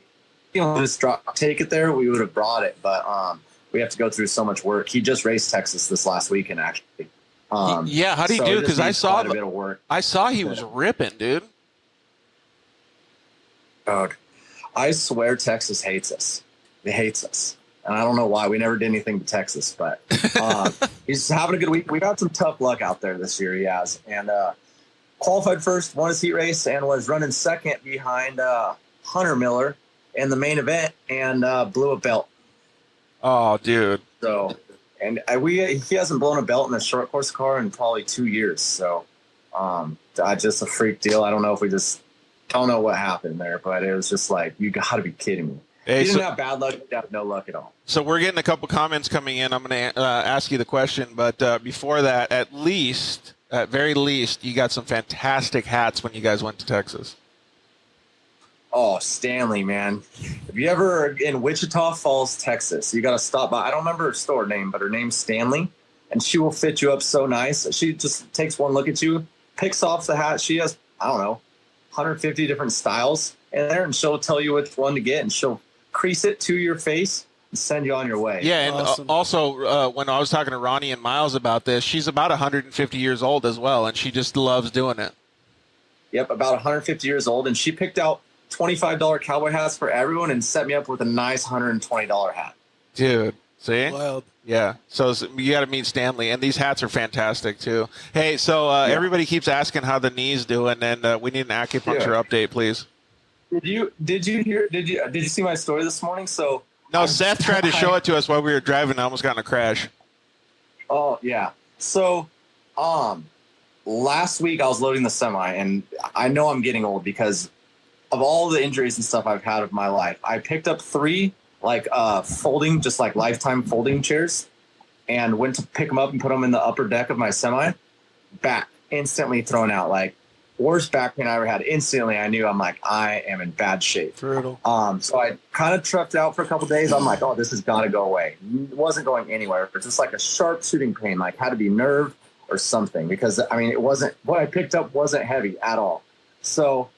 S9: just take it there, we would have brought it. But we have to go through so much work. He just raced Texas this last weekend, actually.
S2: Yeah, how do you do? Because I saw
S9: a bit of work.
S2: I saw he was ripping, dude.
S9: God, I swear Texas hates us. It hates us. And I don't know why. We never did anything to Texas, but he's having a good week. We got some tough luck out there this year, he has. And qualified first, won his heat race, and was running second behind Hunter Miller in the main event and blew a belt.
S2: Oh, dude.
S9: So, and he hasn't blown a belt in a short course car in probably 2 years. So, just a freak deal. I don't know if I don't know what happened there, but it was just like, you got to be kidding me.
S2: Hey,
S9: he didn't have bad luck. He didn't have no luck at all.
S2: So we're getting a couple comments coming in. I'm going to ask you the question, but before that, at very least, you got some fantastic hats when you guys went to Texas.
S9: Oh, Stanley, man. If you ever in Wichita Falls, Texas, you got to stop by. I don't remember her store name, but her name's Stanley, and she will fit you up so nice. She just takes one look at you, picks off the hat. She has, I don't know, 150 different styles in there, and she'll tell you which one to get, and she'll crease it to your face and send you on your way.
S2: Yeah, and
S3: Awesome.
S2: also when I was talking to Ronnie and Miles about this, she's about 150 years old as well, and she just loves doing it.
S9: Yep, about 150 years old, and she picked out $25 cowboy hats for everyone and set me up with a nice $120 hat.
S2: Dude, see?
S3: Wild.
S2: Yeah, so you got to meet Stanley, and these hats are fantastic too. Hey, so everybody keeps asking how the knee's doing, and we need an acupuncture update, please.
S9: Did you see my story this morning? So
S2: No, Seth tried to show it to us while we were driving. I almost got in a crash.
S9: Oh yeah. So last week I was loading the semi, and I know I'm getting old because of all the injuries and stuff I've had of my life. I picked up 3 folding, just like lifetime folding chairs, and went to pick them up and put them in the upper deck of my semi. Back instantly thrown out, like worst back pain I ever had. Instantly, I knew I am in bad shape.
S3: Brutal.
S9: So I kind of trucked out for a couple days. I'm like, oh, this has got to go away. It wasn't going anywhere. It's just like a sharp shooting pain, like had to be nerve or something, because it wasn't, what I picked up wasn't heavy at all. So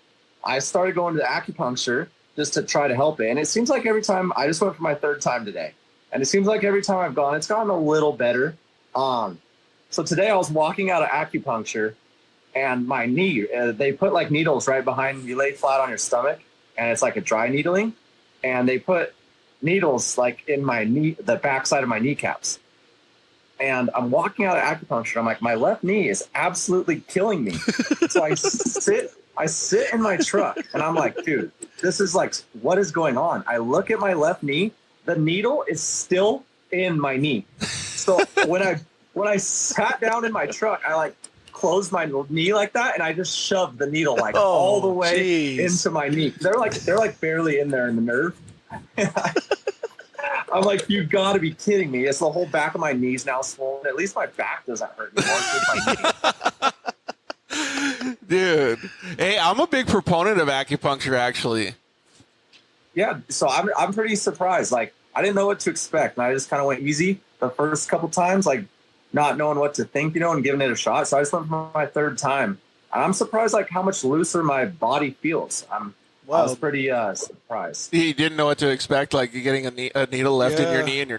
S9: I started going to the acupuncture just to try to help it. And it seems like every time, I just went for my 3rd time today, and it seems like every time I've gone, it's gotten a little better. So today I was walking out of acupuncture, and my knee, they put like needles right behind, you lay flat on your stomach, and it's like a dry needling. And they put needles like in my knee, the backside of my kneecaps. And I'm walking out of acupuncture. I'm like, my left knee is absolutely killing me. So I sit in my truck, and I'm like, dude, this is like, what is going on? I look at my left knee. The needle is still in my knee. So when I sat down in my truck, I like closed my knee like that, and I just shoved the needle like all the way into my knee. They're like barely in there in the nerve. I'm like, you got to be kidding me! It's the whole back of my knees now swollen. At least my back doesn't hurt anymore. It's just my knee.
S2: Dude, hey, I'm a big proponent of acupuncture, actually.
S9: Yeah, so I'm pretty surprised. Like, I didn't know what to expect, and I just kind of went easy the first couple times, like not knowing what to think, and giving it a shot. So I just went for my 3rd time. And I'm surprised, like, how much looser my body feels. I was pretty surprised.
S2: You didn't know what to expect, like you getting a needle left in your knee and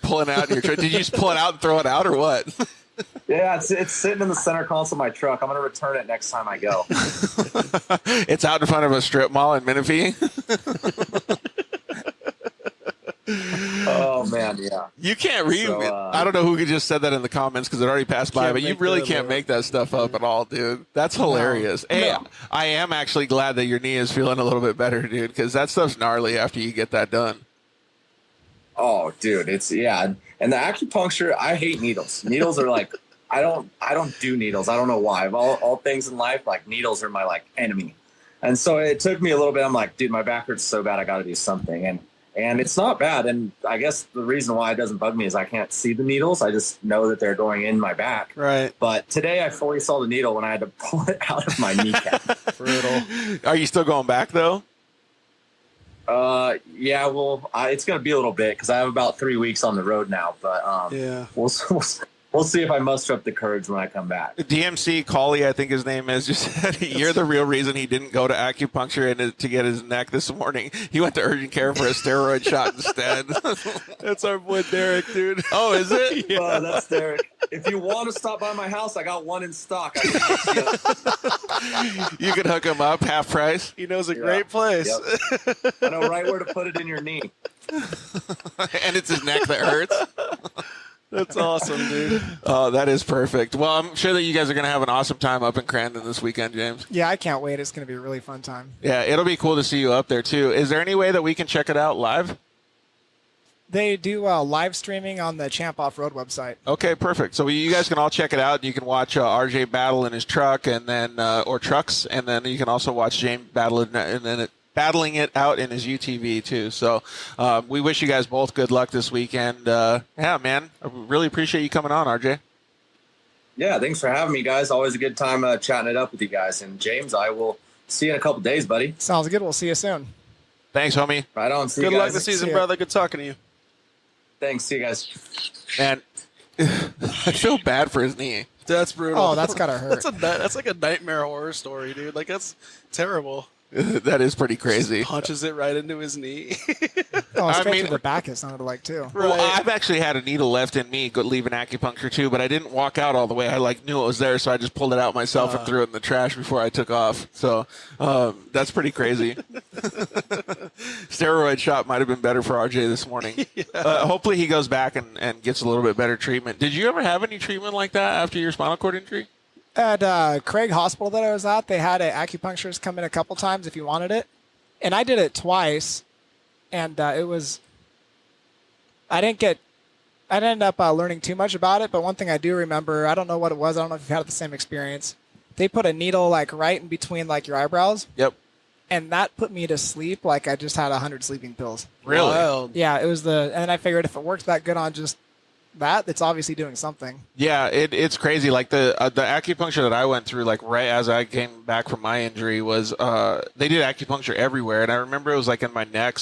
S2: pulling out your. Did you just pull it out and throw it out, or what?
S9: Yeah, it's sitting in the center console of my truck. I'm going to return it next time I go.
S2: It's out in front of a strip mall in Menifee.
S9: Oh man, yeah.
S2: You can't read. I don't know who just said that in the comments because it already passed by, but you really can't make that stuff up at all, dude. That's hilarious. No. Hey, I am actually glad that your knee is feeling a little bit better, dude, because that stuff's gnarly after you get that done.
S9: Oh, dude, and the acupuncture, I hate needles. Needles are like, I don't do needles. I don't know why. Of all things in life, like needles are my like enemy. And so it took me a little bit. I'm like, dude, my back hurts so bad. I got to do something. And it's not bad. And I guess the reason why it doesn't bug me is I can't see the needles. I just know that they're going in my back.
S3: Right.
S9: But today I fully saw the needle when I had to pull it out of my kneecap.
S3: Brutal.
S2: Are you still going back though?
S9: Yeah, well, it's going to be a little bit because I have about 3 weeks on the road now, but
S3: yeah,
S9: we'll see if I muster up the courage when I come back.
S2: DMC Colley, I think his name is, just said you're the real reason he didn't go to acupuncture and to get his neck this morning. He went to urgent care for a steroid shot instead.
S3: That's our boy Derek, dude.
S2: Oh, is it?
S9: Yeah. Oh, that's Derek. If you want to stop by my house, I got one in stock.
S2: You can hook him up, half price.
S3: He knows a great place.
S9: Yep. I know right where to put it in your knee.
S2: And it's his neck that hurts.
S3: That's awesome, dude.
S2: Oh, that is perfect. Well, I'm sure that you guys are going to have an awesome time up in Crandon this weekend, James.
S4: Yeah, I can't wait. It's going to be a really fun time.
S2: Yeah, it'll be cool to see you up there, too. Is there any way that we can check it out live?
S4: They do live streaming on the Champ Offroad website.
S2: Okay, perfect. So you guys can all check it out. You can watch RJ battle in his truck and then or trucks, and then you can also watch James battling it out in his UTV too. So we wish you guys both good luck this weekend. Yeah, man, I really appreciate you coming on, RJ.
S9: Yeah, thanks for having me, guys. Always a good time chatting it up with you guys. And James, I will see you in a couple days, buddy.
S4: Sounds good. We'll see you soon.
S2: Thanks, homie.
S9: Right on. See
S3: good
S9: you guys.
S3: luck this season, brother. Good talking to you.
S9: Thanks. See you guys.
S2: Man, I feel bad for his knee.
S3: That's brutal.
S4: Oh, that's gotta hurt.
S3: That's like a nightmare horror story, dude. Like, that's terrible.
S2: That is pretty crazy.
S3: Punches it right into his knee.
S4: Oh, straight
S2: mean-
S4: to the back it sounded like too.
S2: Well, I've actually had a needle left in me leaving acupuncture too, but I didn't walk out all the way. I knew it was there, so I just pulled it out myself and threw it in the trash before I took off. So that's pretty crazy. Steroid shot might have been better for RJ this morning. Hopefully he goes back and gets a little bit better treatment. Did you ever have any treatment like that after your spinal cord injury?
S4: At Craig Hospital that I was at, they had an acupuncturist come in a couple times if you wanted it. And I did it twice, and it was... I didn't end up learning too much about it, but one thing I do remember, I don't know what it was, I don't know if you've had the same experience. They put a needle like right in between like your eyebrows.
S2: Yep.
S4: And that put me to sleep like I just had 100 sleeping pills.
S2: Really?
S3: Wild.
S4: Yeah, it was and then I figured if it worked that good on just that, it's obviously doing something.
S2: Yeah, it's crazy. Like the acupuncture that I went through, like right as I came back from my injury, was they did acupuncture everywhere, and I remember it was like in my neck,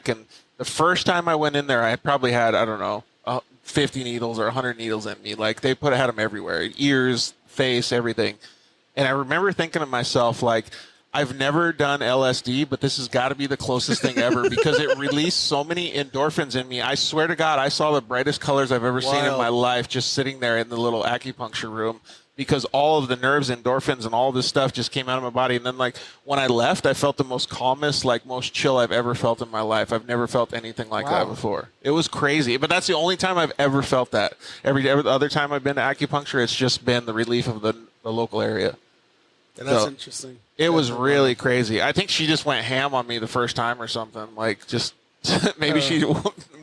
S2: and the first time I went in there, I probably had 50 needles or 100 needles in me. Like had them everywhere, ears, face, everything. And I remember thinking to myself, like, I've never done LSD, but this has got to be the closest thing ever because it released so many endorphins in me. I swear to God, I saw the brightest colors I've ever seen in my life just sitting there in the little acupuncture room because all of the nerves, endorphins, and all this stuff just came out of my body. And then, like, when I left, I felt the most calmest, like, most chill I've ever felt in my life. I've never felt anything like that before. It was crazy. But that's the only time I've ever felt that. Every other time I've been to acupuncture, it's just been the relief of the local area.
S3: And that's interesting.
S2: It was really crazy. I think she just went ham on me the first time or something. Like, just maybe she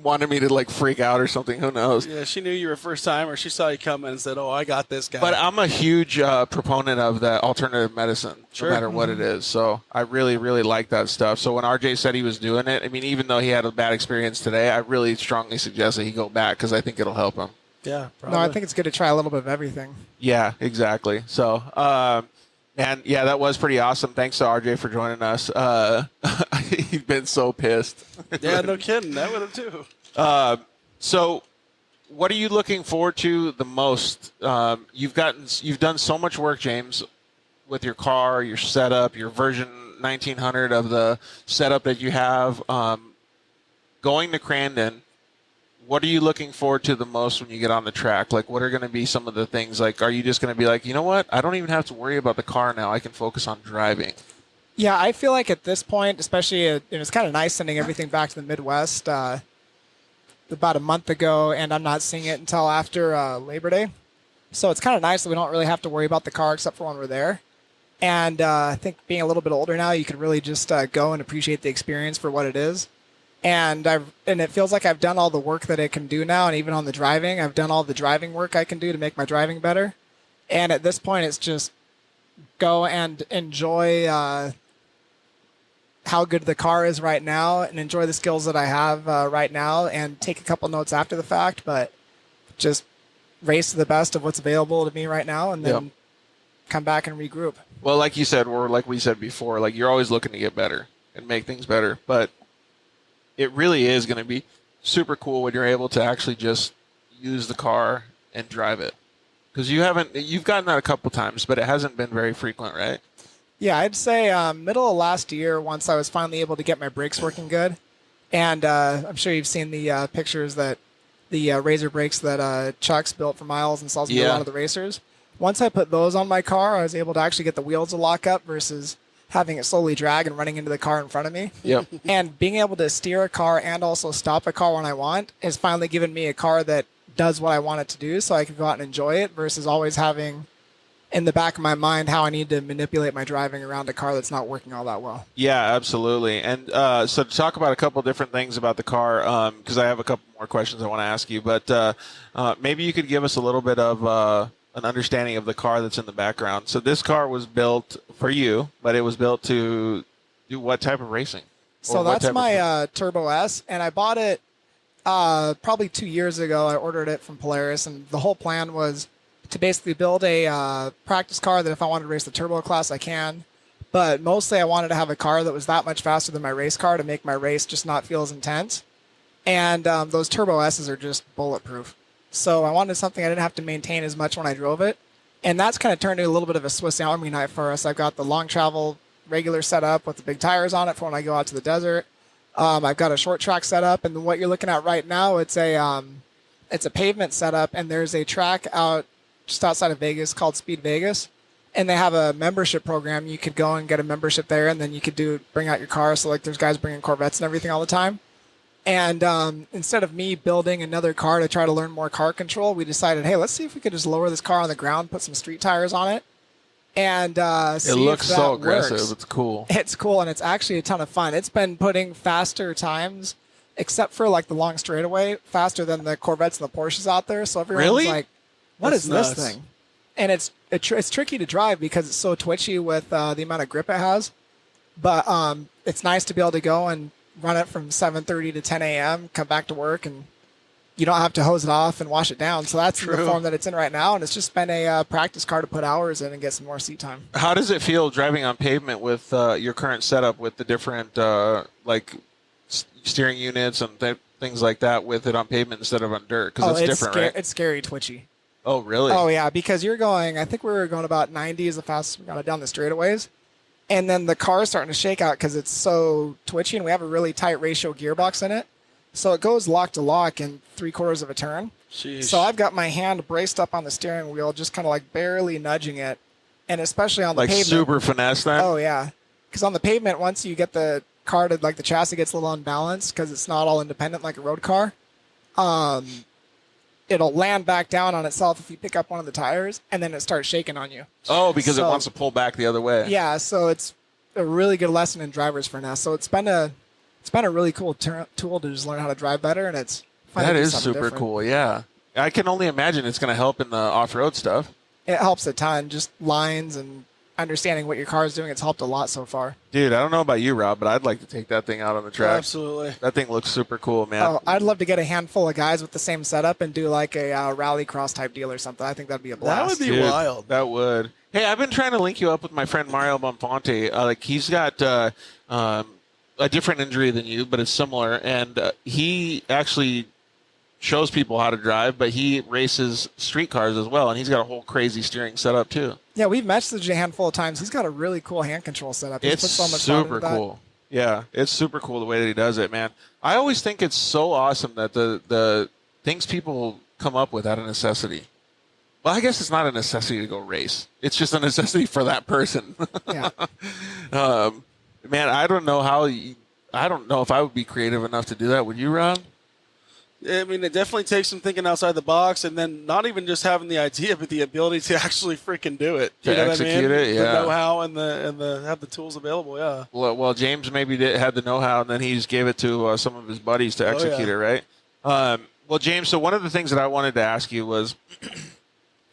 S2: wanted me to, like, freak out or something. Who knows?
S3: Yeah, she knew you were first time, or she saw you come in and said, "Oh, I got this guy."
S2: But I'm a huge proponent of that alternative medicine, no matter what it is. So I really, really like that stuff. So when RJ said he was doing it, I mean, even though he had a bad experience today, I really strongly suggest that he go back because I think it'll help him.
S3: Yeah, probably.
S4: No, I think it's good to try a little bit of everything.
S2: Yeah, exactly. So, and yeah, that was pretty awesome. Thanks to RJ for joining us. He's been so pissed.
S3: Yeah, no kidding. That would have too.
S2: So, what are you looking forward to the most? You've done so much work, James, with your car, your setup, your version 1900 of the setup that you have. Going to Crandon, what are you looking forward to the most when you get on the track? Like, what are going to be some of the things? Like, are you just going to be like, you know what? I don't even have to worry about the car now. I can focus on driving.
S4: Yeah, I feel like at this point, especially, it's kind of nice sending everything back to the Midwest about a month ago, and I'm not seeing it until after Labor Day. So it's kind of nice that we don't really have to worry about the car except for when we're there. And I think being a little bit older now, you can really just go and appreciate the experience for what it is. And it feels like I've done all the work that it can do now, and even on the driving, I've done all the driving work I can do to make my driving better. And at this point, it's just go and enjoy how good the car is right now, and enjoy the skills that I have right now, and take a couple notes after the fact, but just race to the best of what's available to me right now, and then come back and regroup.
S2: Well, like you said, or like we said before, like you're always looking to get better and make things better, but it really is going to be super cool when you're able to actually just use the car and drive it. Because you've gotten that a couple times, but it hasn't been very frequent, right?
S4: Yeah, I'd say middle of last year, once I was finally able to get my brakes working good. And I'm sure you've seen the pictures that the Razor brakes that Chuck's built for Miles and sells to a lot of the racers. Once I put those on my car, I was able to actually get the wheels to lock up versus having it slowly drag and running into the car in front of me.
S2: Yep.
S4: And being able to steer a car and also stop a car when I want has finally given me a car that does what I want it to do, so I can go out and enjoy it versus always having in the back of my mind how I need to manipulate my driving around a car that's not working all that well.
S2: Yeah, absolutely. And so to talk about a couple different things about the car, because I have a couple more questions I want to ask you, but maybe you could give us a little bit of an understanding of the car that's in the background. So this car was built for you, but it was built to do what type of racing?
S4: So that's my Turbo S, and I bought it probably 2 years ago. I ordered it from Polaris, and the whole plan was to basically build a practice car that if I wanted to race the Turbo class, I can. But mostly I wanted to have a car that was that much faster than my race car to make my race just not feel as intense. And those Turbo S's are just bulletproof. So I wanted something I didn't have to maintain as much when I drove it. And that's kind of turned into a little bit of a Swiss Army knife for us. I've got the long travel regular setup with the big tires on it for when I go out to the desert. I've got a short track setup, and what you're looking at right now, it's a pavement setup, and there's a track out just outside of Vegas called Speed Vegas, and they have a membership program. You could go and get a membership there, and then you could bring out your car. So like there's guys bringing Corvettes and everything all the time. And instead of me building another car to try to learn more car control, we decided, hey, let's see if we could just lower this car on the ground, put some street tires on it, and see
S2: it looks
S4: if that
S2: so aggressive.
S4: works.
S2: It's cool.
S4: It's cool, and it's actually a ton of fun. It's been putting faster times, except for like the long straightaway, faster than the Corvettes and the Porsches out there. So everyone's
S2: Really?
S4: like, "What
S3: That's
S4: is
S3: nuts.
S4: this thing?" And it's tricky to drive because it's so twitchy with the amount of grip it has. But it's nice to be able to go and run it from 7:30 to 10 a.m., come back to work, and you don't have to hose it off and wash it down. So that's the form that it's in right now, and it's just been a practice car to put hours in and get some more seat time.
S2: How does it feel driving on pavement with your current setup with the different steering units and things like that with it on pavement instead of on dirt? Because it's different, right?
S4: It's scary twitchy.
S2: Oh, really?
S4: Oh, yeah, because you're going, I think we were going about 90 is the fastest we got it down the straightaways. And then the car's starting to shake out because it's so twitchy, and we have a really tight ratio gearbox in it. So it goes lock to lock in 3/4 of a turn.
S3: Sheesh.
S4: So I've got my hand braced up on the steering wheel, just kind of like barely nudging it. And especially on the pavement.
S2: Super finesse then?
S4: Oh, yeah. Because on the pavement, once you get the car to, like the chassis gets a little unbalanced because it's not all independent like a road car. It'll land back down on itself if you pick up one of the tires, and then it starts shaking on you.
S2: Oh, because it wants to pull back the other way.
S4: Yeah, so it's a really good lesson in driver's finesse. So it's been a really cool tool to just learn how to drive better, and it's fun.
S2: That
S4: to do
S2: is
S4: something
S2: super
S4: different.
S2: cool, yeah. I can only imagine it's going to help in the off-road stuff.
S4: It helps a ton, just lines and understanding what your car is doing. It's helped a lot so far.
S2: Dude, I don't know about you, Rob, but I'd like to take that thing out on the track.
S3: Absolutely.
S2: That thing looks super cool, man.
S4: Oh, I'd love to get a handful of guys with the same setup and do like a rally cross type deal or something. I think that'd be a blast.
S3: That would be wild.
S2: That would. Hey, I've been trying to link you up with my friend Mario Bonfante. He's got a different injury than you, but it's similar, and he actually shows people how to drive, but he races street cars as well, and he's got a whole crazy steering setup too.
S4: Yeah, we've messaged a handful of times. He's got a really cool hand control setup. He's
S2: It's
S4: put so much thought
S2: super
S4: into that.
S2: cool. Yeah, it's super cool the way that he does it, man. I always think it's so awesome that the things people come up with out of necessity. Well, I guess it's not a necessity to go race. It's just a necessity for that person.
S4: Yeah.
S2: Man, I don't know I don't know if I would be creative enough to do that. Would you, Rob?
S3: I mean, it definitely takes some thinking outside the box, and then not even just having the idea, but the ability to actually freaking do it.
S2: To execute it, yeah.
S3: The know-how and the have the tools available, yeah.
S2: Well, James maybe had the know-how, and then he just gave it to some of his buddies to execute it, right? Well, James, so one of the things that I wanted to ask you was,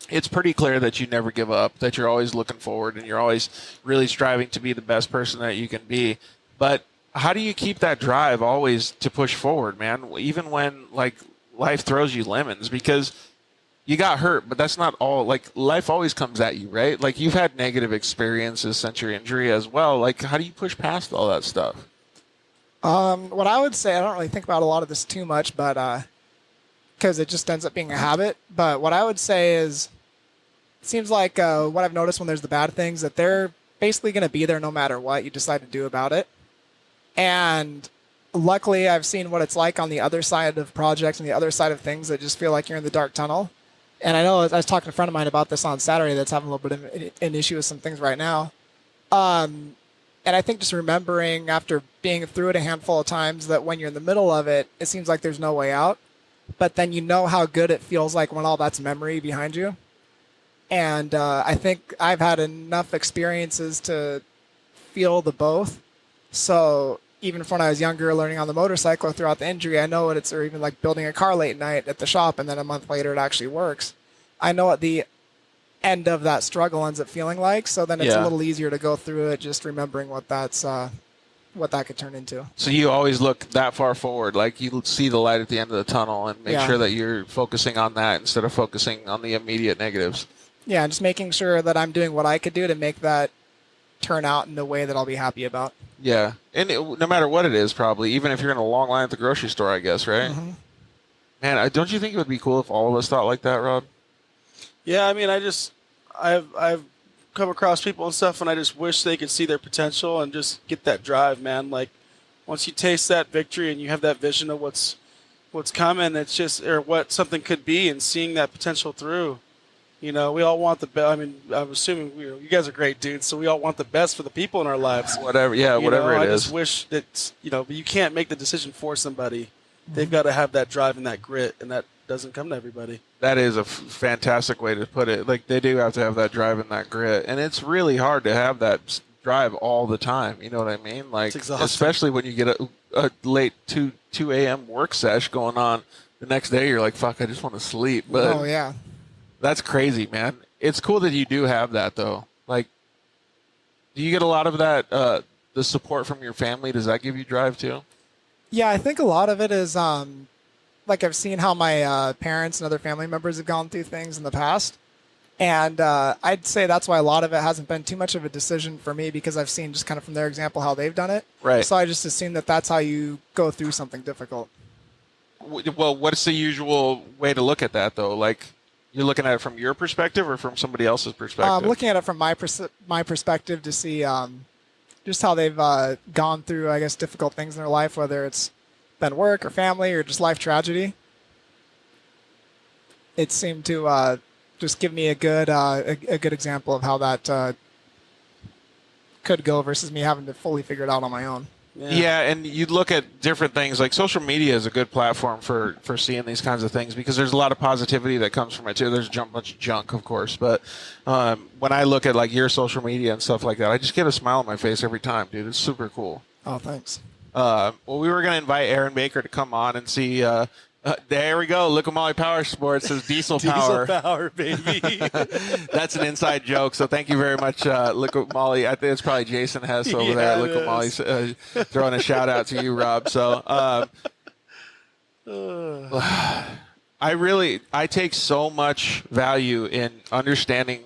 S2: it's pretty clear that you never give up, that you're always looking forward, and you're always really striving to be the best person that you can be. But how do you keep that drive always to push forward, man? Even when like life throws you lemons, because you got hurt, but that's not all. Like life always comes at you, right? Like you've had negative experiences since your injury as well. Like how do you push past all that stuff?
S4: What I would say, I don't really think about a lot of this too much, but because it just ends up being a habit. But what I would say is, it seems like what I've noticed when there's the bad things, that they're basically going to be there no matter what you decide to do about it. And luckily, I've seen what it's like on the other side of projects and the other side of things that just feel like you're in the dark tunnel. And I know I was talking to a friend of mine about this on Saturday that's having a little bit of an issue with some things right now. And I think just remembering after being through it a handful of times that when you're in the middle of it, it seems like there's no way out. But then you know how good it feels like when all that's memory behind you. And I think I've had enough experiences to feel the both. So even when I was younger, learning on the motorcycle throughout the injury, I know what it's, or even like building a car late night at the shop, and then a month later it actually works. I know what the end of that struggle ends up feeling like. So then it's a little easier to go through it, just remembering what that's, what that could turn into.
S2: So you always look that far forward, like you see the light at the end of the tunnel, and make sure that you're focusing on that instead of focusing on the immediate negatives.
S4: Yeah, just making sure that I'm doing what I could do to make that turn out in a way that I'll be happy about.
S2: Yeah, and no matter what it is, probably, even if you're in a long line at the grocery store, I guess, right?
S4: Mm-hmm.
S2: Man, don't you think it would be cool if all of us thought like that, Rob?
S3: Yeah, I mean, I've come across people and stuff, and I just wish they could see their potential and just get that drive, man. Like once you taste that victory and you have that vision of what's coming, it's just, or what something could be, and seeing that potential through. You know, we all want the best. I mean, I'm assuming you guys are great dudes, so we all want the best for the people in our lives.
S2: Whatever, yeah, whatever it is.
S3: I just wish that, but you can't make the decision for somebody. They've got to have that drive and that grit, and that doesn't come to everybody.
S2: That is a fantastic way to put it. Like, they do have to have that drive and that grit, and it's really hard to have that drive all the time. You know what I mean? Like, especially when you get a late 2 a.m. work sesh going on the next day, you're like, fuck, I just want to sleep. But
S4: oh yeah.
S2: That's crazy, man. It's cool that you do have that, though. Like, do you get a lot of that, the support from your family? Does that give you drive, too?
S4: Yeah, I think a lot of it is, like, I've seen how my parents and other family members have gone through things in the past. And I'd say that's why a lot of it hasn't been too much of a decision for me, because I've seen just kind of from their example how they've done it.
S2: Right.
S4: So I just assume that that's how you go through something difficult.
S2: Well, what's the usual way to look at that, though? Like, you're looking at it from your perspective or from somebody else's perspective?
S4: I'm looking at it from my perspective to see just how they've gone through, I guess, difficult things in their life, whether it's been work or family or just life tragedy. It seemed to just give me a good example of how that could go versus me having to fully figure it out on my own.
S2: Yeah, and you look at different things. Like, social media is a good platform for seeing these kinds of things, because there's a lot of positivity that comes from it, too. There's a bunch of junk, of course. But when I look at, like, your social media and stuff like that, I just get a smile on my face every time, dude. It's super cool.
S4: Oh, thanks.
S2: Well, we were going to invite Aaron Baker to come on and see... there we go. Look at Molly Power Sports says Diesel Power.
S8: Diesel Power, baby.
S2: That's an inside joke. So thank you very much, Look at Molly. I think it's probably Jason Hess over there. Look at Molly throwing a shout out to you, Rob. So I take so much value in understanding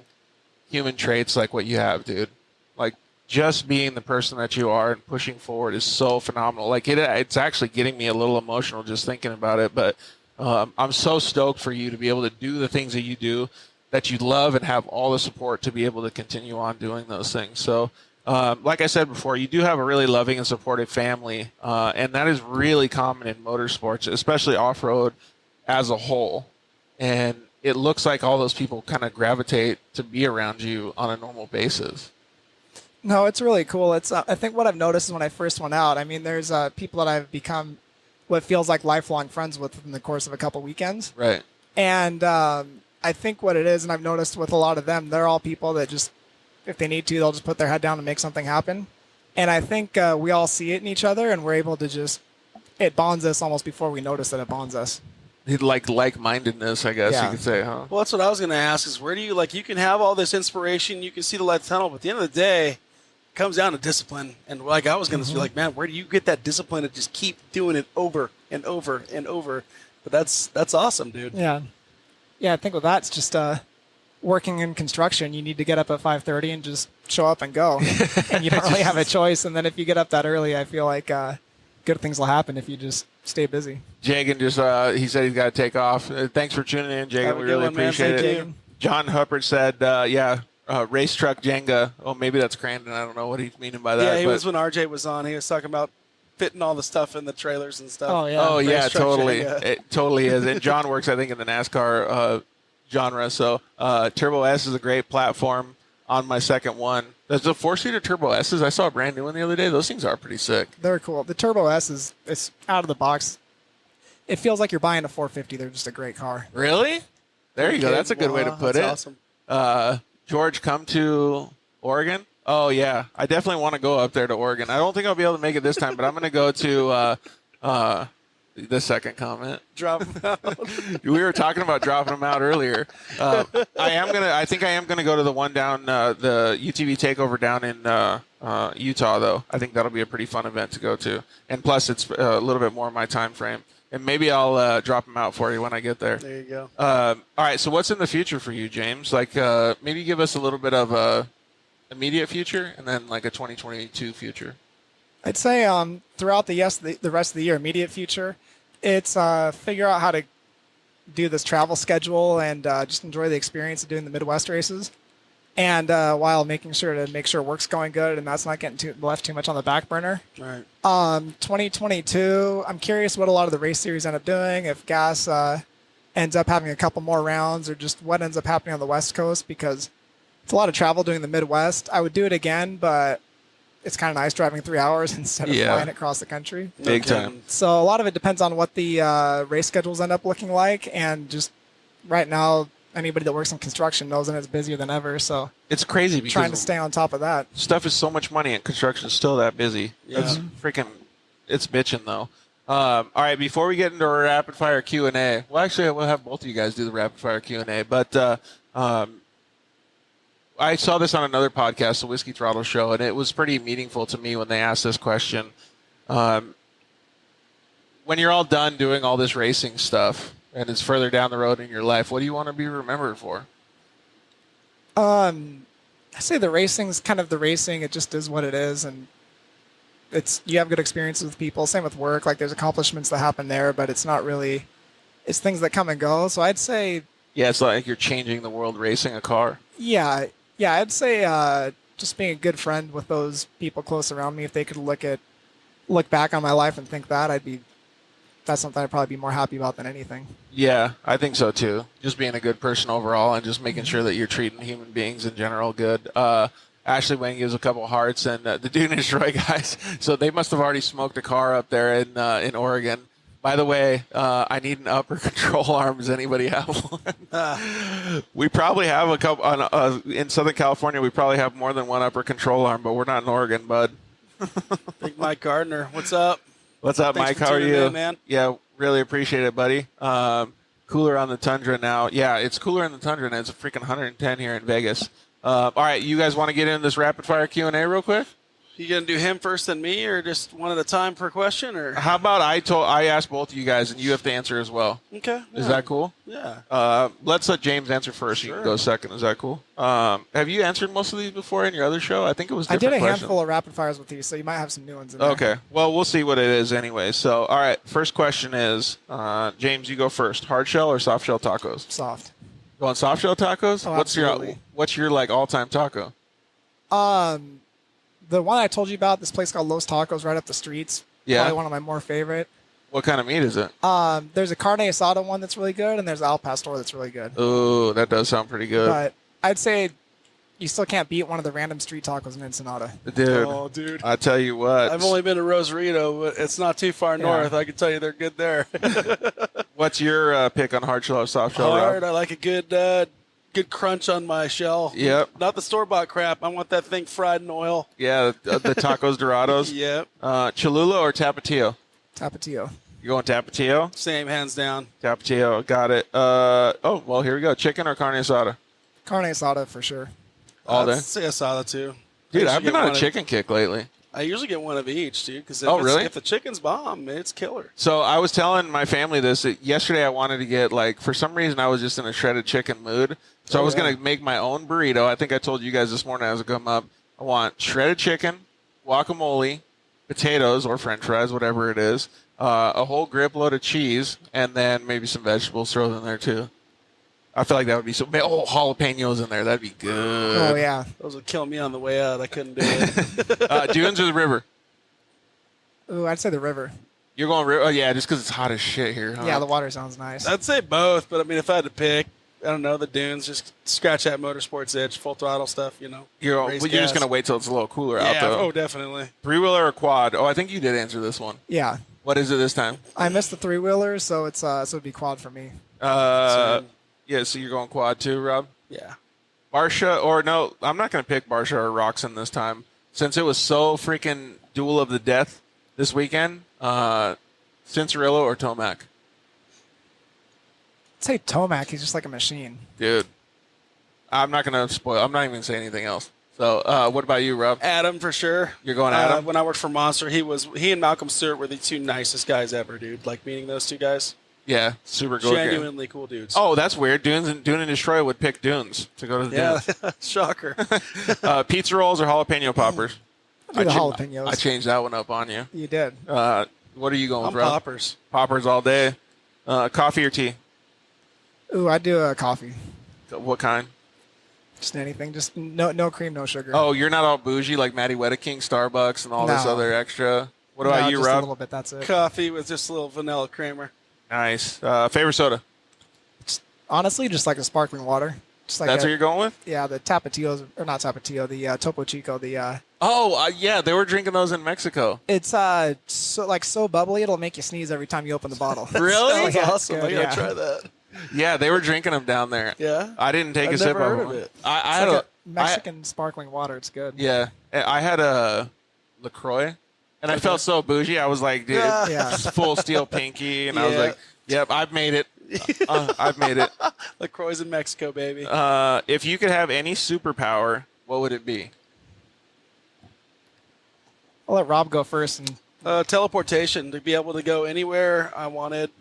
S2: human traits like what you have, dude. Like, just being the person that you are and pushing forward is so phenomenal. Like, it's actually getting me a little emotional just thinking about it. But I'm so stoked for you to be able to do the things that you do, that you love, and have all the support to be able to continue on doing those things. So, like I said before, you do have a really loving and supportive family, and that is really common in motorsports, especially off-road as a whole. And it looks like all those people kind of gravitate to be around you on a normal basis.
S4: No, it's really cool. It's I think what I've noticed is when I first went out, I mean, there's people that I've become what feels like lifelong friends with in the course of a couple weekends.
S2: Right.
S4: And I think what it is, and I've noticed with a lot of them, they're all people that just, if they need to, they'll just put their head down and make something happen. And I think we all see it in each other, and we're able to just, it bonds us almost before we notice that it bonds us.
S2: Like-mindedness, I guess you could say, huh?
S3: Well, that's what I was going to ask, is where do you, like, you can have all this inspiration, you can see the light of the tunnel, but at the end of the day, comes down to discipline. And like I was going to be like, man, where do you get that discipline to just keep doing it over and over and over? But that's awesome, dude.
S4: Yeah. I think with that, it's just working in construction. You need to get up at 5:30 and just show up and go, and you don't really have a choice. And then if you get up that early, I feel like good things will happen if you just stay busy.
S2: Jagan just he said he's got to take off. Thanks for tuning in, Jagan. We really appreciate it. John Huppert said, race truck Jenga. Oh, maybe that's Crandon. I don't know what he's meaning by that.
S3: Yeah, he was when RJ was on. He was talking about fitting all the stuff in the trailers and stuff.
S4: Oh, yeah.
S2: Oh, yeah,
S3: Race truck
S2: totally.
S3: Jenga.
S2: It totally is. And John works, I think, in the NASCAR genre. So Turbo S is a great platform on my second one. There's the 4-seater Turbo S's. I saw a brand new one the other day. Those things are pretty sick.
S4: They're cool. The Turbo S it's out of the box. It feels like you're buying a 450. They're just a great car.
S2: Really? There you go. That's a good way to put it.
S3: Awesome.
S2: George, come to Oregon? Oh, yeah. I definitely want to go up there to Oregon. I don't think I'll be able to make it this time, but I'm going to go to the second comment.
S3: Drop them out.
S2: We were talking about dropping them out earlier. I think I am going to go to the one down, the UTV takeover down in Utah, though. I think that'll be a pretty fun event to go to. And plus, it's a little bit more my time frame. And maybe I'll drop them out for you when I get there.
S3: There you go.
S2: All right, so what's in the future for you, James? Like, maybe give us a little bit of a immediate future and then like a 2022 future.
S4: I'd say throughout the rest of the year, immediate future, it's figure out how to do this travel schedule and just enjoy the experience of doing the Midwest races. and while making sure to make sure work's going good and that's not getting left too much on the back burner.
S3: Right.
S4: 2022, I'm curious what a lot of the race series end up doing, if gas ends up having a couple more rounds or just what ends up happening on the West Coast, because it's a lot of travel doing the Midwest. I would do it again, but it's kind of nice driving 3 hours instead of flying across the country.
S2: Big time.
S4: So a lot of it depends on what the race schedules end up looking like, and just right now, anybody that works in construction knows that it's busier than ever. So
S2: It's crazy because
S4: trying to stay on top of that.
S2: stuff is so much money and construction is still that busy. It's freaking, it's bitching though. All right, before we get into our rapid fire Q&A, well, actually, we'll have both of you guys do the rapid fire Q&A, but I saw this on another podcast, the Whiskey Throttle Show, and it was pretty meaningful to me when they asked this question. When you're all done doing all this racing stuff and it's further down the road in your life, what do you want to be remembered for?
S4: I say the racing's kind of the racing. It just is what it is, and you have good experiences with people. Same with work. Like there's accomplishments that happen there, but it's not really. It's things that come and go. So I'd say.
S2: Yeah, it's like you're changing the world racing a car.
S4: Yeah. I'd say just being a good friend with those people close around me. If they could look back on my life and think that's something I'd probably be more happy about than anything. Yeah,
S2: I think so too. Just being a good person overall and just making sure that you're treating human beings in general good. Ashley Wayne gives a couple hearts, and the Dune and Troy guys. So they must have already smoked a car up there in Oregon. By the way, I need an upper control arm. Does anybody have one? We probably have a couple in Southern California. We probably have more than one upper control arm, but we're not in Oregon, bud.
S3: Big Mike Gardner, what's up?
S2: What's up,
S3: Thanks
S2: Mike?
S3: for
S2: How are
S3: tuning
S2: you?
S3: in, man.
S2: Yeah, really appreciate it, buddy. Cooler on the Tundra now. Yeah, it's cooler in the Tundra, and it's a freaking 110 here in Vegas. All right, you guys want to get into this rapid fire Q&A real quick?
S3: You gonna do him first then me, or just one at a time per question, or?
S2: How about I ask both of you guys, and you have to answer as well?
S3: Okay.
S2: Is that cool?
S3: Yeah.
S2: Let's let James answer first. You can go second. Is that cool? Have you answered most of these before in your other show? I think it was different
S4: I did a
S2: questions.
S4: handful of rapid fires with you, so you might have some new ones in there.
S2: Okay. Well, we'll see what it is anyway. So, all right. First question is, James, you go first. Hard shell or soft shell tacos?
S4: Soft.
S2: Going soft shell tacos?
S4: Oh,
S2: What's your like all time taco?
S4: The one I told you about, this place called Los Tacos right up the streets.
S2: Yeah.
S4: Probably one of my more favorite.
S2: What kind of meat is it?
S4: There's a carne asada one that's really good, and there's Al Pastor that's really good.
S2: Ooh, that does sound pretty good.
S4: But I'd say you still can't beat one of the random street tacos in Ensenada.
S3: Dude.
S2: I tell you what.
S3: I've only been to Rosarito, but it's not too far north. I can tell you they're good there.
S2: What's your pick on hard shell or soft shell?
S3: Hard.
S2: Rob?
S3: I like a good crunch on my shell.
S2: Yep.
S3: Not the store-bought crap. I want that thing fried in oil.
S2: Yeah, the tacos Dorados.
S3: Yep.
S2: Cholula or Tapatio?
S4: Tapatio.
S2: You going Tapatio?
S3: Same, hands down.
S2: Tapatio, got it. Oh, well, here we go. Chicken or carne asada?
S4: Carne asada for sure.
S2: All day?
S3: I'd say asada too.
S2: Dude, I've been on a chicken kick lately.
S3: I usually get one of each, dude. Because
S2: really?
S3: If the chicken's bomb, it's killer.
S2: So I was telling my family this. Yesterday I wanted to get, for some reason I was just in a shredded chicken mood. So I was going to make my own burrito. I think I told you guys this morning as I come up. I want shredded chicken, guacamole, potatoes or french fries, whatever it is, a whole grip load of cheese, and then maybe some vegetables thrown in there too. I feel like that would be jalapenos in there. That'd be good.
S4: Oh, yeah.
S3: Those would kill me on the way out. I couldn't do it.
S2: Dunes or the river?
S4: Ooh, I'd say the river.
S2: You're going river? Oh, yeah, just because it's hot as shit here, huh?
S4: Yeah, the water sounds nice.
S3: I'd say both, but I mean, if I had to pick, I don't know, the dunes, just scratch that motorsports itch, full throttle stuff, you know.
S2: You're just going to wait till it's a little cooler out, though.
S3: Oh, definitely.
S2: Three-wheeler or quad? Oh, I think you did answer this one.
S4: Yeah.
S2: What is it this time?
S4: I missed the three-wheeler, so it'd be quad for me.
S2: Yeah, so you're going quad too, Rob?
S3: Yeah.
S2: Barsha, or no, I'm not going to pick Barsha or Roxon this time. Since it was so freaking duel of the death this weekend, Cincerillo or Tomac?
S4: I'd say Tomac. He's just like a machine.
S2: Dude, I'm not going to spoil. I'm not even going to say anything else. So, what about you, Rob?
S3: Adam, for sure.
S2: You're going Adam?
S3: When I worked for Monster, he and Malcolm Stewart were the two nicest guys ever, dude. Like, meeting those two guys.
S2: Yeah, super good.
S3: Genuinely cool dudes.
S2: Oh, that's weird. Dune and Destroy would pick Dunes to go to the Dunes.
S3: Yeah, shocker.
S2: Pizza rolls or jalapeno poppers?
S4: Do the jalapenos.
S2: I changed that one up on you.
S4: You did.
S2: What are you going with, Rob?
S3: Poppers.
S2: Poppers all day. Coffee or tea?
S4: Ooh, I'd do a coffee.
S2: What kind?
S4: Just anything. Just no cream, no sugar.
S2: Oh, you're not all bougie like Maddie Wedeking, Starbucks, and all this
S4: No.
S2: other extra. What about you,
S4: just
S2: Rob?
S4: a little bit. That's it.
S3: Coffee with just a little vanilla creamer.
S2: Nice. Favorite soda?
S4: Honestly, just like a sparkling water. Just like
S2: That's what you're going with?
S4: Yeah, the Tapatios, or not Tapatio, the Topo Chico.
S2: Yeah, they were drinking those in Mexico.
S4: It's so bubbly it'll make you sneeze every time you open the bottle.
S2: Really?
S3: Sounds
S4: Yeah, it's
S3: awesome.
S4: good,
S3: I gotta
S4: yeah.
S3: try that.
S2: Yeah, they were drinking them down there.
S3: Yeah?
S2: I didn't take
S3: I've
S2: a sip
S3: never
S2: of
S3: heard
S2: them.
S3: of it.
S2: I
S4: It's
S2: had
S4: like
S2: a
S4: a Mexican sparkling water. It's good.
S2: yeah. I had a LaCroix, and I felt so bougie. I was like, dude,
S4: Yeah.
S2: full steel pinky, and I was
S3: Yeah.
S2: like, yep, I've made it. I've made it.
S3: LaCroix's in Mexico, baby.
S2: If you could have any superpower, what would it be?
S4: I'll let Rob go first. And
S3: Teleportation, to be able to go anywhere I wanted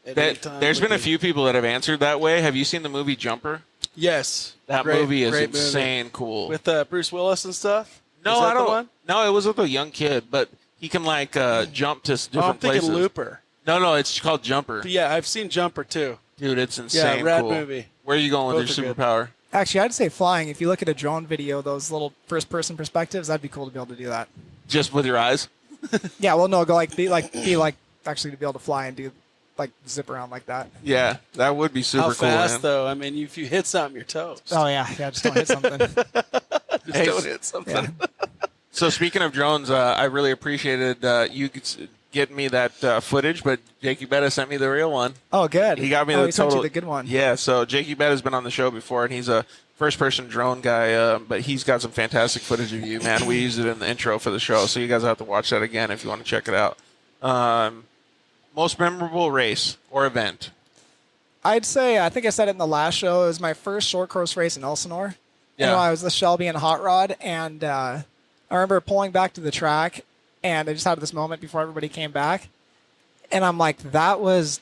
S3: at any time.
S2: There's
S3: would
S2: been a
S3: be-
S2: few people that have answered that way. Have you seen the movie Jumper?
S3: Yes.
S2: That
S3: Great-
S2: movie is
S3: great movie.
S2: insane cool.
S3: With Bruce Willis and stuff?
S2: no,
S3: Is that
S2: I don't.
S3: The one?
S2: No, it was with a young kid, but he can like jump to different
S3: I'm thinking
S2: places.
S3: Looper.
S2: No, it's called Jumper.
S3: But yeah, I've seen Jumper too.
S2: Dude, it's insane.
S3: Yeah, rad
S2: cool.
S3: movie.
S2: Where are you going with
S3: Both
S2: your
S3: are good.
S2: superpower?
S4: actually, I'd say flying. If you look at a drone video, those little first-person perspectives, that'd be cool to be able to do that.
S2: Just with your eyes?
S4: Yeah, well, no, be like actually to be able to fly and do like zip around like that.
S2: Yeah, that would be super
S3: How
S2: cool.
S3: fast
S2: man.
S3: though? I mean, if you hit something, you're toast.
S4: Oh yeah, just don't hit something.
S3: Just
S2: Hey,
S3: don't hit something.
S4: Yeah.
S2: So speaking of drones, I really appreciated you getting me that footage, but Jakey Betta sent me the real one.
S4: Oh, good.
S2: He got me
S4: oh,
S2: the
S4: he sent
S2: total.
S4: you the good one.
S2: Yeah, so Jakey Betta's been on the show before, and he's a first-person drone guy, but he's got some fantastic footage of you, man. We used it in the intro for the show, so you guys have to watch that again if you want to check it out. Most memorable race or event?
S4: I'd say, I think I said it in the last show, it was my first short course race in Elsinore.
S2: Yeah.
S4: You know, I was the Shelby and Hot Rod, and I remember pulling back to the track, and I just had this moment before everybody came back. And I'm like, that was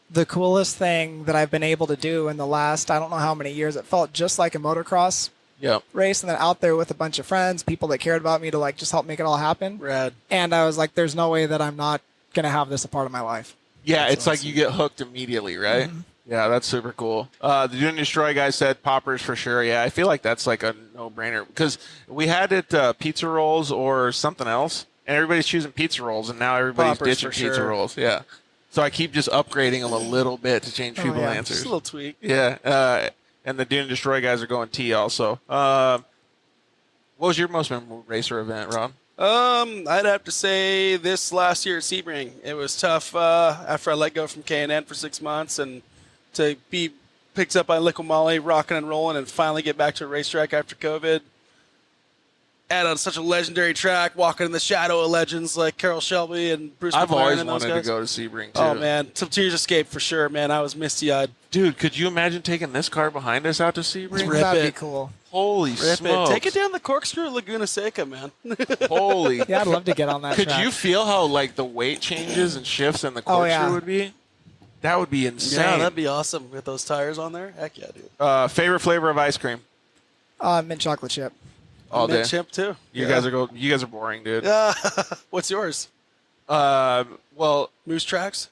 S4: the coolest thing that I've been able to do in the last, I don't know how many years. It felt just like a motocross
S2: Yep.
S4: race, and then out there with a bunch of friends, people that cared about me to like just help make it all happen.
S3: Rad.
S4: And I was like, there's no way that I'm not going to have this a part of my life.
S2: Yeah,
S4: That's
S2: it's like
S4: awesome.
S2: you get hooked immediately, right?
S4: Mhm.
S2: Yeah, that's super cool. The Do and Destroy guy said poppers for sure. Yeah, I feel like that's like a no-brainer because we had it pizza rolls or something else, and everybody's choosing pizza rolls, and now everybody's
S3: Poppers
S2: ditching
S3: for
S2: pizza
S3: sure.
S2: rolls. Yeah, so I keep just upgrading them a little bit to change
S4: Oh,
S2: people's
S4: yeah.
S2: answers.
S3: Just a little tweak.
S2: Yeah, and the Do and Destroy guys are going T also. What was your most memorable race or event, Rob?
S3: I'd have to say this last year at Sebring. It was tough after I let go from K&N for 6 months and to be picked up by Liquid Molly, rocking and rolling, and finally get back to a racetrack after COVID. At such a legendary track, walking in the shadow of legends like Carroll Shelby and Bruce
S2: I've
S3: McLaren
S2: always
S3: and those
S2: wanted to
S3: guys.
S2: go to Sebring too.
S3: Oh, man. Some tears escaped for sure, man. I was misty-eyed.
S2: Dude, could you imagine taking this car behind us out to Sebring?
S3: Rip
S4: That'd
S3: it.
S4: be cool.
S2: Holy
S3: Rip
S2: smokes!
S3: it. Take it down the corkscrew at Laguna Seca, man.
S2: Holy!
S4: Yeah, I'd love to get on that
S2: Could
S4: track.
S2: you feel how like the weight changes and shifts and the
S4: Oh,
S2: corkscrew
S4: yeah.
S2: would be? That would be insane.
S3: Yeah, that'd be awesome with those tires on there. Heck yeah, dude.
S2: Favorite flavor of ice cream?
S4: Mint chocolate chip.
S2: All day.
S3: Mint chip too.
S2: You
S3: Yeah.
S2: guys are boring, dude.
S3: What's yours?
S2: Well,
S3: Moose tracks.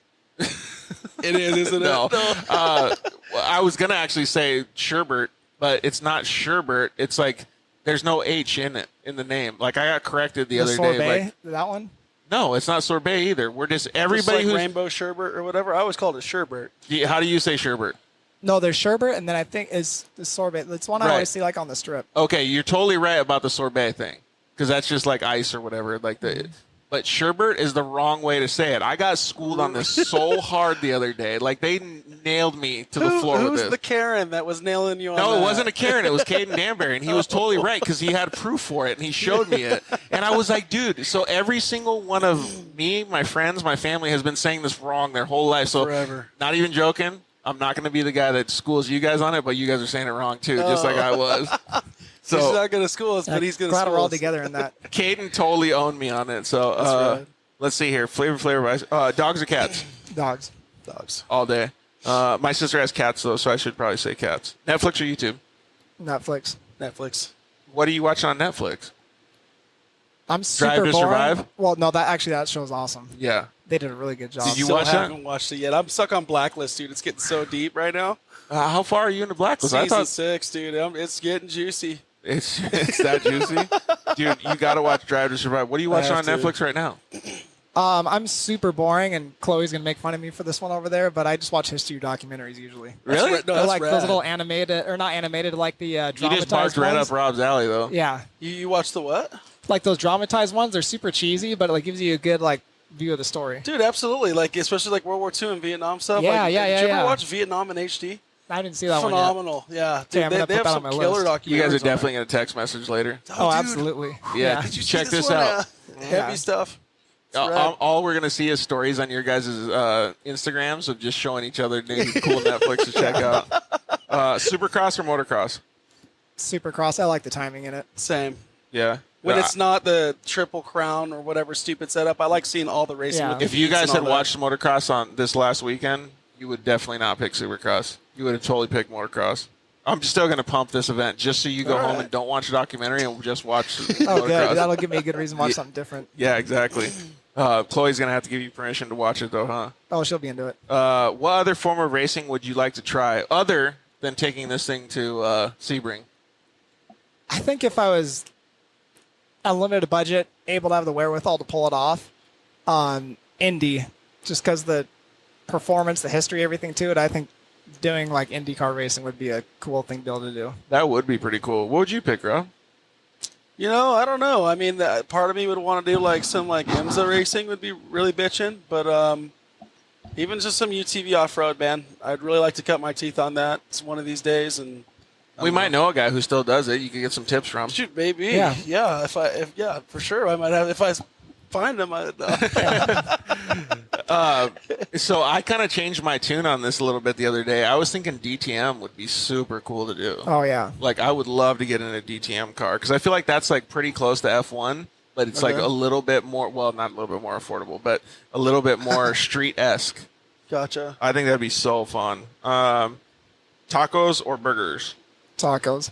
S3: It is, isn't it?
S2: no. I was gonna actually say sherbet, but it's not sherbet. It's like there's no H in it in the name. Like I got corrected the other
S4: sorbet,
S2: day. Like,
S4: that one?
S2: no, it's not sorbet either. We're just everybody
S3: Just like
S2: who's.
S3: rainbow sherbet or whatever. I always called it sherbet.
S2: How do you say sherbet?
S4: No, there's sherbet, and then I think is the sorbet. It's one I
S2: Right.
S4: always see like on the strip.
S2: Okay, you're totally right about the sorbet thing because that's just like ice or whatever. Like the, but sherbet is the wrong way to say it. I got schooled on this so hard the other day. Like they nailed me to the floor with
S3: Who's
S2: this.
S3: the Karen that was nailing you on
S2: No,
S3: that?
S2: it wasn't a Karen. It was Caden Danbury, and he was totally right because he had proof for it, and he showed me it. And I was like, dude, so every single one of me, my friends, my family has been saying this wrong their whole life. So
S3: Forever.
S2: not even joking. I'm not going to be the guy that schools you guys on it, but you guys are saying it wrong too, just like I was.
S3: He's
S2: So
S3: not going to school us, but he's going to
S4: Glad
S3: school
S4: we're all
S3: us.
S4: together in that.
S2: Caden totally owned me on it. So
S3: right.
S2: let's see here. Flavor ice. Dogs or cats?
S4: Dogs.
S3: Dogs.
S2: All day. My sister has cats though, so I should probably say cats. Netflix or YouTube?
S4: Netflix.
S3: Netflix.
S2: What are you watching on Netflix?
S4: I'm super
S2: Drive to
S4: boring.
S2: Survive?
S4: Well, no, that show's awesome.
S2: Yeah.
S4: They did a really good job.
S2: Did you
S3: Still
S2: watch that?
S3: haven't watched it yet. I'm stuck on Blacklist, dude. It's getting so deep right now.
S2: How far are you in the Blacklist? I
S3: Season
S2: thought
S3: 6, dude. It's getting juicy.
S2: it's that juicy. Dude, you got to watch Drive to Survive. What are you watching on
S3: have to.
S2: Netflix right now?
S4: I'm super boring, and Chloe's gonna make fun of me for this one over there. But I just watch history documentaries usually.
S2: Really?
S3: That's, no,
S4: They're
S3: that's
S4: like
S3: rad.
S4: those little animated, or not animated, like the
S2: You just
S4: dramatized
S2: parked right
S4: ones.
S2: up Rob's alley, though.
S4: Yeah,
S3: You watch the what?
S4: like those dramatized ones. They're super cheesy, but it like gives you a good like view of the story.
S3: Dude, absolutely. Like, especially like World War II and Vietnam stuff.
S4: Yeah,
S3: like,
S4: yeah,
S3: Did you
S4: yeah.
S3: ever watch Vietnam in HD?
S4: I didn't see that one yet.
S3: Phenomenal. Yeah. Dude,
S4: I'm gonna
S3: they
S4: put
S3: have
S4: that on
S3: some
S4: my
S3: killer
S4: list.
S3: documentaries.
S2: You guys are
S3: on
S2: definitely going to text message later.
S3: there.
S4: Oh,
S3: dude.
S4: absolutely.
S2: Yeah.
S3: Did you see
S2: Check this
S3: one?
S2: out.
S3: Heavy stuff. It's rad.
S2: All we're going to see is stories on your guys' Instagrams of just showing each other new cool Netflix to check out. Supercross or motocross?
S4: Supercross. I like the timing in it.
S3: Same.
S2: Yeah.
S3: When it's not the Triple Crown or whatever stupid setup, I like seeing all the racing.
S4: Yeah.
S3: With the
S2: If you
S3: heats
S2: guys
S3: and
S2: had
S3: all that.
S2: watched motocross on this last weekend, you would definitely not pick Supercross. You would have totally picked motocross. I'm still going to pump this event just so you go
S3: All
S2: home
S3: right.
S2: and don't watch a documentary and just watch
S4: Oh,
S2: motocross.
S4: good. That'll give me a good reason to watch something different.
S2: Yeah, exactly. Chloe's going to have to give you permission to watch it, though, huh?
S4: Oh, she'll be into it.
S2: What other form of racing would you like to try other than taking this thing to Sebring?
S4: I think if I was unlimited budget, able to have the wherewithal to pull it off, Indy, just because the performance, the history, everything to it, I think doing like IndyCar racing would be a cool thing to be able to do.
S2: That would be pretty cool. What would you pick, Rob?
S3: You know, I don't know. I mean, part of me would want to do like some like IMSA racing would be really bitching, but even just some UTV off-road, man. I'd really like to cut my teeth on that. It's one of these days, and
S2: We might know a guy who still does it. You could get some tips from.
S3: shoot, maybe,
S4: Yeah.
S3: yeah. Yeah, for sure. I might have if I find them.
S2: So I kind of changed my tune on this a little bit the other day. I was thinking DTM would be super cool to do.
S4: Oh yeah,
S2: Like I would love to get in a DTM car because I feel like that's like pretty close to F1, but it's like
S3: Okay.
S2: a little bit more. Well, not a little bit more affordable, but a little bit more street-esque.
S3: Gotcha.
S2: I think that'd be so fun. Tacos or burgers?
S4: tacos.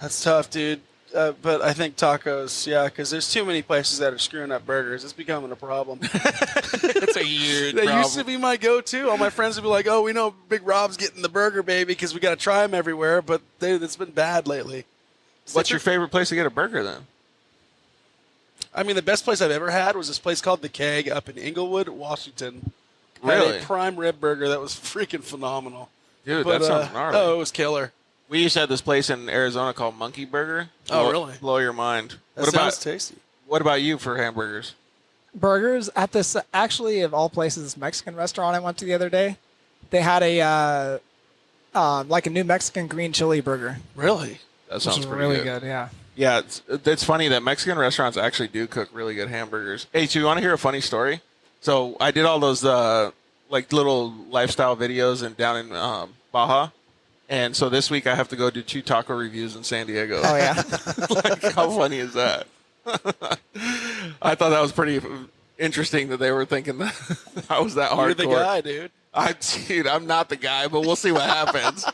S3: That's tough, dude. But I think tacos, yeah, because there's too many places that are screwing up burgers. It's becoming a problem.
S2: It's a huge
S3: That
S2: problem.
S3: used to be my go-to. All my friends would be like, "Oh, we know Big Rob's getting the burger, baby, because we got to try them everywhere." But it's been bad lately.
S2: What's your favorite place to get a burger then?
S3: I mean, the best place I've ever had was this place called The Keg up in Inglewood, Washington.
S2: Really?
S3: Had a prime rib burger that was freaking phenomenal.
S2: Dude,
S3: But,
S2: that sounds gnarly.
S3: oh, it was killer.
S2: We used to have this place in Arizona called Monkey Burger.
S3: Oh, really?
S2: Blow your mind.
S3: That sounds tasty.
S2: What about you for hamburgers?
S4: Burgers at this actually of all places, this Mexican restaurant I went to the other day. They had a like a new Mexican green chili burger,
S3: Really?
S2: That
S4: which
S2: sounds
S4: is
S2: pretty
S4: really
S2: good.
S4: good. Yeah.
S2: Yeah, it's funny that Mexican restaurants actually do cook really good hamburgers. Hey, so you want to hear a funny story? So I did all those like little lifestyle videos down in Baja, and so this week I have to go do 2 taco reviews in San Diego.
S4: Oh yeah.
S2: Like, how funny is that? I thought that was pretty interesting that they were thinking that I was that hardcore.
S3: You're the guy, dude.
S2: Dude, I'm not the guy, but we'll see what happens.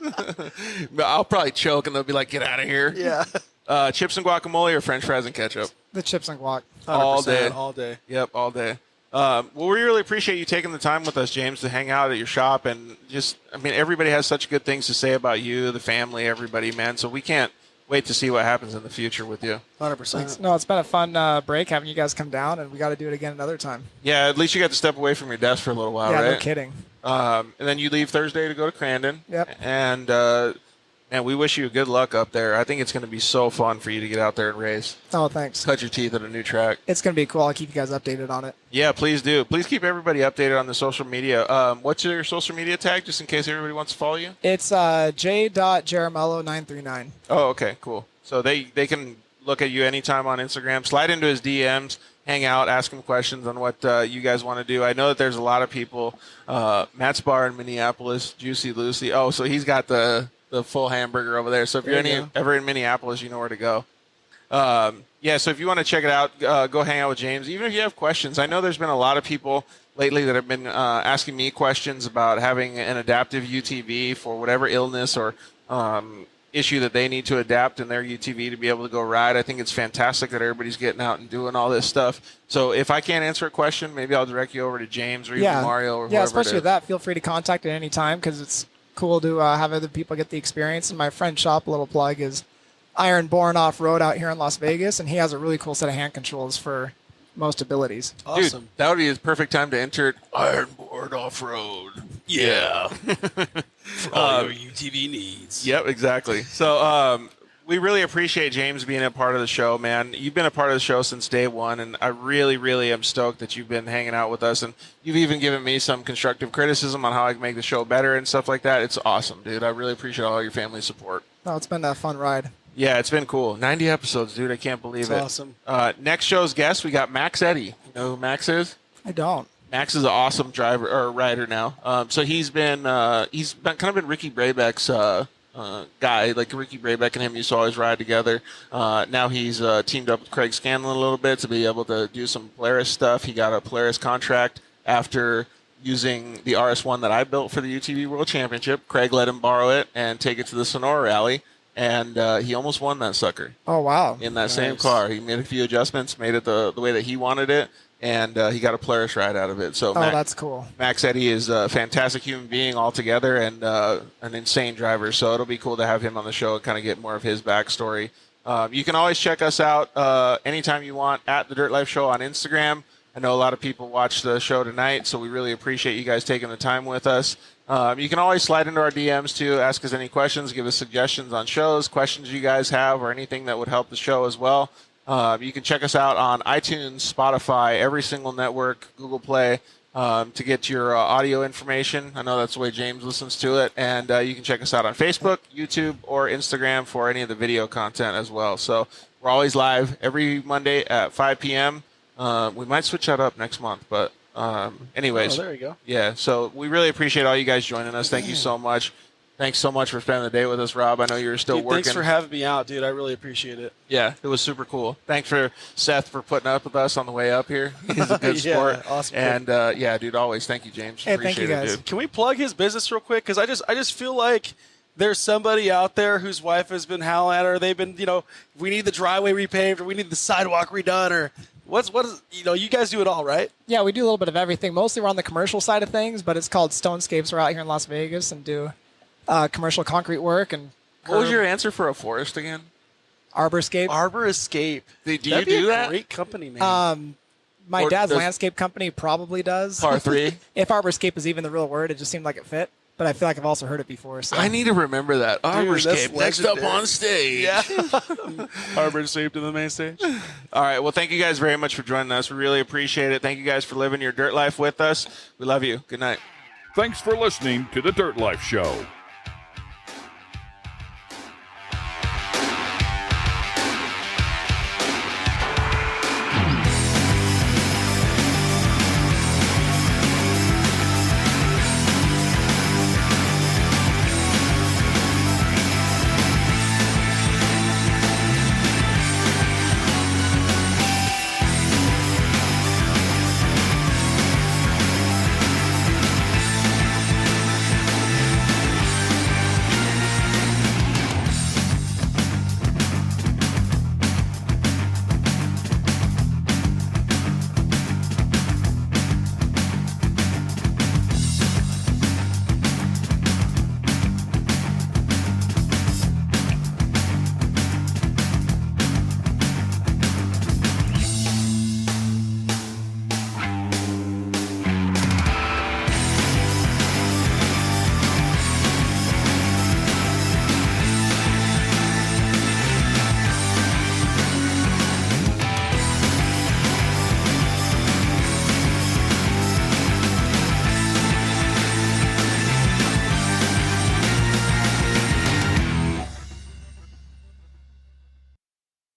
S2: But I'll probably choke, and they'll be like, "Get out of here."
S3: Yeah.
S2: Chips and guacamole or French fries and ketchup?
S4: The chips and guac.
S2: All
S3: 100%,
S2: day.
S3: All day.
S2: Yep, all day. Well, we really appreciate you taking the time with us, James, to hang out at your shop. And just, I mean, everybody has such good things to say about you, the family, everybody, man. So we can't wait to see what happens in the future with you.
S3: 100%.
S4: No, it's been a fun break having you guys come down, and we got to do it again another time.
S2: Yeah, at least you got to step away from your desk for a little while,
S4: Yeah,
S2: right?
S4: no kidding.
S2: And then you leave Thursday to go to Crandon.
S4: Yep.
S2: And we wish you good luck up there. I think it's going to be so fun for you to get out there and race.
S4: Oh, thanks.
S2: Cut your teeth at a new track.
S4: It's going to be cool. I'll keep you guys updated on it.
S2: Yeah, please do. Please keep everybody updated on the social media. What's your social media tag, just in case everybody wants to follow you?
S4: It's j.jaramillo939.
S2: Oh, okay, cool. So they can look at you anytime on Instagram. Slide into his DMs, hang out, ask him questions on what you guys want to do. I know that there's a lot of people. Matt's Bar in Minneapolis, Juicy Lucy. Oh, so he's got the full hamburger over there. So if
S4: There
S2: you're
S4: you go.
S2: ever in Minneapolis, you know where to go. Yeah, so if you want to check it out, go hang out with James. Even if you have questions, I know there's been a lot of people lately that have been asking me questions about having an adaptive UTV for whatever illness or issue that they need to adapt in their UTV to be able to go ride. I think it's fantastic that everybody's getting out and doing all this stuff. So if I can't answer a question, maybe I'll direct you over to James or even Mario or whoever.
S4: Especially with that, feel free to contact at any time because it's cool to have other people get the experience. And my friend's shop, a little plug, is Ironborn Offroad out here in Las Vegas, and he has a really cool set of hand controls for most abilities.
S3: Awesome.
S2: Dude, that would be his perfect time to enter Ironborn Offroad.
S3: Yeah. For all your UTV needs.
S2: Yep, exactly. So we really appreciate James being a part of the show, man. You've been a part of the show since day one, and I really, really am stoked that you've been hanging out with us, and you've even given me some constructive criticism on how I can make the show better and stuff like that. It's awesome, dude. I really appreciate all your family support.
S4: No, it's been a fun ride.
S2: Yeah, it's been cool. 90 episodes, dude. I can't believe it.
S3: Awesome.
S2: Next show's guest, we got Max Eddy. You know who Max is?
S4: I don't.
S2: Max is an awesome driver or rider now. So he's been kind of been Ricky Braybeck's guy. Like Ricky Braybeck and him used to always ride together. Now he's teamed up with Craig Scanlon a little bit to be able to do some Polaris stuff. He got a Polaris contract after using the RS1 that I built for the UTV World Championship. Craig let him borrow it and take it to the Sonora Rally. And he almost won that sucker.
S4: Oh, wow.
S2: In that same car. He made a few adjustments, made it the way that he wanted it, and he got a Polaris ride out of it. So
S4: that's cool.
S2: Max Eddy is a fantastic human being altogether and an insane driver. So it'll be cool to have him on the show and kind of get more of his backstory. You can always check us out anytime you want at The Dirt Life Show on Instagram. I know a lot of people watched the show tonight, so we really appreciate you guys taking the time with us. You can always slide into our DMs too, ask us any questions, give us suggestions on shows, questions you guys have, or anything that would help the show as well. You can check us out on iTunes, Spotify, every single network, Google Play, to get your audio information. I know that's the way James listens to it. And you can check us out on Facebook, YouTube, or Instagram for any of the video content as well. So we're always live every Monday at 5 p.m. We might switch that up next month, but anyways.
S3: Oh, there you go.
S2: Yeah, so we really appreciate all you guys joining us. Thank you so much. Thanks so much for spending the day with us, Rob. I know you were still working.
S3: Thanks for having me out, dude. I really appreciate it.
S2: Yeah, it was super cool. Thanks for Seth for putting up with us on the way up here. He's a good sport.
S3: Awesome.
S2: And yeah, dude, always thank you, James.
S4: Hey,
S2: appreciate
S4: thank you guys.
S2: it, dude.
S3: Can we plug his business real quick? Because I just feel like there's somebody out there whose wife has been howling at her. They've been, we need the driveway repaved, or we need the sidewalk redone, or what is, you guys do it all, right?
S4: Yeah, we do a little bit of everything. Mostly we're on the commercial side of things, but it's called Stonescapes. We're out here in Las Vegas and do commercial concrete work. And
S2: What was your answer for a forest again?
S4: Arborscape.
S3: Arbor Escape.
S2: Do you
S3: That'd be
S2: do
S3: a
S2: that?
S3: Great company, man.
S4: My
S2: Or
S4: dad's
S2: does-
S4: landscape company probably does.
S2: Par 3?
S4: If Arborscape is even the real word, it just seemed like it fit. But I feel like I've also heard it before. So.
S2: I need to remember that. Arborscape,
S3: that's
S2: next up
S3: legendary.
S2: on stage.
S3: Yeah. Arbor Escape to the main stage.
S2: All right. Well, thank you guys very much for joining us. We really appreciate it. Thank you guys for living your dirt life with us. We love you. Good night.
S1: Thanks for listening to The Dirt Life Show.